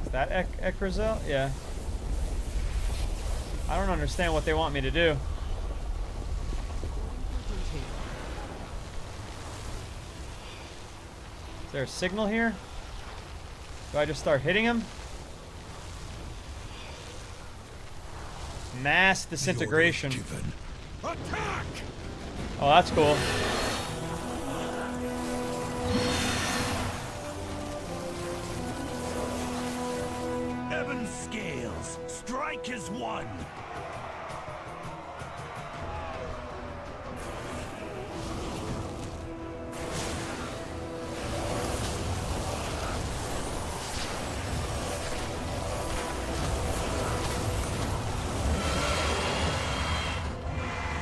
Is that Ekrazal? Yeah. I don't understand what they want me to do. Is there a signal here? Do I just start hitting him? Mass disintegration. Attack! Oh, that's cool. Ebon scales, strike as one.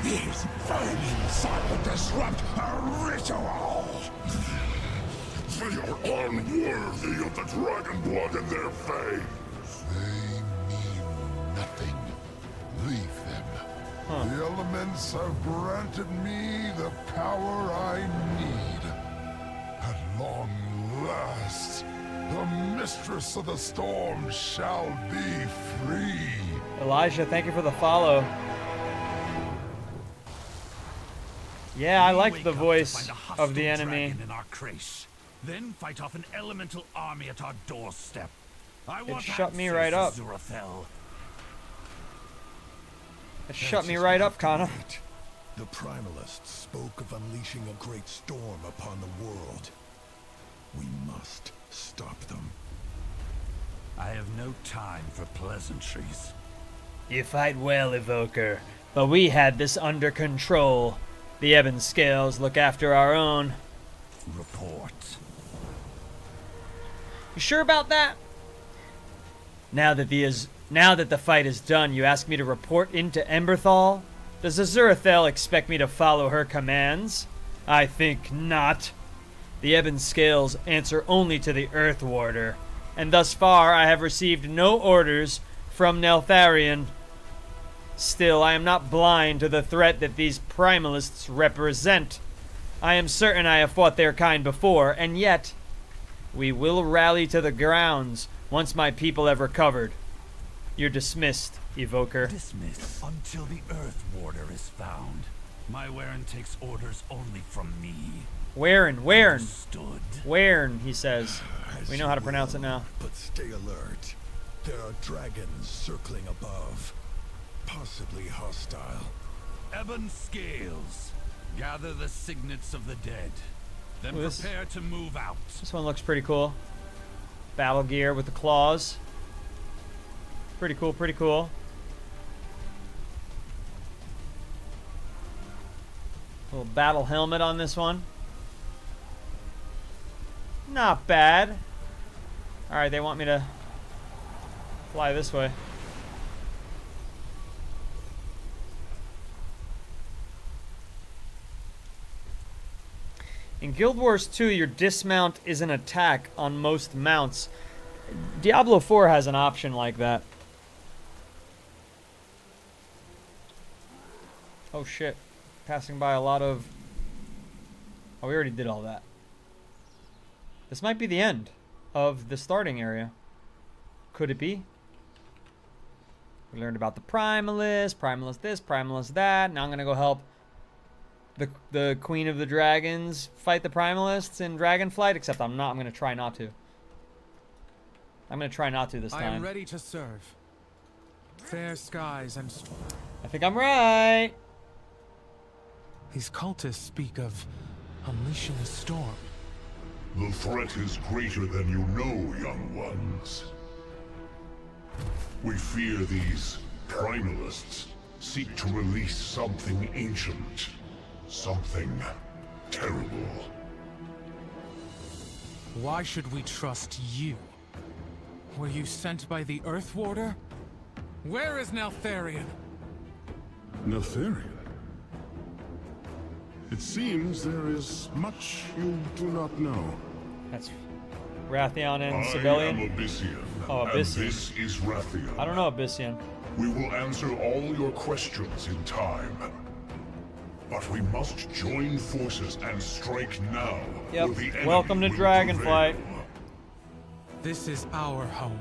These vermin will disrupt a ritual! They are unworthy of the dragon blood in their veins. They mean nothing. Leave them. The elements have granted me the power I need. At long last, the mistress of the storm shall be free. Elijah, thank you for the follow. Yeah, I like the voice of the enemy. In our creche. Then fight off an elemental army at our doorstep. It shut me right up. Zurathel. It shut me right up, Kana. The Primalists spoke of unleashing a great storm upon the world. We must stop them. I have no time for pleasantries. You fight well, Evoker, but we had this under control. The Ebon Scales look after our own. Report. You sure about that? Now that the fight is done, you ask me to report into Emberthal? Does Azurathel expect me to follow her commands? I think not. The Ebon Scales answer only to the Earth Warder, and thus far I have received no orders from Neltharion. Still, I am not blind to the threat that these Primalists represent. I am certain I have fought their kind before, and yet we will rally to the grounds once my people have recovered. You're dismissed, Evoker. Dismiss until the Earth Warder is found. My Waren takes orders only from me. Waren, Understood. Waren, he says. We know how to pronounce it now. But stay alert. There are dragons circling above. Possibly hostile. Ebon Scales. Gather the signets of the dead. Then prepare to move out. This one looks pretty cool. Battle gear with the claws. Pretty cool, pretty cool. Little battle helmet on this one. Not bad. Alright, they want me to fly this way. In Guild Wars 2, your dismount is an attack on most mounts. Diablo 4 has an option like that. Oh shit. Passing by a lot of... Oh, we already did all that. This might be the end of the starting area. Could it be? We learned about the Primalist this, Primalist that. Now I'm gonna go help the Queen of the Dragons fight the Primalists in Dragonflight, except I'm not. I'm gonna try not to. I'm gonna try not to this time. I am ready to serve. Fair skies and... I think I'm right. These cultists speak of unleashing a storm. The threat is greater than you know, young ones. We fear these primalists seek to release something ancient, something terrible. Why should we trust you? Were you sent by the Earth Warder? Where is Neltharion? Neltharion? It seems there is much you do not know. That's Rathion and I Civilian. am Abyssian, Oh, and Abyssian. this is Rathion. I don't know Abyssian. We will answer all your questions in time. But we must join forces and strike now. Yep. or the enemy Welcome to will Dragonflight. prevail. This is our home.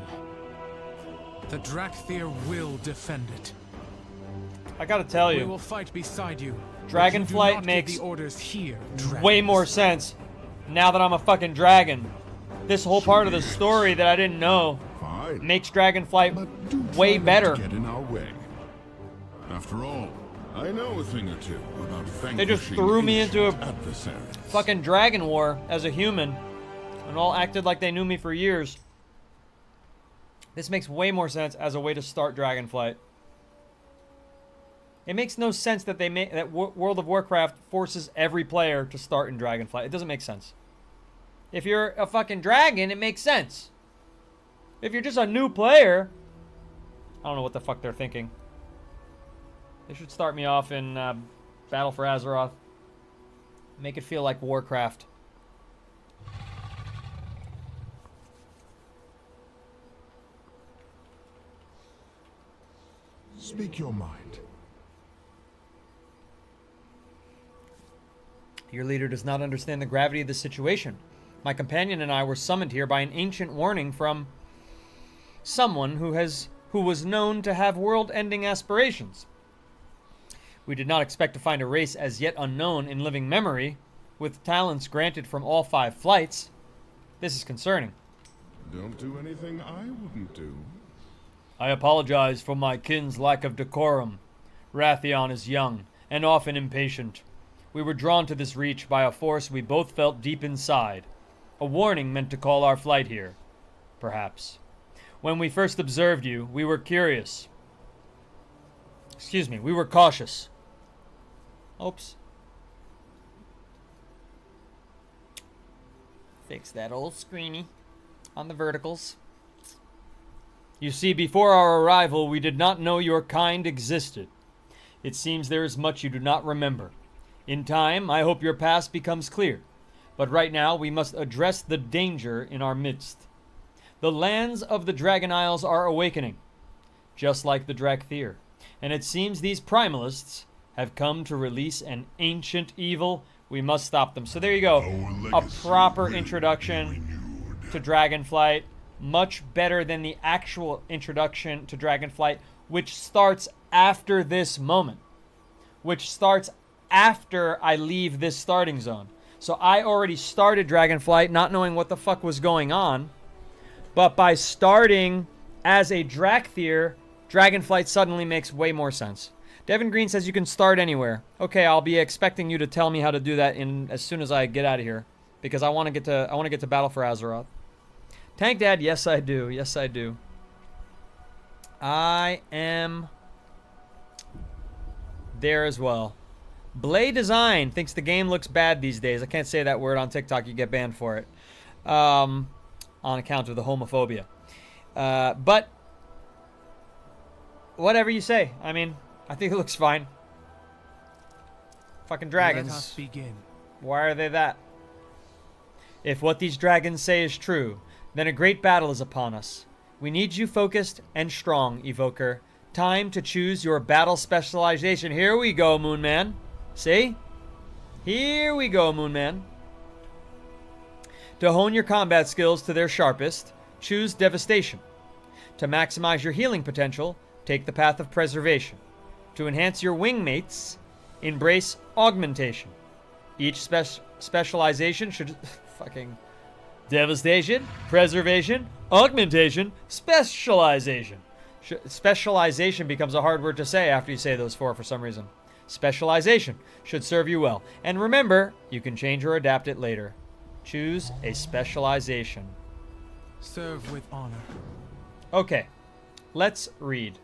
The Drakthir will defend it. I gotta tell We you, will fight beside you. Dragonflight makes the orders here. way more sense now that I'm a fucking dragon. This whole part of the story that I didn't know makes Dragonflight way better. Get in our way. After all, I know a thing or two about They just threw me into a adversaries. fucking dragon war as a human and all acted like they knew me for years. This makes way more sense as a way to start Dragonflight. It makes no sense that World of Warcraft forces every player to start in Dragonflight. It doesn't make sense. If you're a fucking dragon, it makes sense. If you're just a new player, I don't know what the fuck they're thinking. They should start me off in Battle for Azeroth. Make it feel like Warcraft. Speak your mind. Your leader does not understand the gravity of the situation. My companion and I were summoned here by an ancient warning from someone who was known to have world-ending aspirations. We did not expect to find a race as yet unknown in living memory, with talents granted from all 5 flights. This is concerning. Don't do anything I wouldn't do. I apologize for my kin's lack of decorum. Rathion is young and often impatient. We were drawn to this reach by a force we both felt deep inside. A warning meant to call our flight here. Perhaps. When we first observed you, we were curious. Excuse me, we were cautious. Oops. Fix that old screeny on the verticals. You see, before our arrival, we did not know your kind existed. It seems there is much you do not remember. In time, I hope your past becomes clear. But right now, we must address the danger in our midst. The lands of the Dragon Isles are awakening, just like the Drakthir. And it seems these primalists have come to release an ancient evil. We must stop them. So there you go. A proper introduction to Dragonflight. Much better than the actual introduction to Dragonflight, which starts after this moment. Which starts after I leave this starting zone. So I already started Dragonflight not knowing what the fuck was going on. But by starting as a Drakthir, Dragonflight suddenly makes way more sense. Devin Green says you can start anywhere. Okay, I'll be expecting you to tell me how to do that as soon as I get out of here, because I want to get to Battle for Azeroth. Tank Dad, yes I do. Yes I do. I am there as well. Blay Design thinks the game looks bad these days. I can't say that word on TikTok. You get banned for it. On account of the homophobia. But whatever you say. I mean, I think it looks fine. Fucking dragons. Let us begin. Why are they that? If what these dragons say is true, then a great battle is upon us. We need you focused and strong, Evoker. Time to choose your battle specialization. Here we go, Moonman. See? Here we go, Moonman. To hone your combat skills to their sharpest, choose Devastation. To maximize your healing potential, take the path of Preservation. To enhance your wingmates, embrace Augmentation. Each specialization should... fucking... Devastation, Preservation, Augmentation, Specialization. Specialization becomes a hard word to say after you say those four for some reason. Specialization should serve you well. And remember, you can change or adapt it later. Choose a specialization. Serve with honor. Okay, let's read.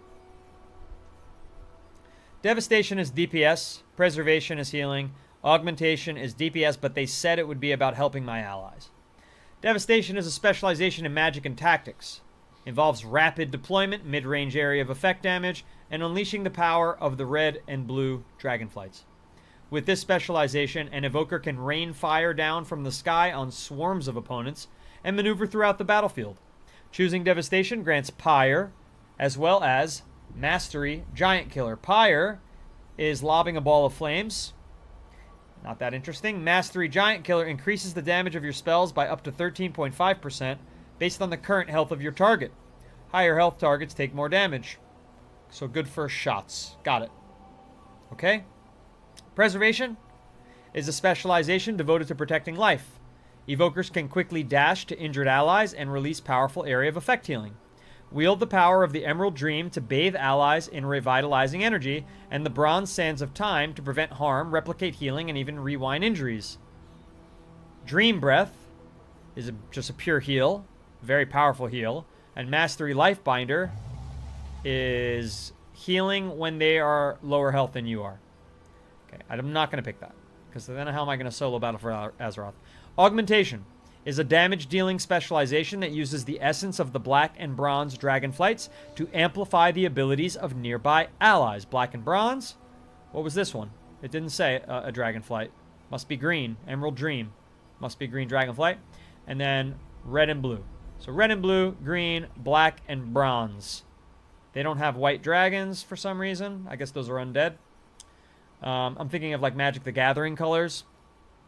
Devastation is DPS, Preservation is healing, Augmentation is DPS, but they said it would be about helping my allies. Devastation is a specialization in magic and tactics. Involves rapid deployment, mid-range area of effect damage, and unleashing the power of the red and blue dragonflights. With this specialization, an evoker can rain fire down from the sky on swarms of opponents and maneuver throughout the battlefield. Choosing Devastation grants Pyre, as well as Mastery Giant Killer. Pyre is lobbing a ball of flames. Not that interesting. Mastery Giant Killer increases the damage of your spells by up to 13.5%. based on the current health of your target. Higher health targets take more damage. So good for shots. Got it. Okay? Preservation is a specialization devoted to protecting life. Evokers can quickly dash to injured allies and release powerful area of effect healing. Wield the power of the Emerald Dream to bathe allies in revitalizing energy, and the Bronze Sands of Time to prevent harm, replicate healing, and even rewind injuries. Dream Breath is just a pure heal. Very powerful heal. And Mastery Lifebinder is healing when they are lower health than you are. Okay, I'm not going to pick that, because then how am I going to solo battle for Azeroth? Augmentation is a damage-dealing specialization that uses the essence of the black and bronze dragonflights to amplify the abilities of nearby allies. Black and bronze? What was this one? It didn't say a dragonflight. Must be green. Emerald Dream. Must be green dragonflight. And then red and blue. So red and blue, green, black, and bronze. They don't have white dragons for some reason. I guess those are undead. I'm thinking of like Magic the Gathering colors.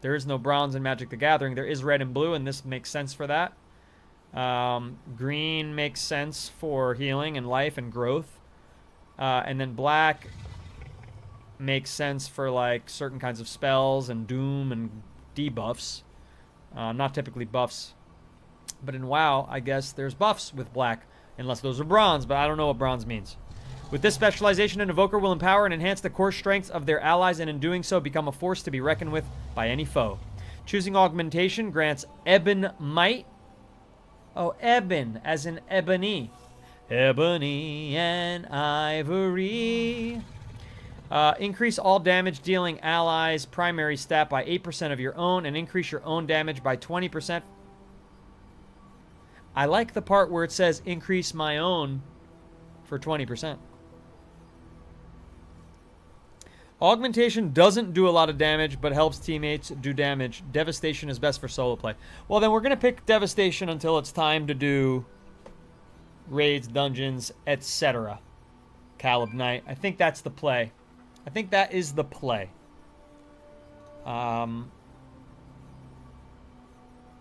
There is no bronze in Magic the Gathering. There is red and blue, and this makes sense for that. Green makes sense for healing and life and growth. And then black makes sense for like certain kinds of spells and doom and debuffs. Not typically buffs. But in WoW, I guess there's buffs with black, unless those are bronze, but I don't know what bronze means. With this specialization, an evoker will empower and enhance the core strengths of their allies, and in doing so, become a force to be reckoned with by any foe. Choosing Augmentation grants Ebon Might. Oh, Ebon, as in ebony. Ebony and ivory. Increase all damage dealing allies' primary stat by 8% of your own, and increase your own damage by 20%. I like the part where it says increase my own for 20%. Augmentation doesn't do a lot of damage, but helps teammates do damage. Devastation is best for solo play. Well, then we're going to pick Devastation until it's time to do raids, dungeons, etc. Caleb Knight. I think that's the play. I think that is the play.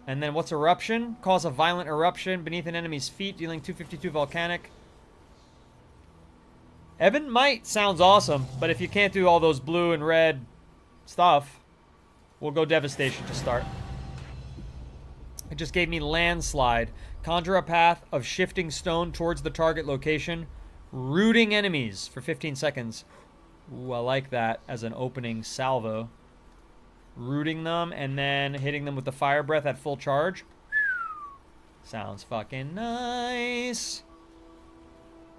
And then what's Eruption? Cause a violent eruption beneath an enemy's feet, dealing 252 volcanic. Ebon Might sounds awesome, but if you can't do all those blue and red stuff, we'll go Devastation to start. It just gave me Landslide. Conjure a path of shifting stone towards the target location, rooting enemies for 15 seconds. Ooh, I like that as an opening salvo. Rooting them and then hitting them with the fire breath at full charge. Sounds fucking nice.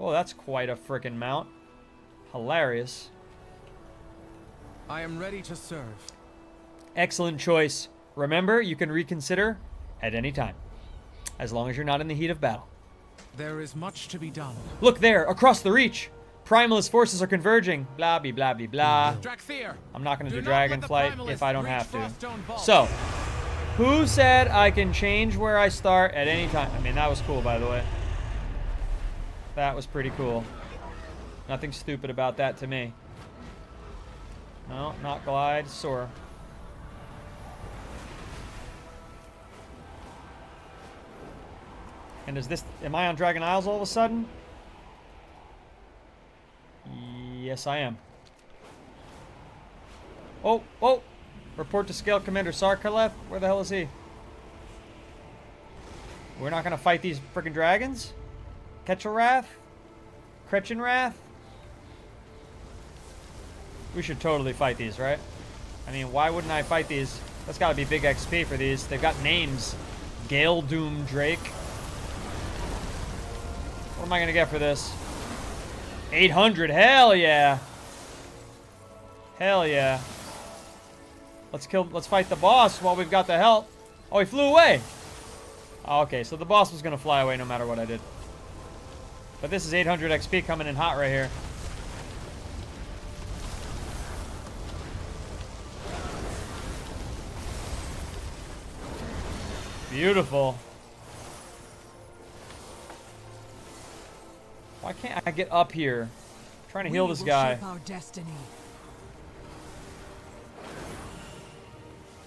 Oh, that's quite a frickin' mount. Hilarious. I am ready to serve. Excellent choice. Remember, you can reconsider at any time, as long as you're not in the heat of battle. There is much to be done. Look there, across the reach. Primalist forces are converging. Blah, blah, blah, blah. I'm not going to do Dragonflight if I don't have to. So, who said I can change where I start at any time? I mean, that was cool, by the way. That was pretty cool. Nothing stupid about that to me. No, not glide, soar. And is this... Am I on Dragon Isles all of a sudden? Yes, I am. Oh, oh! Report to Scale Commander Sarkaleth. Where the hell is he? We're not gonna fight these freaking dragons? Ketchelwrath? Kretchenwrath? We should totally fight these, right? I mean, why wouldn't I fight these? That's gotta be big XP for these. They've got names. Gale Doom Drake. What am I gonna get for this? 800, hell yeah! Hell yeah. Let's fight the boss while we've got the help. Oh, he flew away! Oh, okay, so the boss was gonna fly away no matter what I did. But this is 800 XP coming in hot right here. Beautiful. Why can't I get up here? I'm trying to heal this guy. Shape our destiny.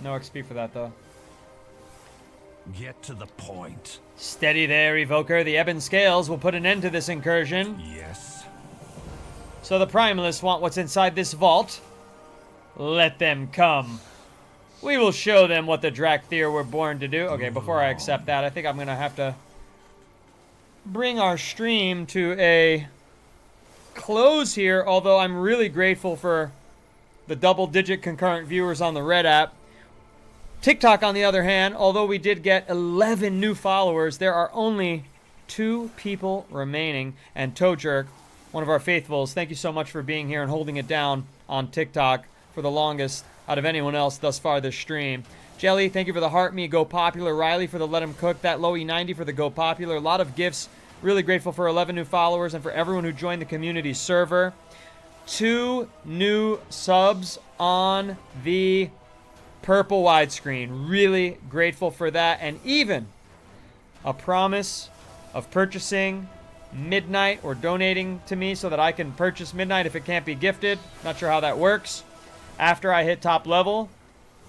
No XP for that, though. Get to the point. Steady there, Evoker. The Ebon Scales will put an end to this incursion. Yes. So the Primalists want what's inside this vault. Let them come. We will show them what the Drakthir were born to do. Okay, before I accept that, I think I'm going to have to bring our stream to a close here, although I'm really grateful for the double-digit concurrent viewers on the Red app. TikTok, on the other hand, although we did get 11 new followers, there are only 2 people remaining. And Toe Jerk, one of our faithfuls, thank you so much for being here and holding it down on TikTok for the longest out of anyone else thus far this stream. Jelly, thank you for the heart me. Go Popular. Riley for the Let 'em Cook. That Lowy 90 for the Go Popular. A lot of gifts. Really grateful for 11 new followers and for everyone who joined the community server. 2 new subs on the purple widescreen. Really grateful for that. And even a promise of purchasing Midnight or donating to me so that I can purchase Midnight if it can't be gifted. Not sure how that works. After I hit top level.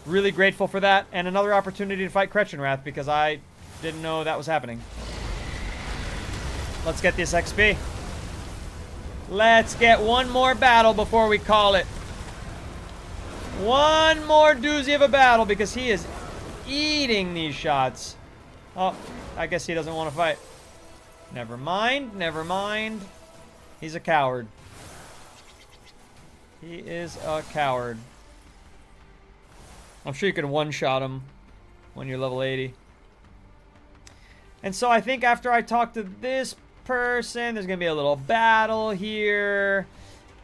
Really grateful for that. And another opportunity to fight Kretchenwrath because I didn't know that was happening. Let's get this XP. Let's get one more battle before we call it. One more doozy of a battle because he is eating these shots. Oh, I guess he doesn't want to fight. Never mind, never mind. He's a coward. He is a coward. I'm sure you can one-shot him when you're level 80. And so I think after I talk to this person, there's going to be a little battle here.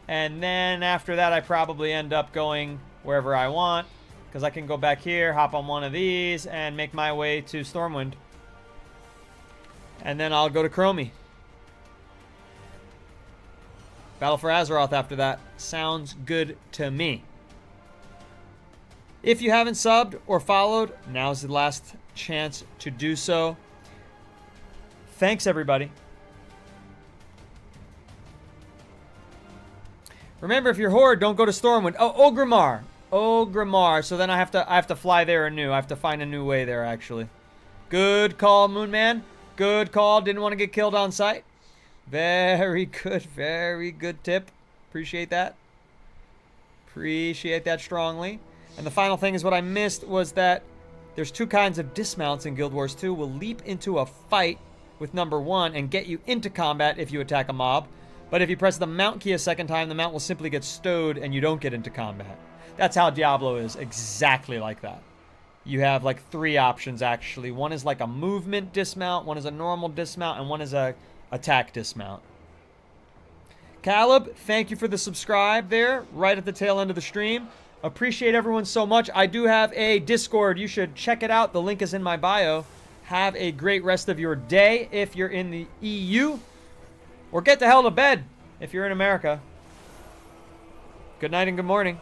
And then after that, I probably end up going wherever I want. Because I can go back here, hop on one of these, and make my way to Stormwind. And then I'll go to Chromie. Battle for Azeroth after that. Sounds good to me. If you haven't subbed or followed, now's the last chance to do so. Thanks, everybody. Remember, if you're Horde, don't go to Stormwind. Oh, Ogrimmar. Ogrimmar. So then I have to fly there anew. I have to find a new way there, actually. Good call, Moonman. Good call. Didn't want to get killed on sight. Very good tip. Appreciate that. Appreciate that strongly. And the final thing is what I missed was that there's 2 kinds of dismounts in Guild Wars 2. Will leap into a fight with number 1 and get you into combat if you attack a mob. But if you press the mount key a second time, the mount will simply get stowed and you don't get into combat. That's how Diablo is, exactly like that. You have like 3 options actually. One is like a movement dismount, one is a normal dismount, and one is a attack dismount. Caleb, thank you for the subscribe there, right at the tail end of the stream. Appreciate everyone so much. I do have a Discord. You should check it out. The link is in my bio. Have a great rest of your day if you're in the EU. Or get the hell to bed if you're in America. Good night and good morning.